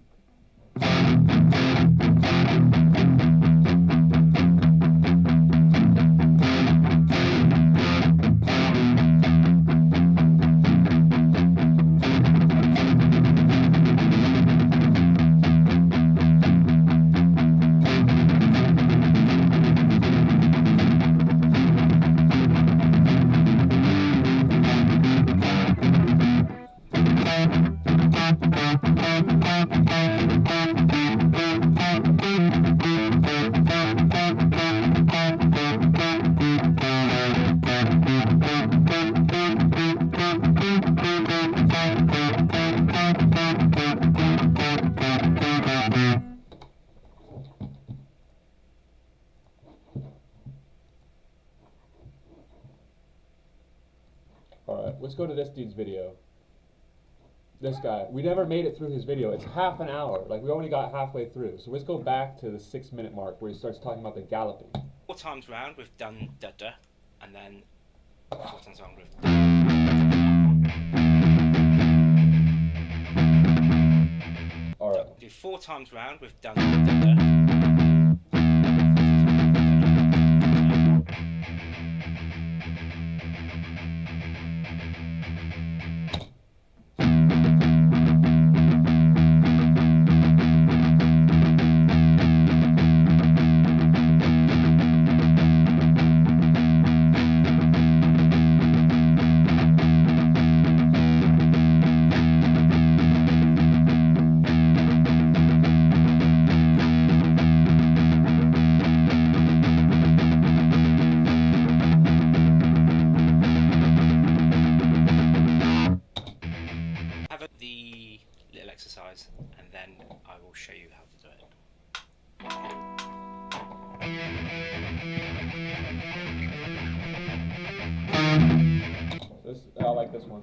Alright, let's go to this dude's video. This guy. We never made it through his video. It's half an hour. Like, we only got halfway through. So let's go back to the 6-minute mark where he starts talking about the galloping. 4 times round we've done da da, and then 4 times round we've Alright. do 4 times round we've done da da. The little exercise, and then I will show you how to do it. I like this one.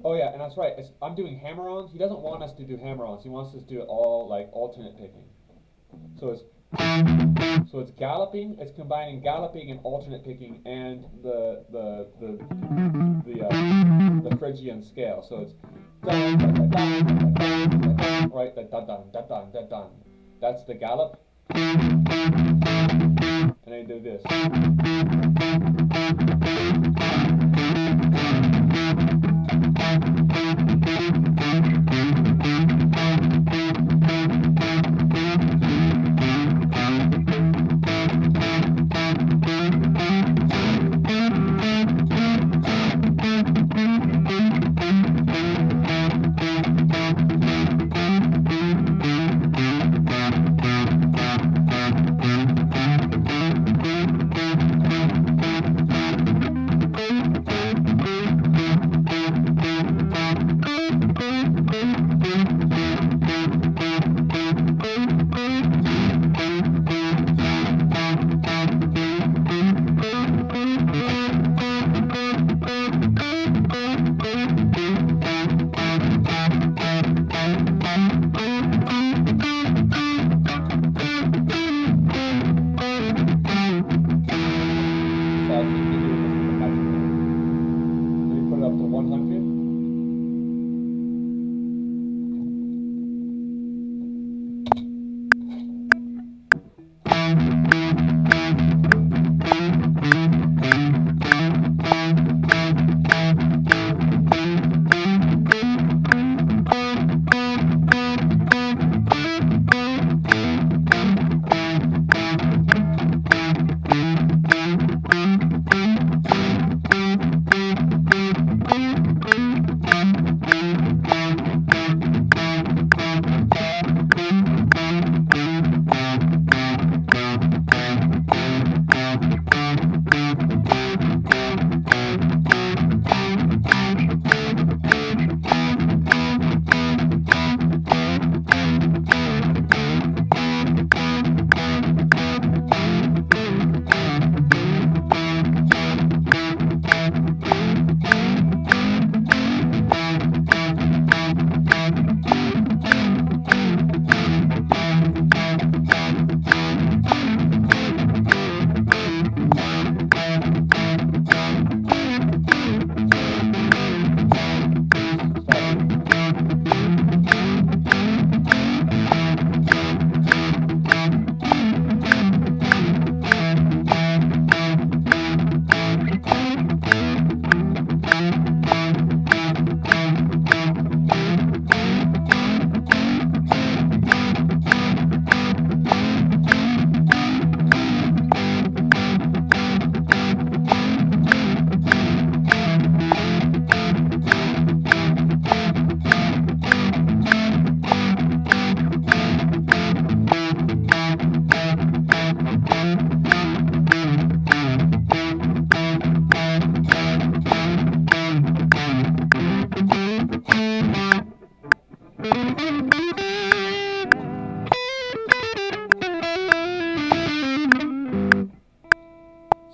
Oh yeah, and that's right. I'm doing hammer-ons. He doesn't want us to do hammer-ons. He wants us to do it all like alternate picking. So it's galloping. It's combining galloping and alternate picking and the Phrygian scale. So it's dun, dun, dun, dun, dun, dun, dun, right. The dun dun dun dun dun dun. That's the gallop. and then do this.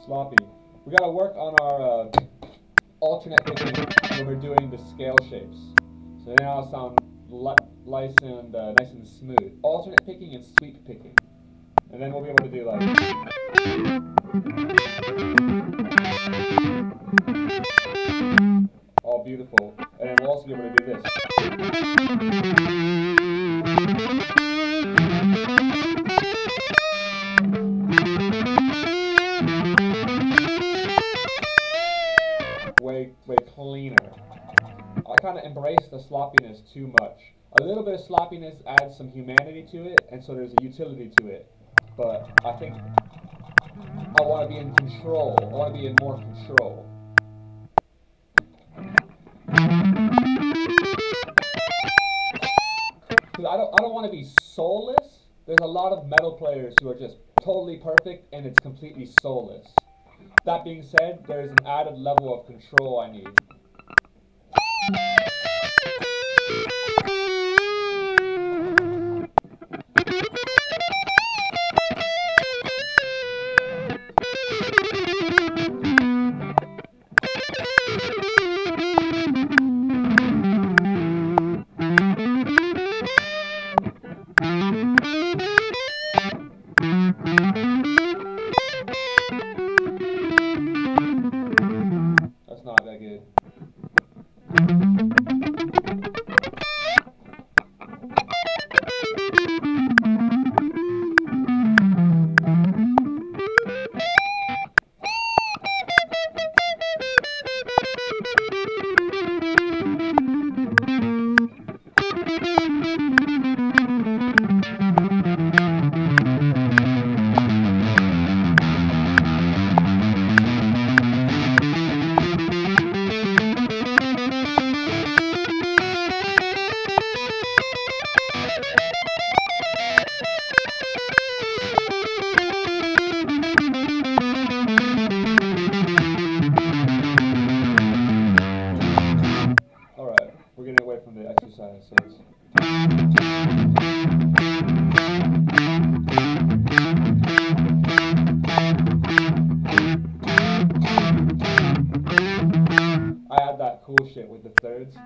Sloppy. We gotta work on our alternate picking when we're doing the scale shapes. So now it'll sound nice and smooth. Alternate picking and sweep picking. And then we'll be able to do like... all beautiful. And then we'll also be able to do this. Way cleaner. I kind of embrace the sloppiness too much. A little bit of sloppiness adds some humanity to it, and so there's a utility to it. But I think I want to be in control. I want to be in more control. Because I don't want to be soulless. There's a lot of metal players who are just totally perfect, and it's completely soulless. That being said, there's an added level of control I need. That's not that good. minutes.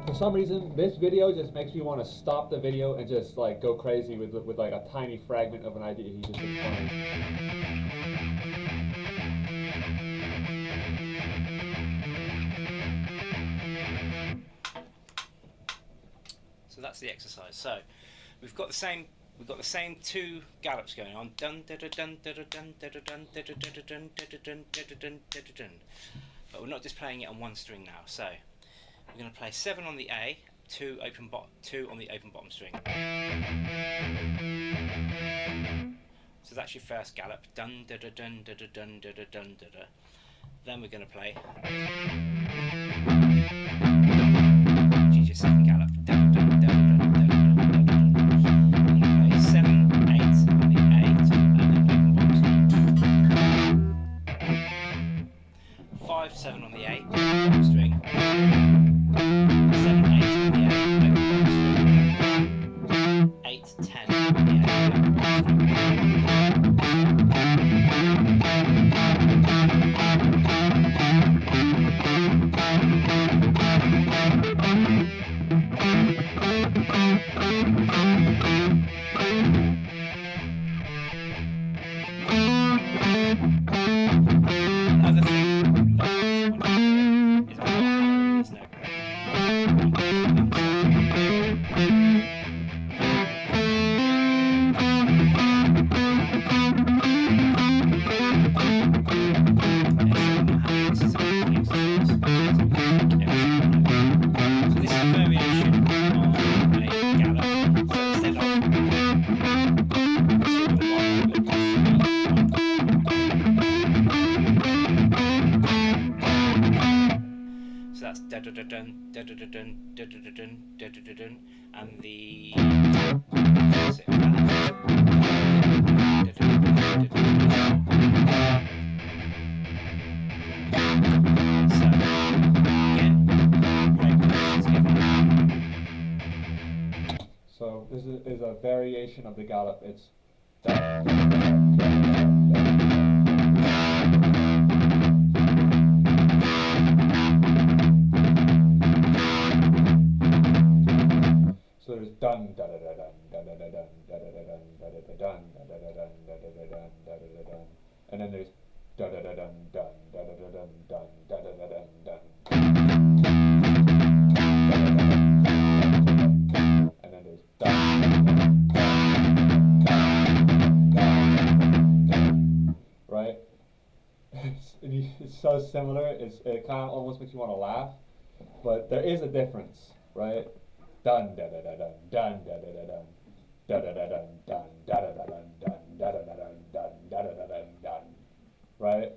For some reason, this video just makes me want to stop the video and just like go crazy with like a tiny fragment of an idea he just explained. So that's the exercise. So we've got the same two gallops going on. Dun dun dun dun dun dun dun dun dun dun dun dun dun dun. But we're not just playing it on one string now. So we're going to play 7 on the A, 2 on the open bottom string. So that's your first gallop. Dun dun dun dun dun dun dun dun dun dun. Then we're going to play, which is your second gallop. Dun dun dun dun dun dun dun dun. We're going to play 7, 8 on the A, 2 and then open bottom string. 5, 7 on the A, open bottom string. 7, 8 on the A, open bottom string. 8, 10 on the A, open bottom Another thing that I just want to do is I'm not hammering this note. So this is a variation of a gallop. So instead of 2 and 1, we'll play 3. So that's da da da dun da da da dun da da da dun da da da dun, and the opposite of that. So again, play positions together. So this is a variation of the gallop. It's so there's dun da da da dun da da da dun da da da dun da da da dun da da da dun da da da dun da da da dun, and then there's da da da dun dun da da da dun dun da da da dun dun, and then there's dun. Right? It's so similar. It kind of almost makes you want to laugh, but there is a difference, right? Dun da da da dun dun da da da dun da da da dun dun da da da dun dun da da da dun dun da da da dun dun, right?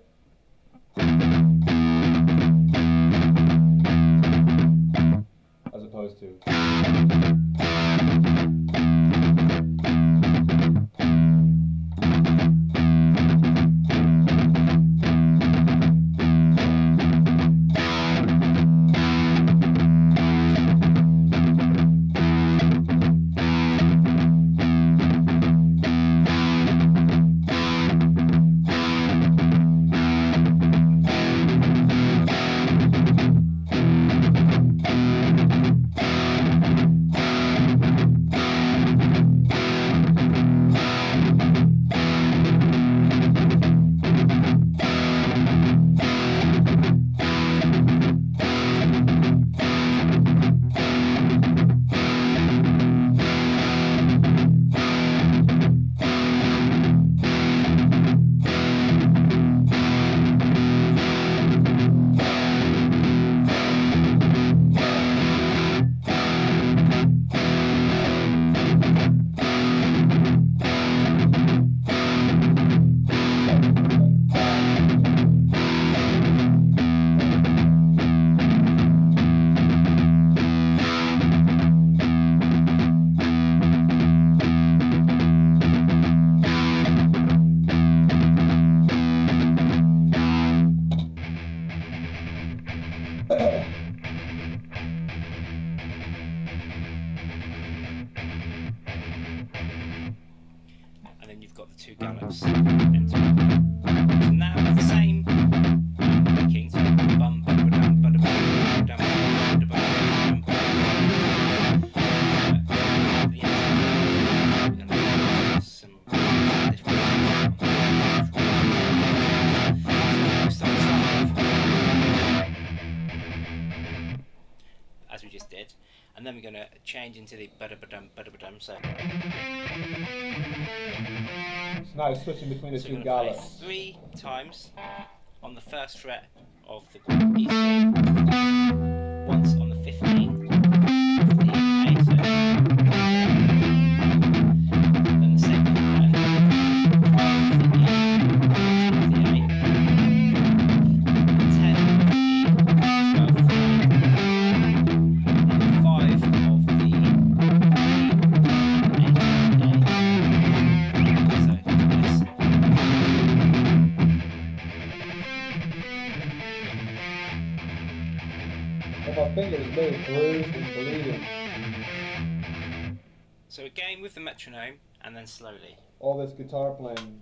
got the 2 gallops entering. So now with the same picking, so bum, bum, ba-dum, ba-da-bum, ba-dum, ba-da-bum, ba-dum, ba-dum, the end, we're going to do some different as we just did, and then we're going to change into the ba-da-ba-dum, ba-da-ba-dum. So It's nice switching between the so 2 we're going to gallops. play 3 times on the first fret of the E string, once on the 15th of the A, so then the second fret, 12 of the E, 14 of the A, 10 of the E, 12 of the A, and 5 of the E, 8 of the A. So this. Oh, my fingers really bruised and bleeding. So again with the metronome and then slowly. All this guitar playing.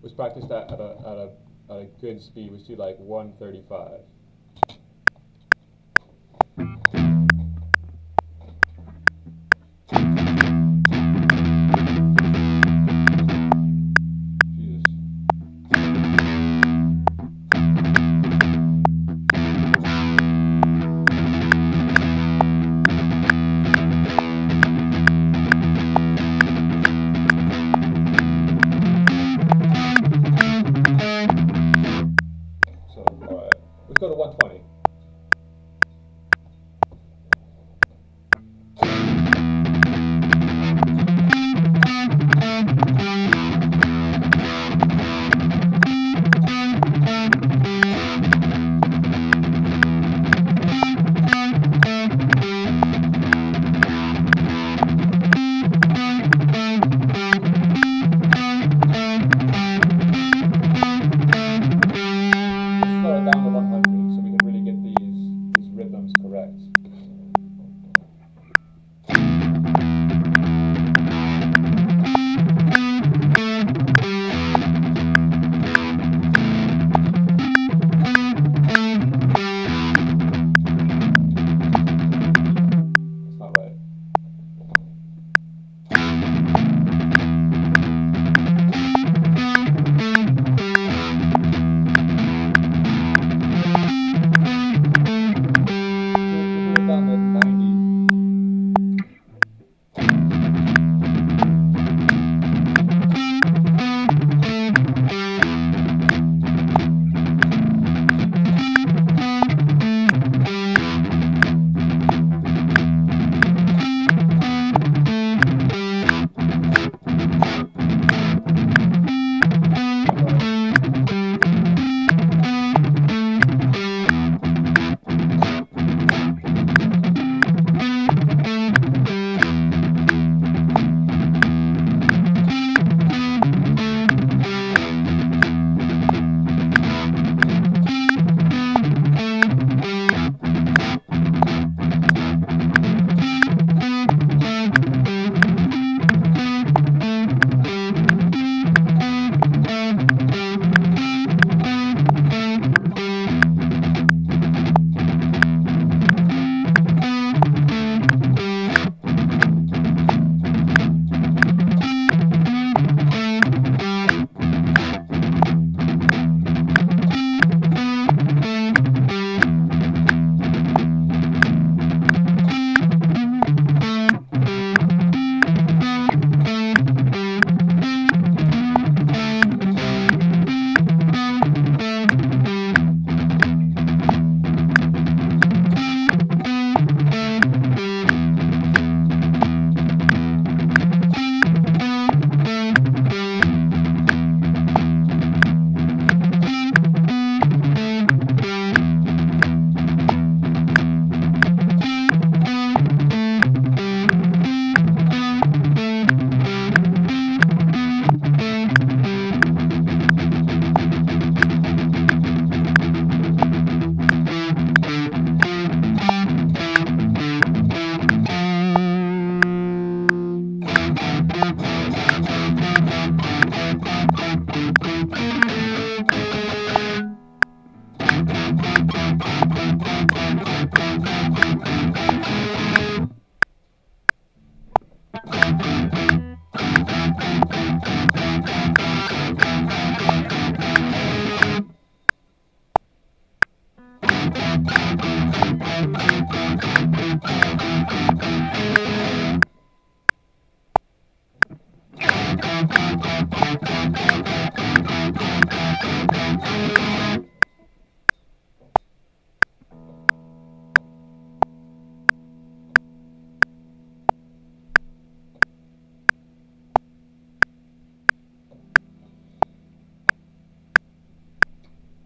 Let's practice that at a good speed. Let's do like 135. Jesus. So, alright. Let's go to 120. Slow it down to 100 so we can really get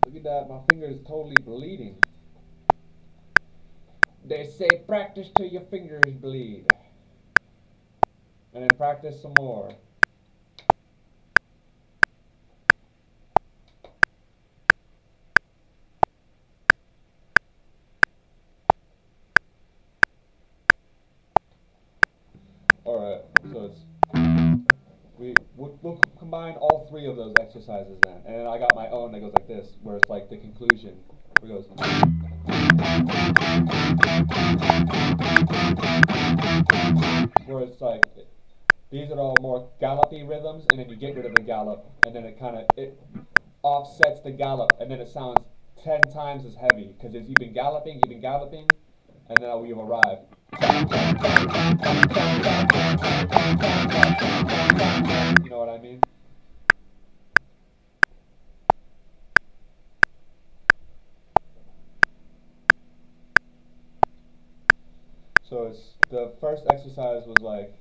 Look at that, my finger is totally bleeding. They say practice till your fingers bleed. And then practice some more. Alright, so we'll combine all three of those exercises then. And then I got my own that goes like this, where it's like the conclusion. Where it goes. Where it's like, these are all more gallopy rhythms, and then you get rid of the gallop, and then it offsets the gallop, and then it sounds 10 times as heavy, because you've been galloping, and then we've arrived. You know what I mean? So the first exercise was like,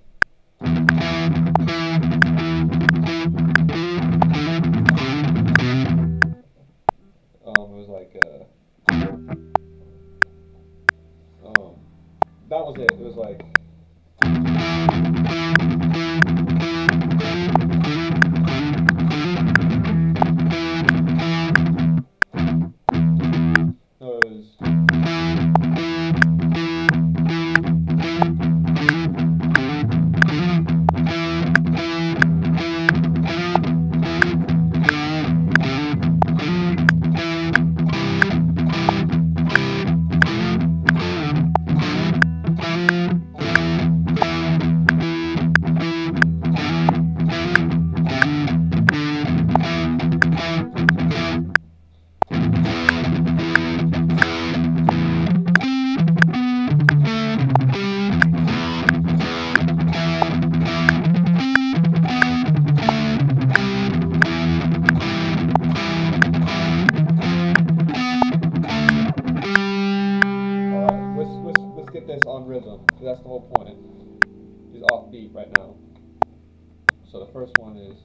that was it. It was like, no, it was. On rhythm. That's the whole point. He's off beat right now. So the first one is.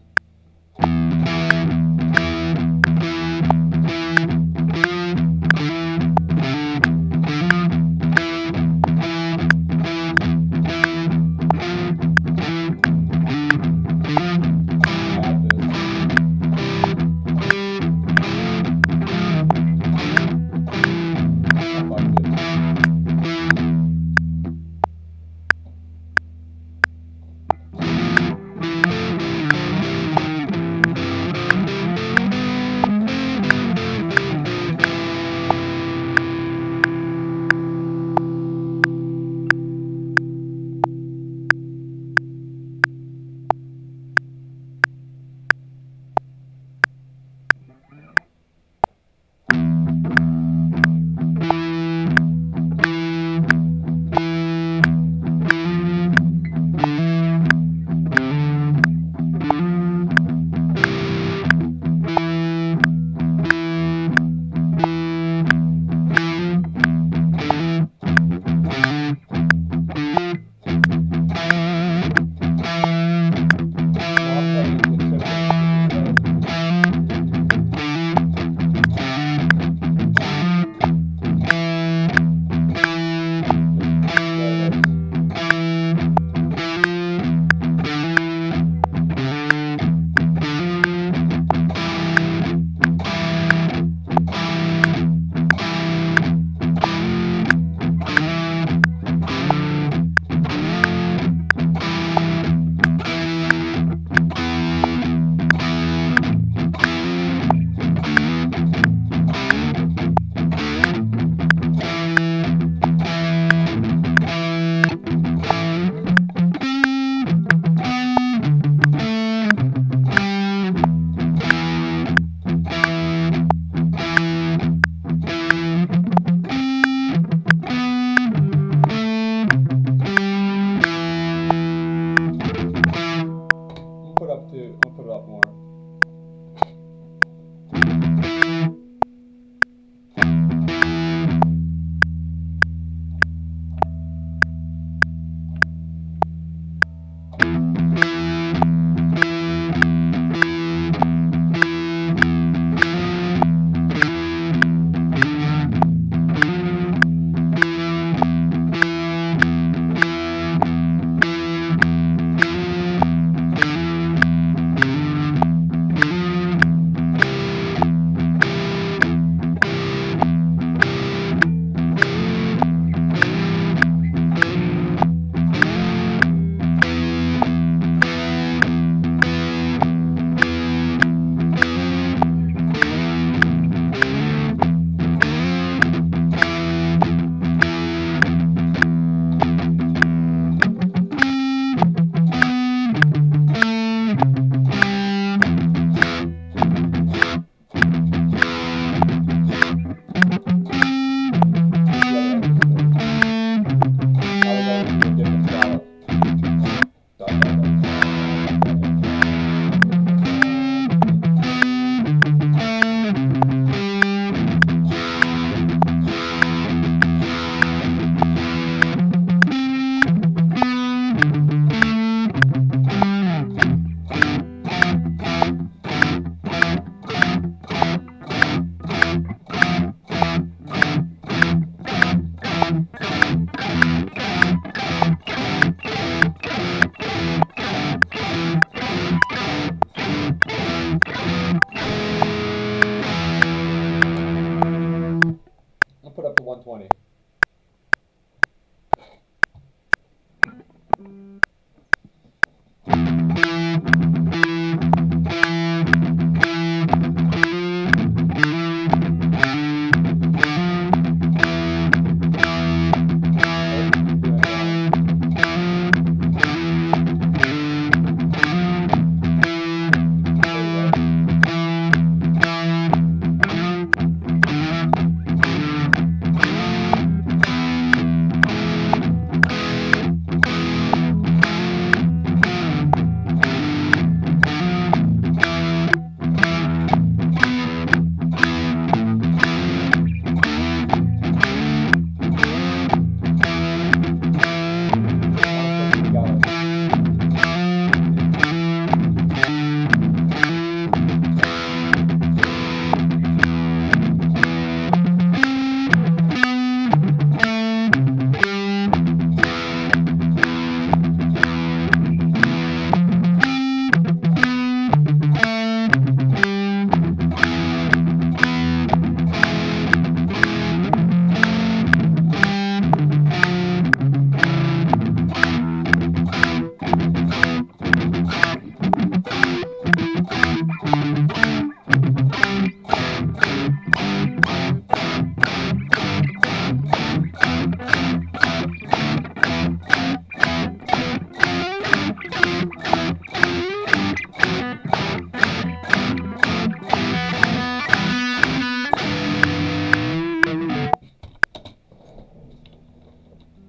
120.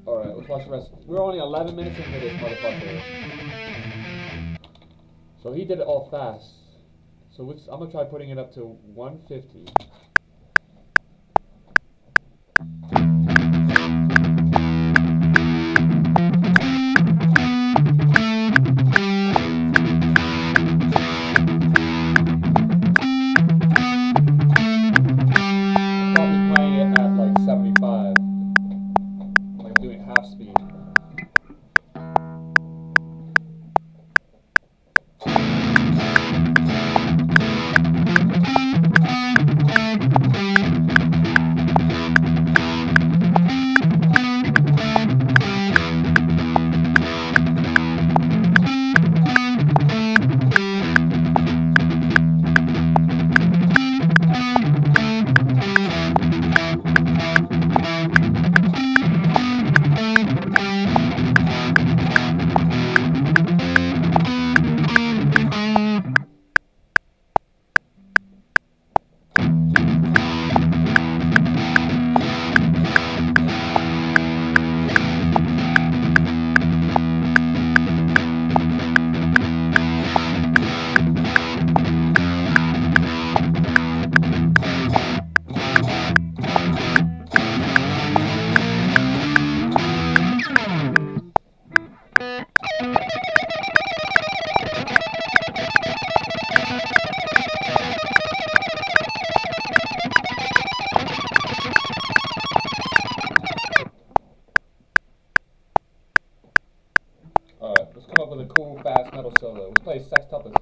Alright, let's watch the rest. We're only 11 minutes into this motherfucker. So he did it all fast. So I'm gonna try putting it up to 150. Probably playing it at like 75. Like doing half speed. Alright, let's come up with a cool, fast metal solo. Let's play Sextuplets.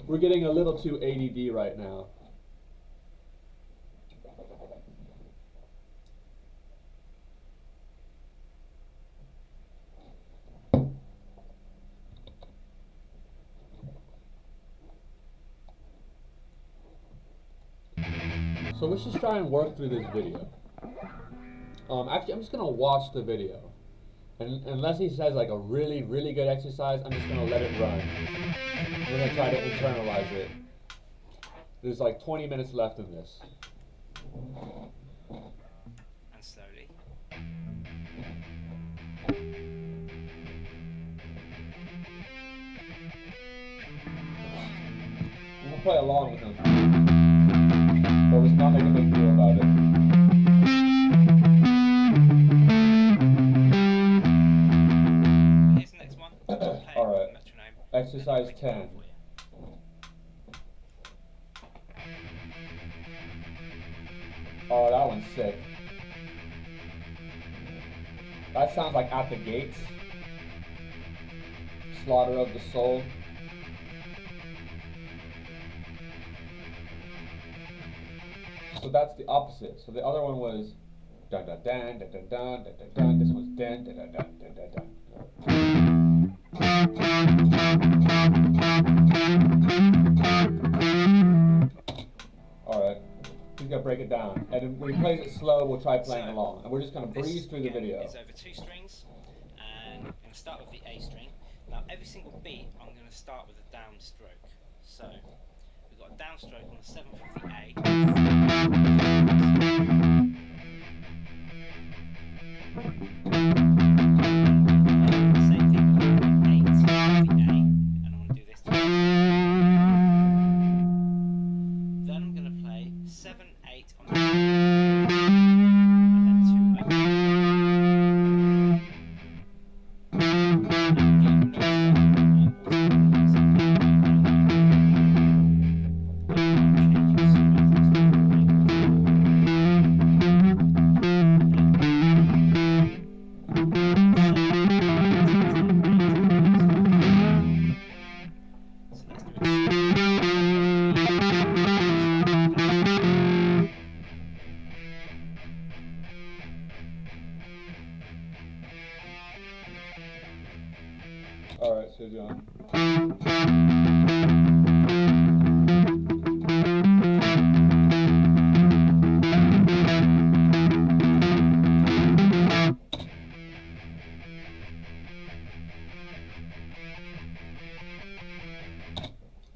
We're getting a little too ADD right now. So let's just try and work through this video. Actually, I'm just gonna watch the video. And unless he says like a really, really good exercise, I'm just gonna let it run. We're gonna try to internalize it. There's like 20 minutes left in this. And slowly. play along with him. But let's not make a big deal about it. Here's the next one. Alright. Exercise 10. Oh, that one's sick. That sounds like At the Gates. Slaughter of the Soul. So that's the opposite. So the other one was dun dun dun dun dun dun dun dun dun. This one's dun dun dun dun dun dun dun. Alright. He's gonna break it down. And when he plays it slow, we'll try playing along. And we're just gonna breeze through the video. It's over 2 strings, and I'm going to start with the A string. Now every single beat I'm going to start with a downstroke. So we've got a downstroke on the 7th of the A. Same thing with the 8th of the A, and I'm going to do this twice. Then I'm going to play 7, 8 on the A, and then 2 open. Alright, so John.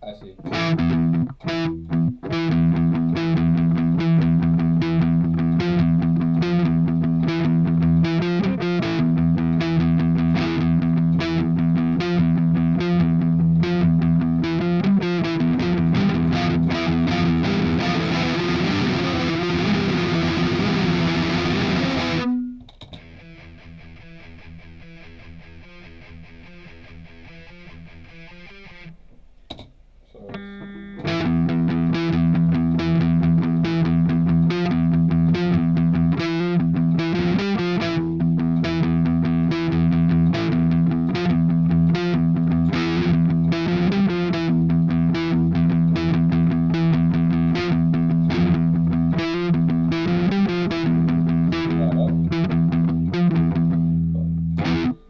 I see.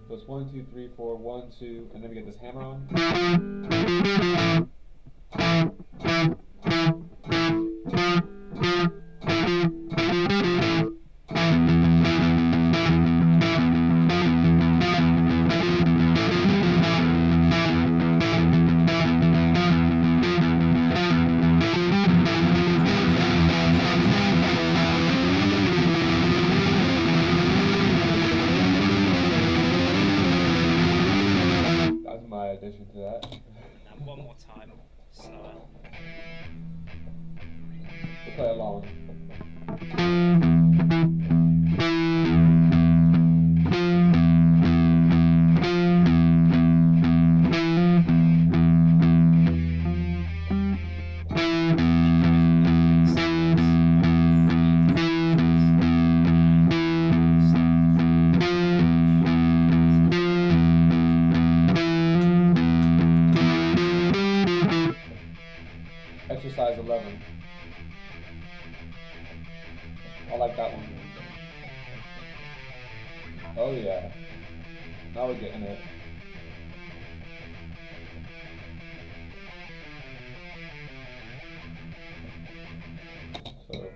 So it's 1, 2, 3, 4, 1, 2, and then we get this hammer on. That's my addition to that. Now one more time, slower. We'll play along. Exercise 11. I like that one. Oh yeah. Now we're getting it. So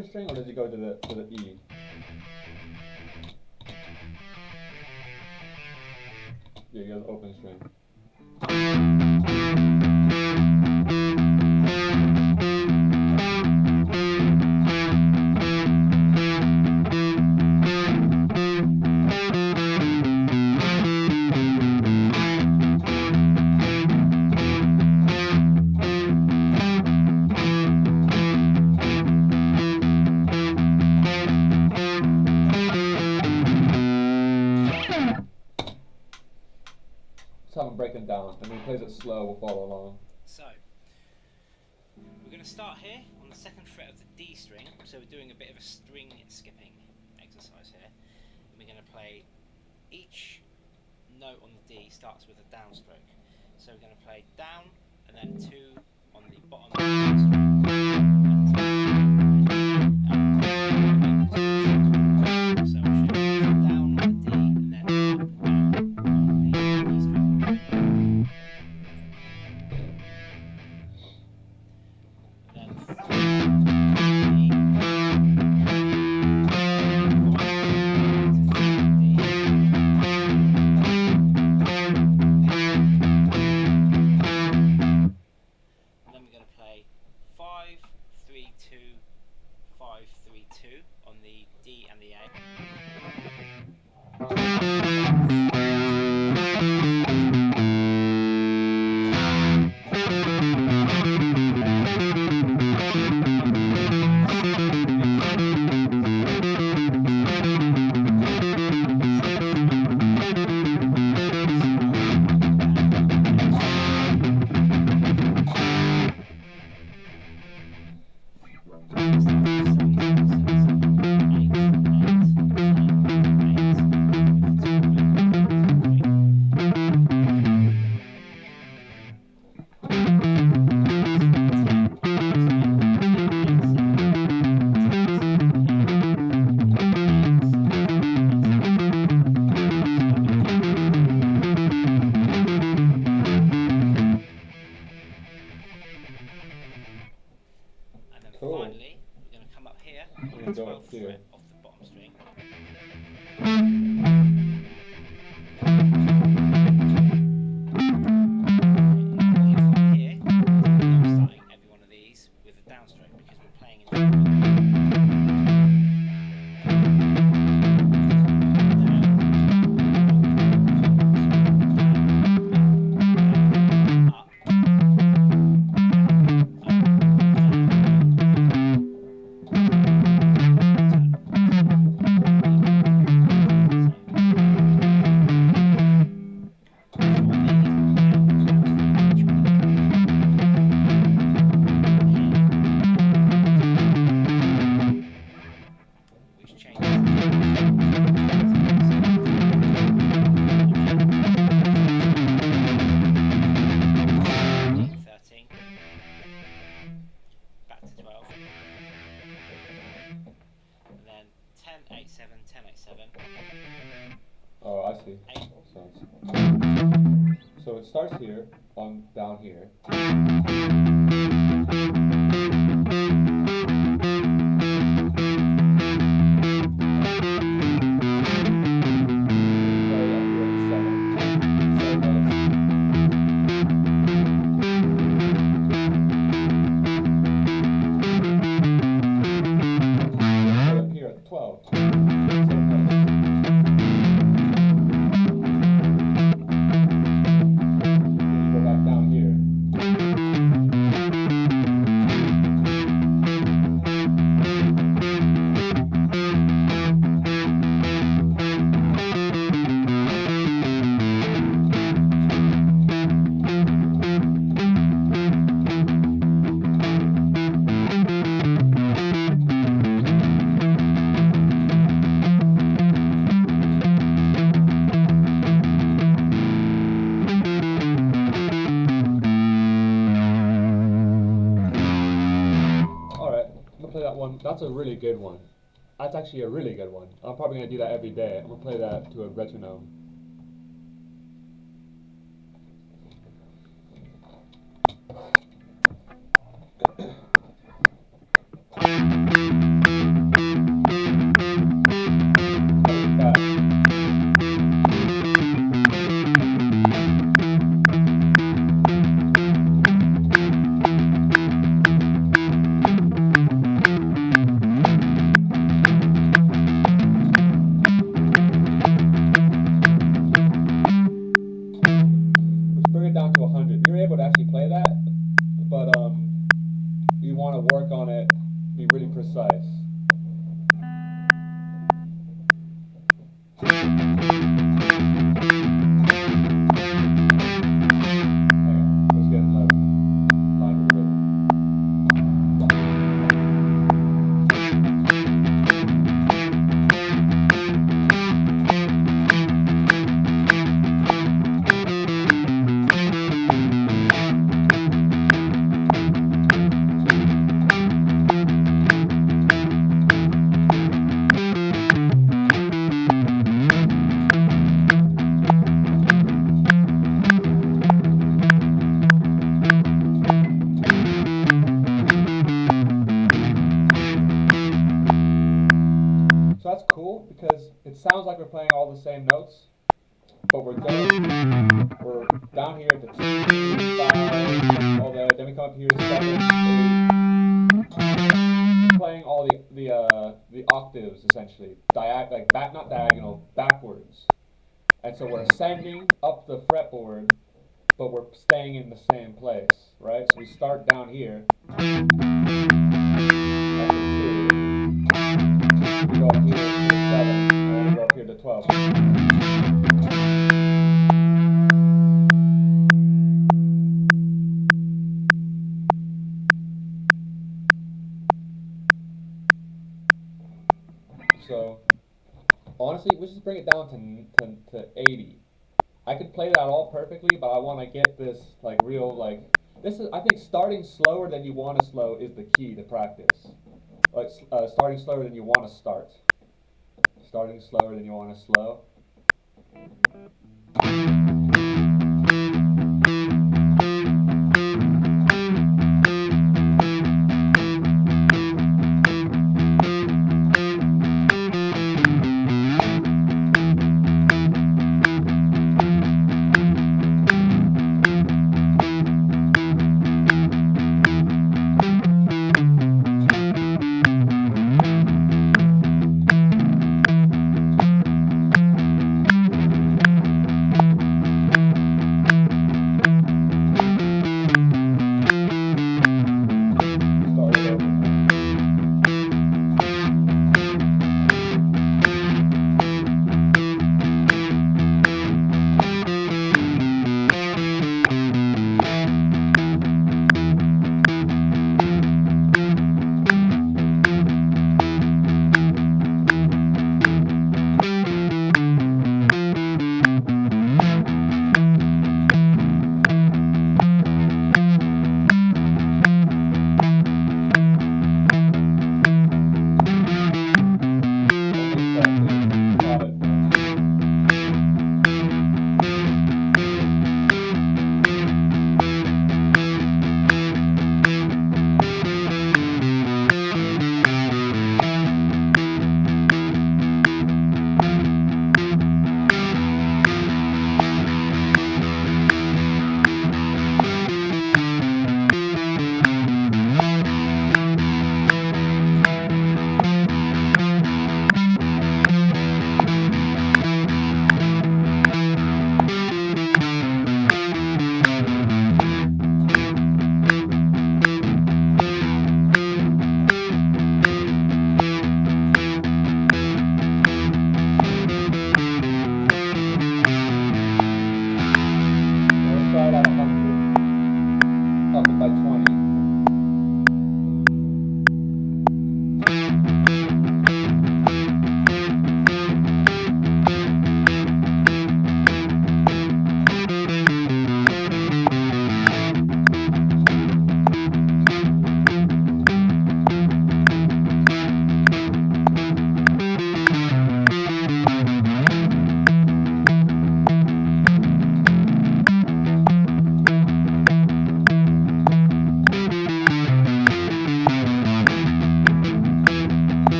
open string or does he go to the E? Yeah, he goes open string. Let's have him break it down, and when he plays it slow, we'll follow along. So, we're going to start here on the second fret of the D string, so we're doing a bit of a string skipping exercise here. And we're going to play, each note on the D starts with a downstroke. So we're going to play down, and then 2 on the bottom of the D string. So we should down on the D, and then up, down on the D string. On the D and the A. Finally, we're going to come up here on the 12th fret of the bottom string. From here, I'm starting every one of these with a downstroke because we're playing in back to 12, and then 10, 8, 7, 10, 8, 7. Oh, I see. 8. So it starts here, on down here. Here at 12. That's a really good one. That's actually a really good one. I'm probably going to do that every day. I'm going to play that to a metronome. want to work on it, be really precise. Let's get in line with rhythm. So that's cool because it sounds like we're playing all the same notes, but we're down here at the 2, 5, all that. Then we come up here to 7, 8. We're playing all the octaves essentially, not diagonal, backwards. And so we're ascending up the fretboard, but we're staying in the same place, right? So we start down here. At the 2. We go up here to the 7, and then we go up here to 12. So, honestly, we should bring it down to 80. I could play that all perfectly, but I want to get this, like, real, like, this is, I think starting slower than you want to slow is the key to practice. Like, starting slower than you want to start. Starting slower than you want to slow.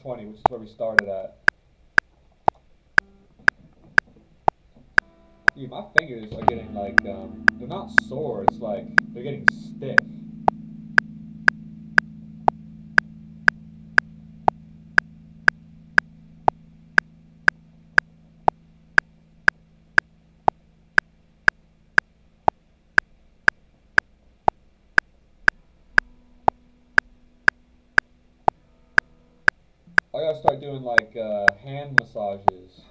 120, which is where we started at. Dude, my fingers are getting like, they're not sore, it's like, they're getting stiff. I gotta start doing like, hand massages.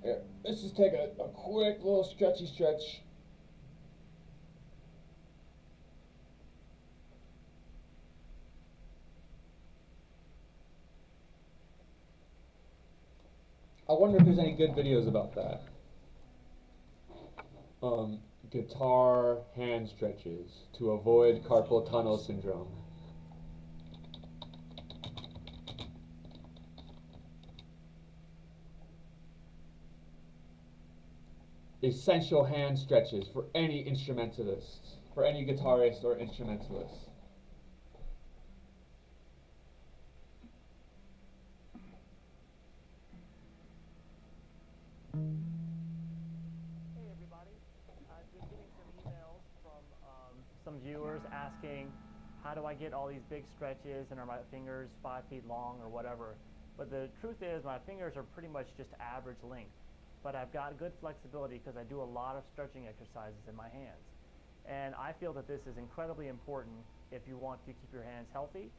Here, let's just take a quick little stretchy stretch. I wonder if there's any good videos about that. Guitar hand stretches to avoid carpal tunnel syndrome. Essential hand stretches for any instrumentalist, for any guitarist or instrumentalist. Hey everybody, I've been getting some emails from some viewers asking how do I get all these big stretches and are my fingers 5 feet long or whatever. But the truth is my fingers are pretty much just average length. But I've got good flexibility because I do a lot of stretching exercises in my hands. And I feel that this is incredibly important if you want to keep your hands healthy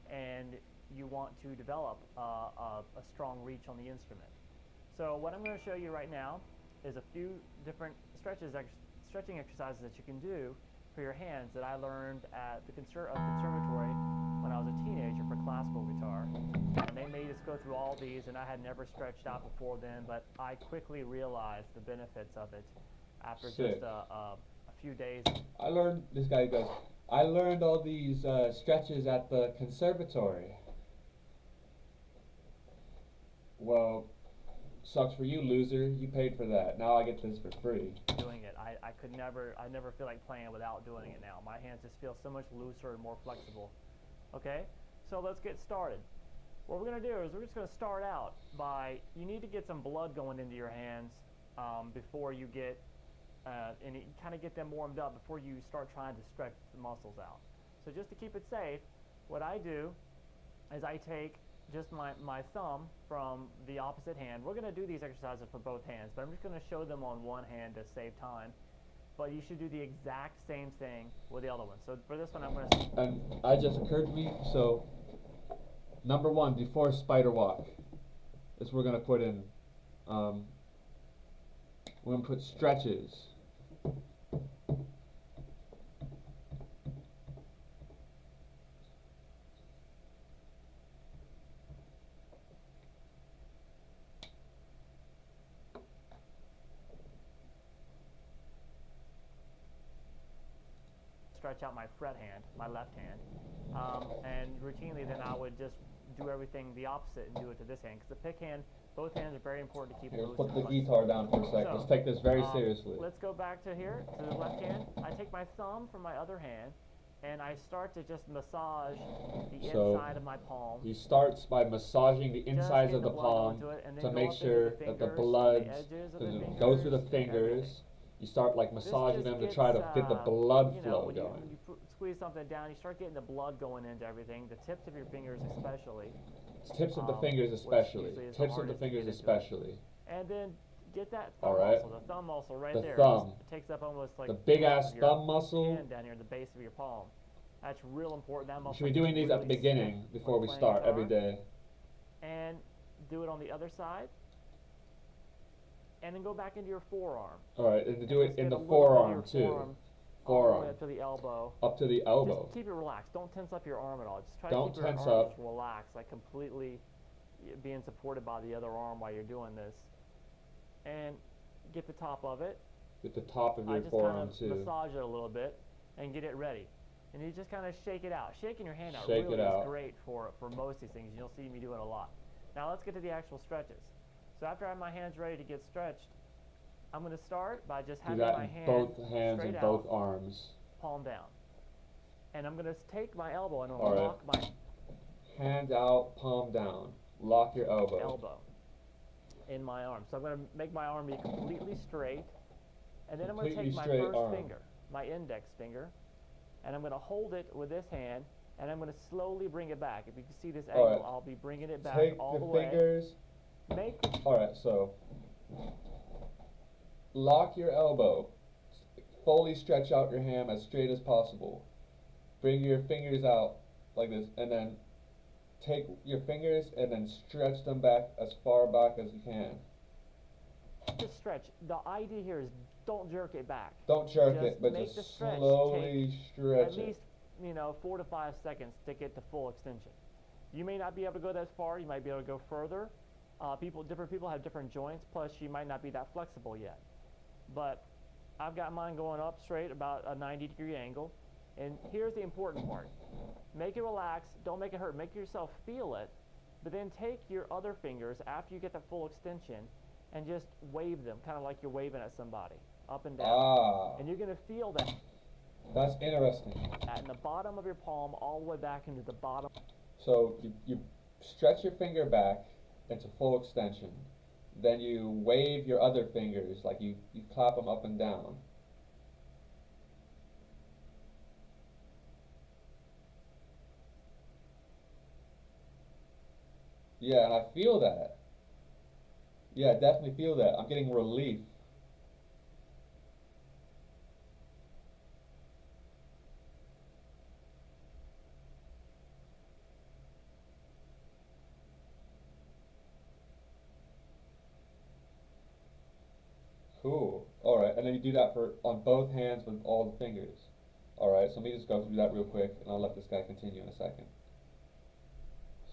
and you want to develop a strong reach on the instrument. So what I'm going to show you right now is a few different stretching exercises that you can do for your hands that I learned at the conservatory when I was a teenager for classical guitar. And they made us go through all these, and I had never stretched out before then, but I quickly realized the benefits of it after Sick. just a few days. I learned, this guy goes, I learned all these stretches at the conservatory. Well, sucks for you, loser. You paid for that. Now I get this for free. Doing it. I never feel like playing without doing it now. My hands just feel so much looser and more flexible. Okay, so let's get started. What we're going to do is we're just going to start out by, you need to get some blood going into your hands before you get, and you kind of get them warmed up before you start trying to stretch the muscles out. So just to keep it safe, what I do is I take just my thumb from the opposite hand. We're going to do these exercises for both hands, but I'm just going to show them on one hand to save time. But you should do the exact same thing with the other one. So for this one, I'm going to... And it just occurred to me, so number one, before spider walk, is we're going to put in, we're going to put stretches. stretch out my fret hand, my left hand, and routinely then I would just do everything the opposite and do it to this hand, because the pick hand, both hands are very important to keep Here, loose. put and the flexible. guitar down for a sec. So, Let's take this very seriously. Let's go back to here, to the left hand. I take my thumb from my other hand, and I start to just massage the inside of my palm. He starts by massaging the Just insides get of the blood palm into it, and then to go make up into sure the that the fingers, blood the edges of the goes through the fingers, everything. fingers. You start like massaging This them just to try to gets, get the blood you know, flow when going. you squeeze something down, you start getting the blood going into everything, the tips of your fingers especially. Tips of the fingers which especially. usually is the Tips of the hardest to get fingers into it. especially. And then get that All thumb right. muscle, the thumb muscle right The there. thumb. It takes up almost like The big half ass of your thumb muscle. hand down here, the base of your palm. That's real important. That We muscle should be gets doing these at the really beginning stiff before when we playing start every guitar. day. And do it on the other side. And then go back into your forearm. Alright, and to do Just it in get the a little bit of forearm your too. forearm all the way Forearm. up to the elbow. Up to the elbow. Just keep it relaxed. Don't tense up your arm at all. Just try Don't to keep your tense arm up. just relaxed, like completely being supported by the other arm while you're doing this. And get the top of it. With the top of I your just forearm kind of too. massage it a little bit and get it ready. and you just kind of shake it out. Shaking your hand out Shake really it out. is great for most of these things. You'll see me do it a lot. Now let's get to the actual stretches. So after I have my hands ready to get stretched, I'm going to start by just Do having that my in hand both hands straight and out, both arms. palm down. And I'm going to take my elbow and I'm All going to right. lock my Hand out, palm down. Lock your elbow in my arm. So I'm going to make my arm be completely straight. And then I'm going to Completely take my straight first arm. finger, my index finger, and I'm going to hold it with this hand, and I'm going to slowly bring it back. If you can see this All angle, right. I'll be bringing it back Take all the the way. fingers. Make Alright, so lock your elbow. Fully stretch out your hand as straight as possible. Bring your fingers out like this, and then take your fingers and then stretch them back as far back as you can. just stretch. The idea here is don't jerk it back. Don't jerk Just it, but make just the stretch slowly stretch At it. least 4 to 5 seconds to get to full extension. You may not be able to go that far. You might be able to go further. Different people have different joints. Plus, you might not be that flexible yet. But I've got mine going up straight about a 90-degree angle. And here's the important part. Make it relax. Don't make it hurt. Make yourself feel it. But then take your other fingers after you get the full extension and just wave them, kind of like you're waving at somebody, up and down. Ah, And you're going to feel that that's interesting. in the bottom of your palm all the way back into the bottom. So you stretch your finger back into full extension. Then you wave your other fingers, like you clap them up and down. Yeah, and I feel that. Yeah, I definitely feel that. I'm getting relief. Cool. Alright, and then you do that on both hands with all the fingers. Alright, so let me just go through that real quick, and I'll let this guy continue in a second.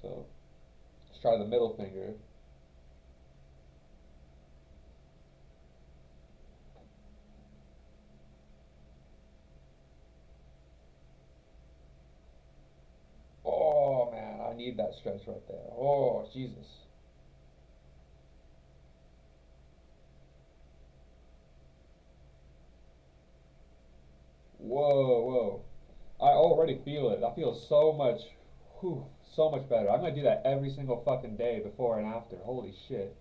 So, let's try the middle finger. Oh man, I need that stretch right there. Oh, Jesus. Whoa, whoa. I already feel it. I feel so much, so much better. I'm gonna do that every single fucking day, before and after. Holy shit.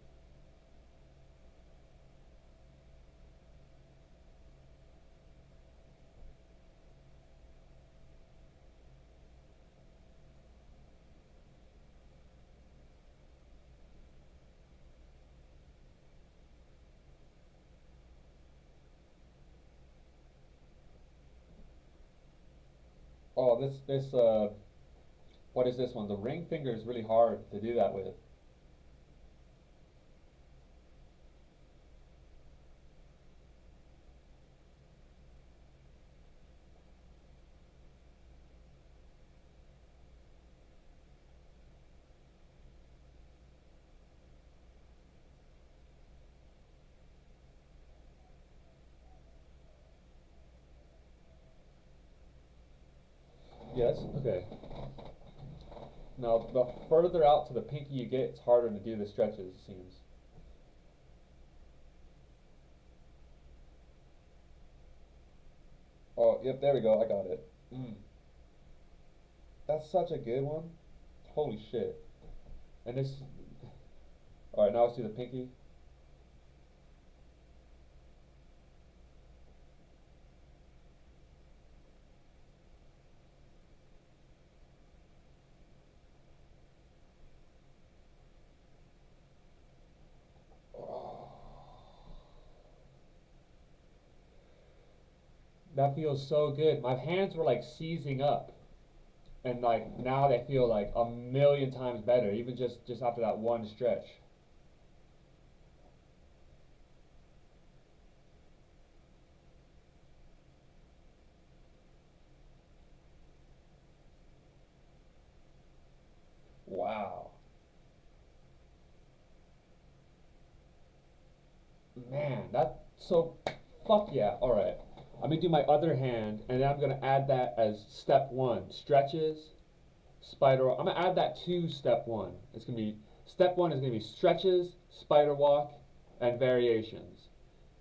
Oh, what is this one? The ring finger is really hard to do that with. Yes, okay. Now, the further out to the pinky you get, it's harder to do the stretches, it seems. Oh, yep, there we go, I got it. That's such a good one. Holy shit. And this... Alright, now let's do the pinky. That feels so good. My hands were like seizing up, and like now they feel like a million times better, even just after that one stretch. Wow. Man, fuck yeah. Alright. I'm gonna do my other hand, and then I'm gonna add that as step 1, stretches, spider walk. I'm gonna add that to step 1. It's gonna be, step 1 is gonna be stretches, spider walk, and variations.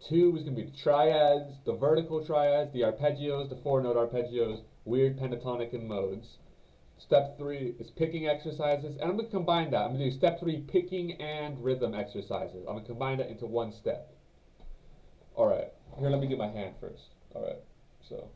2 is gonna be the triads, the vertical triads, the arpeggios, the 4-note arpeggios, weird pentatonic and modes. Step 3 is picking exercises, and I'm gonna combine that. I'm gonna do step 3 picking and rhythm exercises. I'm gonna combine that into one step. Alright, here, let me get my hand first. Alright, so.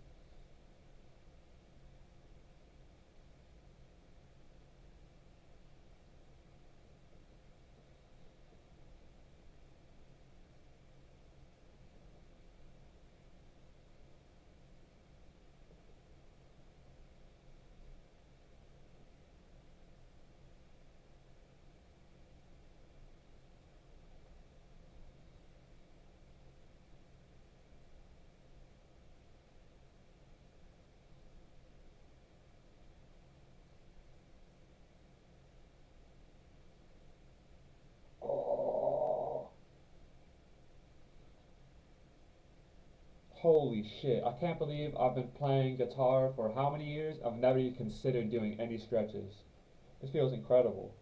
Holy shit, I can't believe I've been playing guitar for how many years? I've never even considered doing any stretches. This feels incredible.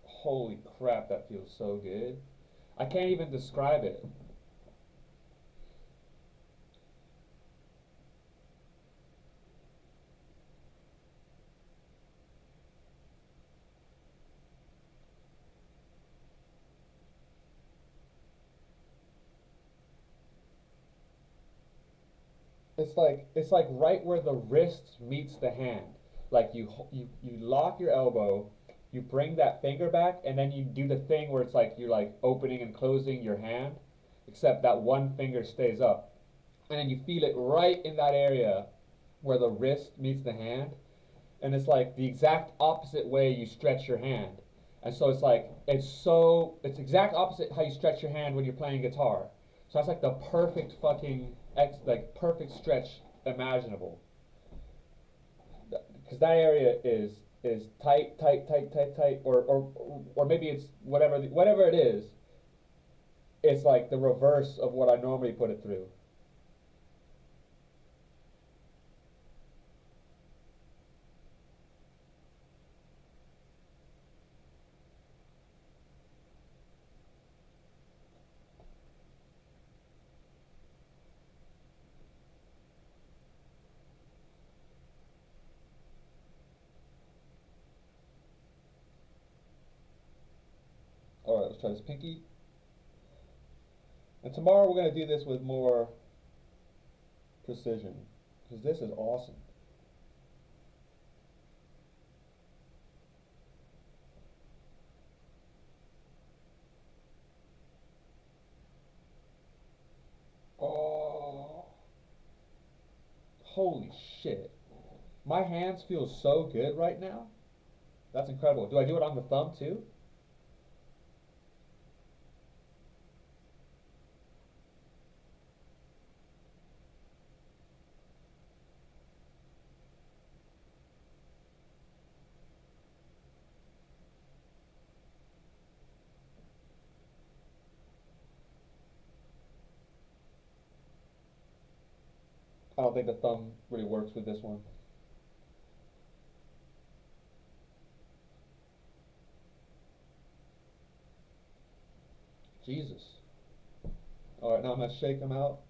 Holy crap, that feels so good. I can't even describe it. It's like right where the wrist meets the hand. Like you lock your elbow, you bring that finger back, and then you do the thing where it's like you're like opening and closing your hand, except that one finger stays up. And then you feel it right in that area where the wrist meets the hand, and it's like the exact opposite way you stretch your hand. And so it's exact opposite how you stretch your hand when you're playing guitar. So that's like the perfect fucking perfect stretch imaginable. Because that area is tight, tight, tight, tight, tight, or maybe it's whatever it is. It's like the reverse of what I normally put it through. Alright, let's try this pinky. And tomorrow we're going to do this with more precision, because this is awesome. Oh, holy shit. My hands feel so good right now. That's incredible. Do I do it on the thumb too? I don't think the thumb really works with this one. Jesus. Alright, now I'm going to shake them out.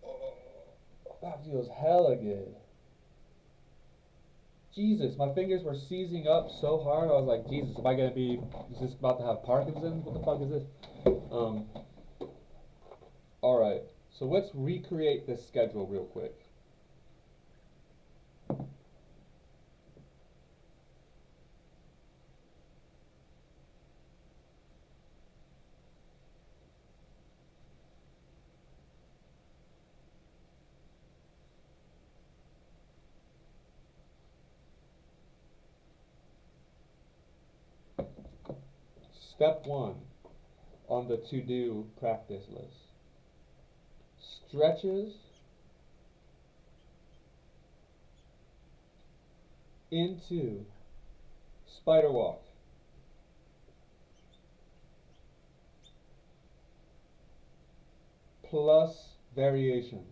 Oh, that feels hella good. Jesus, my fingers were seizing up so hard. I was like, Jesus, am I going to be, is this about to have Parkinson's? What the fuck is this? Alright, so let's recreate this schedule real quick. Step 1. on the to-do practice list. Stretches into spider walk. Plus variations.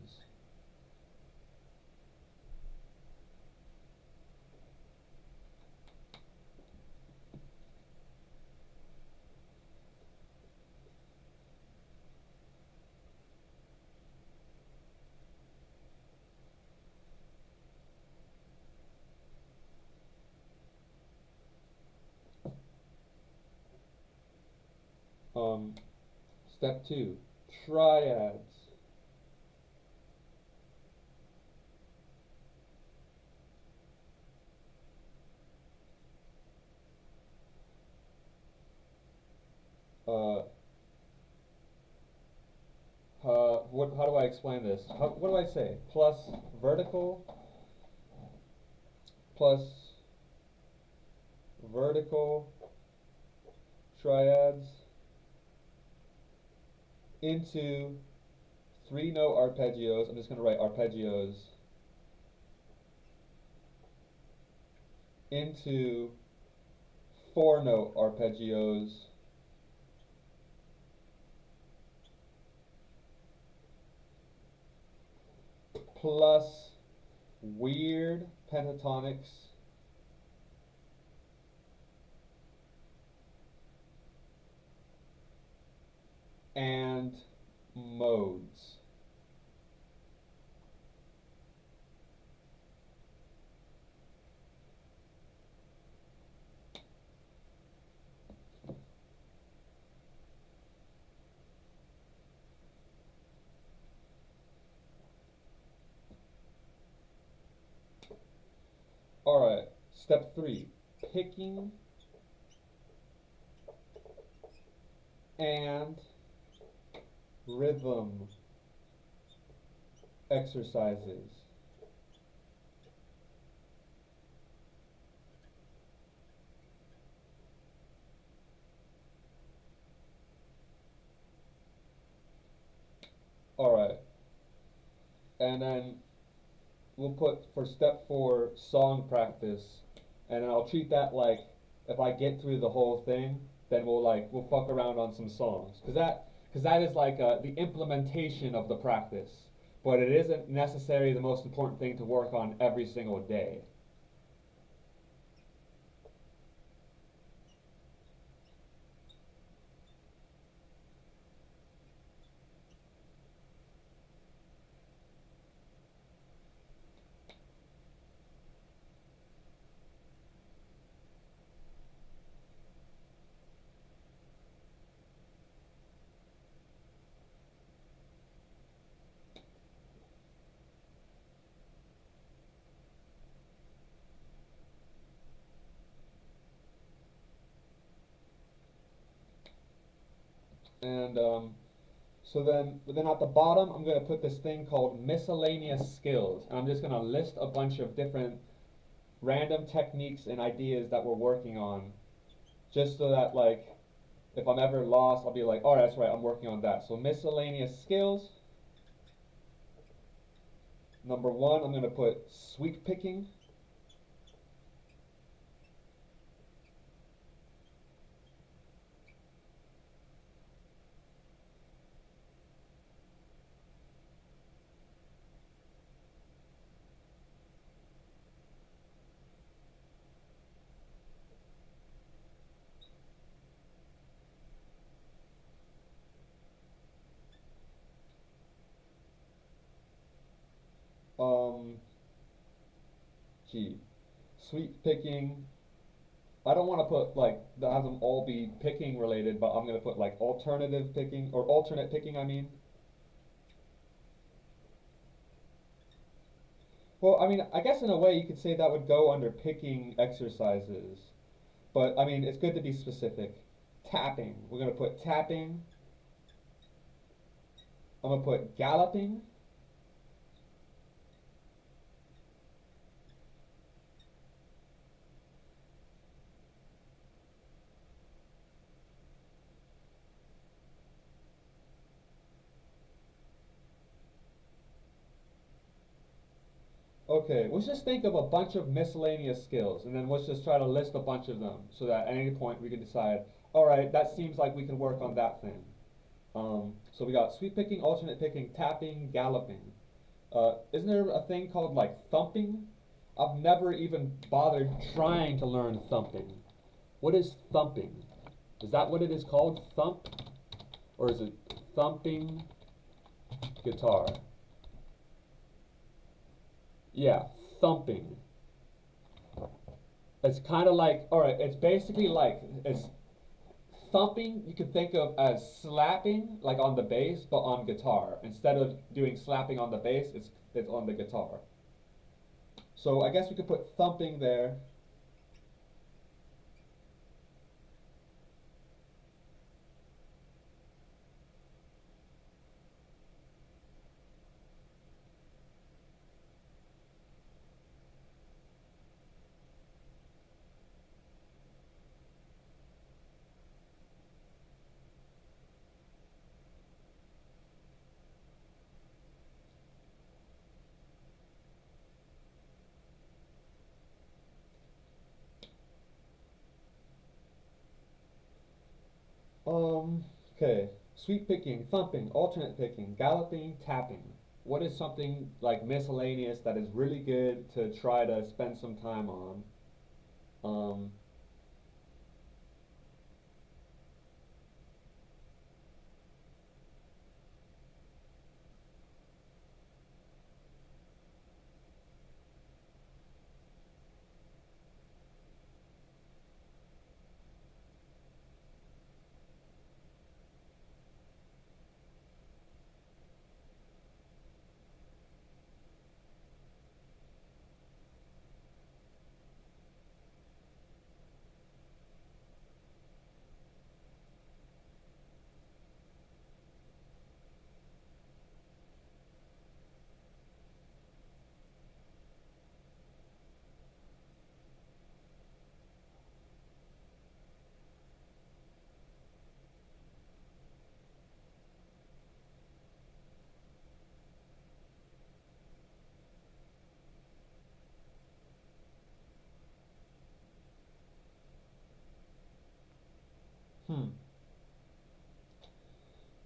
Step 2, triads. How do I explain this? What do I say? Plus vertical, plus vertical triads into 3-note arpeggios. I'm just going to write arpeggios into 4-note arpeggios plus weird pentatonics and modes. Alright, step 3, picking and rhythm exercises. Alright, and then we'll put for step 4 song practice, and then I'll treat that like if I get through the whole thing, then we'll fuck around on some songs, because that is like the implementation of the practice, but it isn't necessarily the most important thing to work on every single day. And but then at the bottom, I'm going to put this thing called miscellaneous skills, and I'm just going to list a bunch of different random techniques and ideas that we're working on, just so that like if I'm ever lost, I'll be like, oh, that's right, I'm working on that. So miscellaneous skills. Number 1, I'm going to put sweep picking. Sweep picking. I don't want to put like have them all be picking related, but I'm going to put like alternative picking or alternate picking, I mean. Well, I mean, I guess in a way you could say that would go under picking exercises, but I mean, it's good to be specific. Tapping. We're going to put tapping. I'm going to put galloping. Okay, let's just think of a bunch of miscellaneous skills, and then let's just try to list a bunch of them, so that at any point we can decide, all right, that seems like we can work on that thing. So we got sweep picking, alternate picking, tapping, galloping. Isn't there a thing called like thumping? I've never even bothered trying to learn thumping. What is thumping? Is that what it is called, thump? Or is it thumping guitar? Yeah, thumping. It's kind of like, alright, it's basically like, it's thumping you can think of as slapping, like on the bass, but on guitar. Instead of doing slapping on the bass, it's on the guitar. So I guess we could put thumping there. Okay. Sweep picking, thumping, alternate picking, galloping, tapping. What is something like miscellaneous that is really good to try to spend some time on?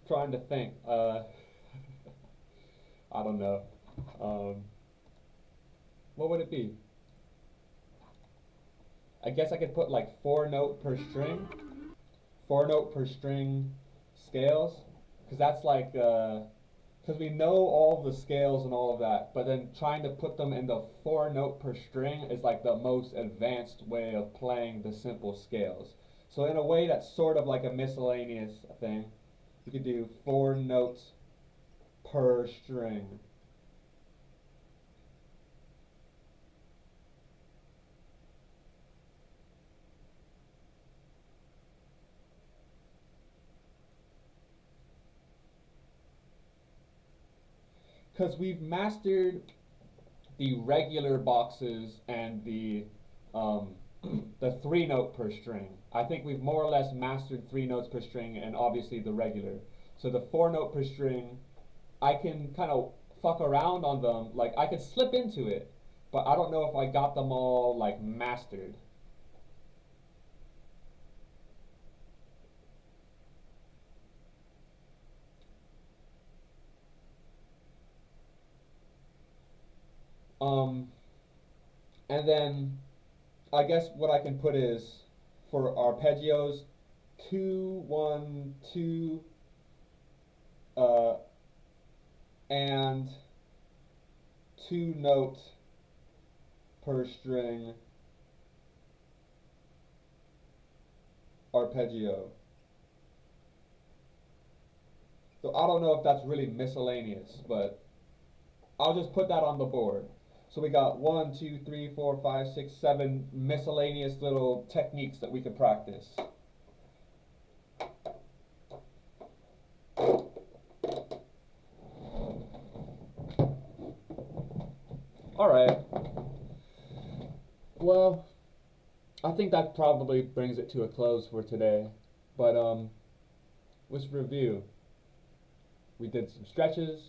Trying to think. I don't know. What would it be? I guess I could put like 4-note per string. 4-note per string scales. Because that's like, because we know all the scales and all of that, but then trying to put them in the 4-note per string is like the most advanced way of playing the simple scales. So in a way that's sort of like a miscellaneous thing. You could do 4 notes per string. Because we've mastered the regular boxes and the 3-note per string. I think we've more or less mastered 3 notes per string and obviously the regular. So the 4-note per string, I can kind of fuck around on them. Like I could slip into it, but I don't know if I got them all like mastered. And then I guess what I can put is for arpeggios 2, 1, 2, and 2 notes per string arpeggio. So I don't know if that's really miscellaneous, but I'll just put that on the board. So we got 1, 2, 3, 4, 5, 6, 7 miscellaneous little techniques that we could practice. Alright. Well, I think that probably brings it to a close for today. But let's review. We did some stretches.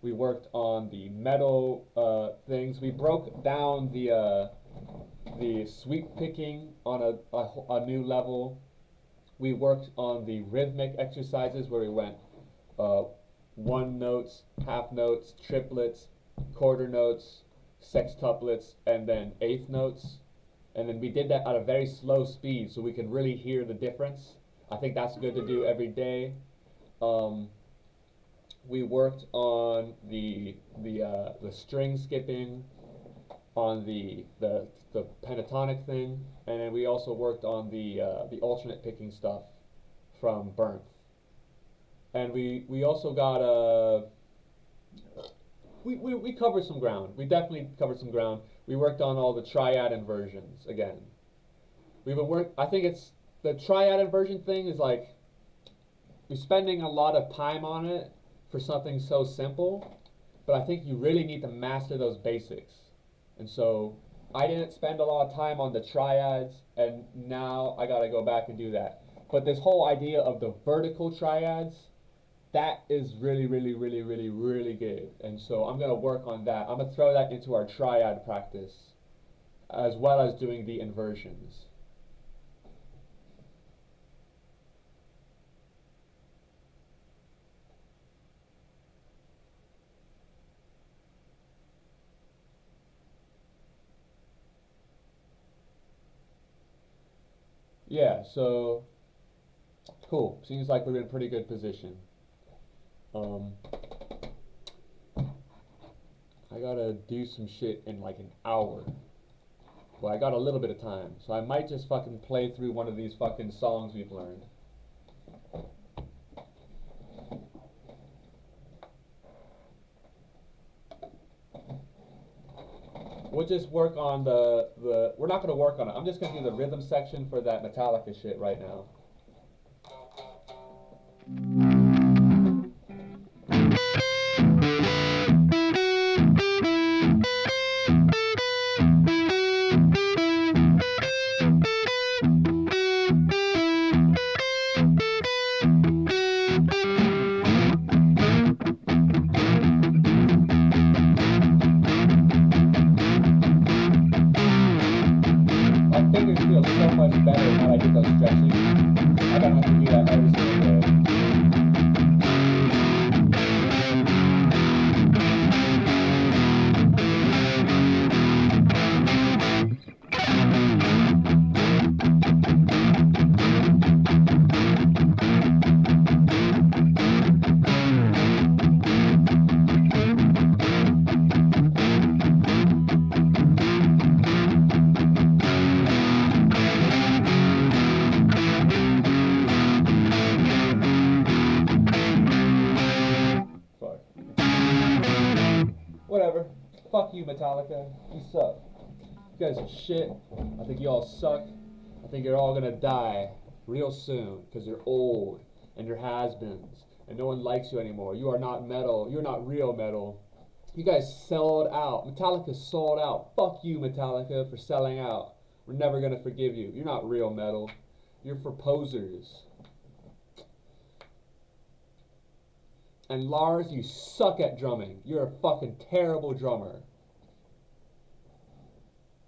We worked on the metal things. We broke down the sweep picking on a new level. We worked on the rhythmic exercises where we went one notes, half notes, triplets, quarter notes, sextuplets, and then eighth notes. And then we did that at a very slow speed so we can really hear the difference. I think that's good to do every day. We worked on the string skipping, on the pentatonic thing, and then we also worked on the alternate picking stuff from Bernth. And we also got we covered some ground. We definitely covered some ground. We worked on all the triad inversions again. I think it's the triad inversion thing is like we're spending a lot of time on it for something so simple, but I think you really need to master those basics. And so I didn't spend a lot of time on the triads, and now I gotta go back and do that. But this whole idea of the vertical triads, that is really, really, really, really, really good. And so I'm gonna work on that. I'm gonna throw that into our triad practice, as well as doing the inversions. Yeah, so cool. Seems like we're in a pretty good position. I gotta do some shit in like an hour. Well, I got a little bit of time, so I might just fucking play through one of these fucking songs we've learned. We'll just work on we're not gonna work on it. I'm just gonna do the rhythm section for that Metallica shit right now. So much better when I get those stretches. I don't have to do that every single day. Whatever. Fuck you, Metallica. You suck. You guys are shit. I think you all suck. I think you're all gonna die real soon because you're old and you're has-beens and no one likes you anymore. You are not metal. You're not real metal. You guys sold out. Metallica sold out. Fuck you, Metallica, for selling out. We're never gonna forgive you. You're not real metal. You're for posers. And Lars, you suck at drumming. You're a fucking terrible drummer.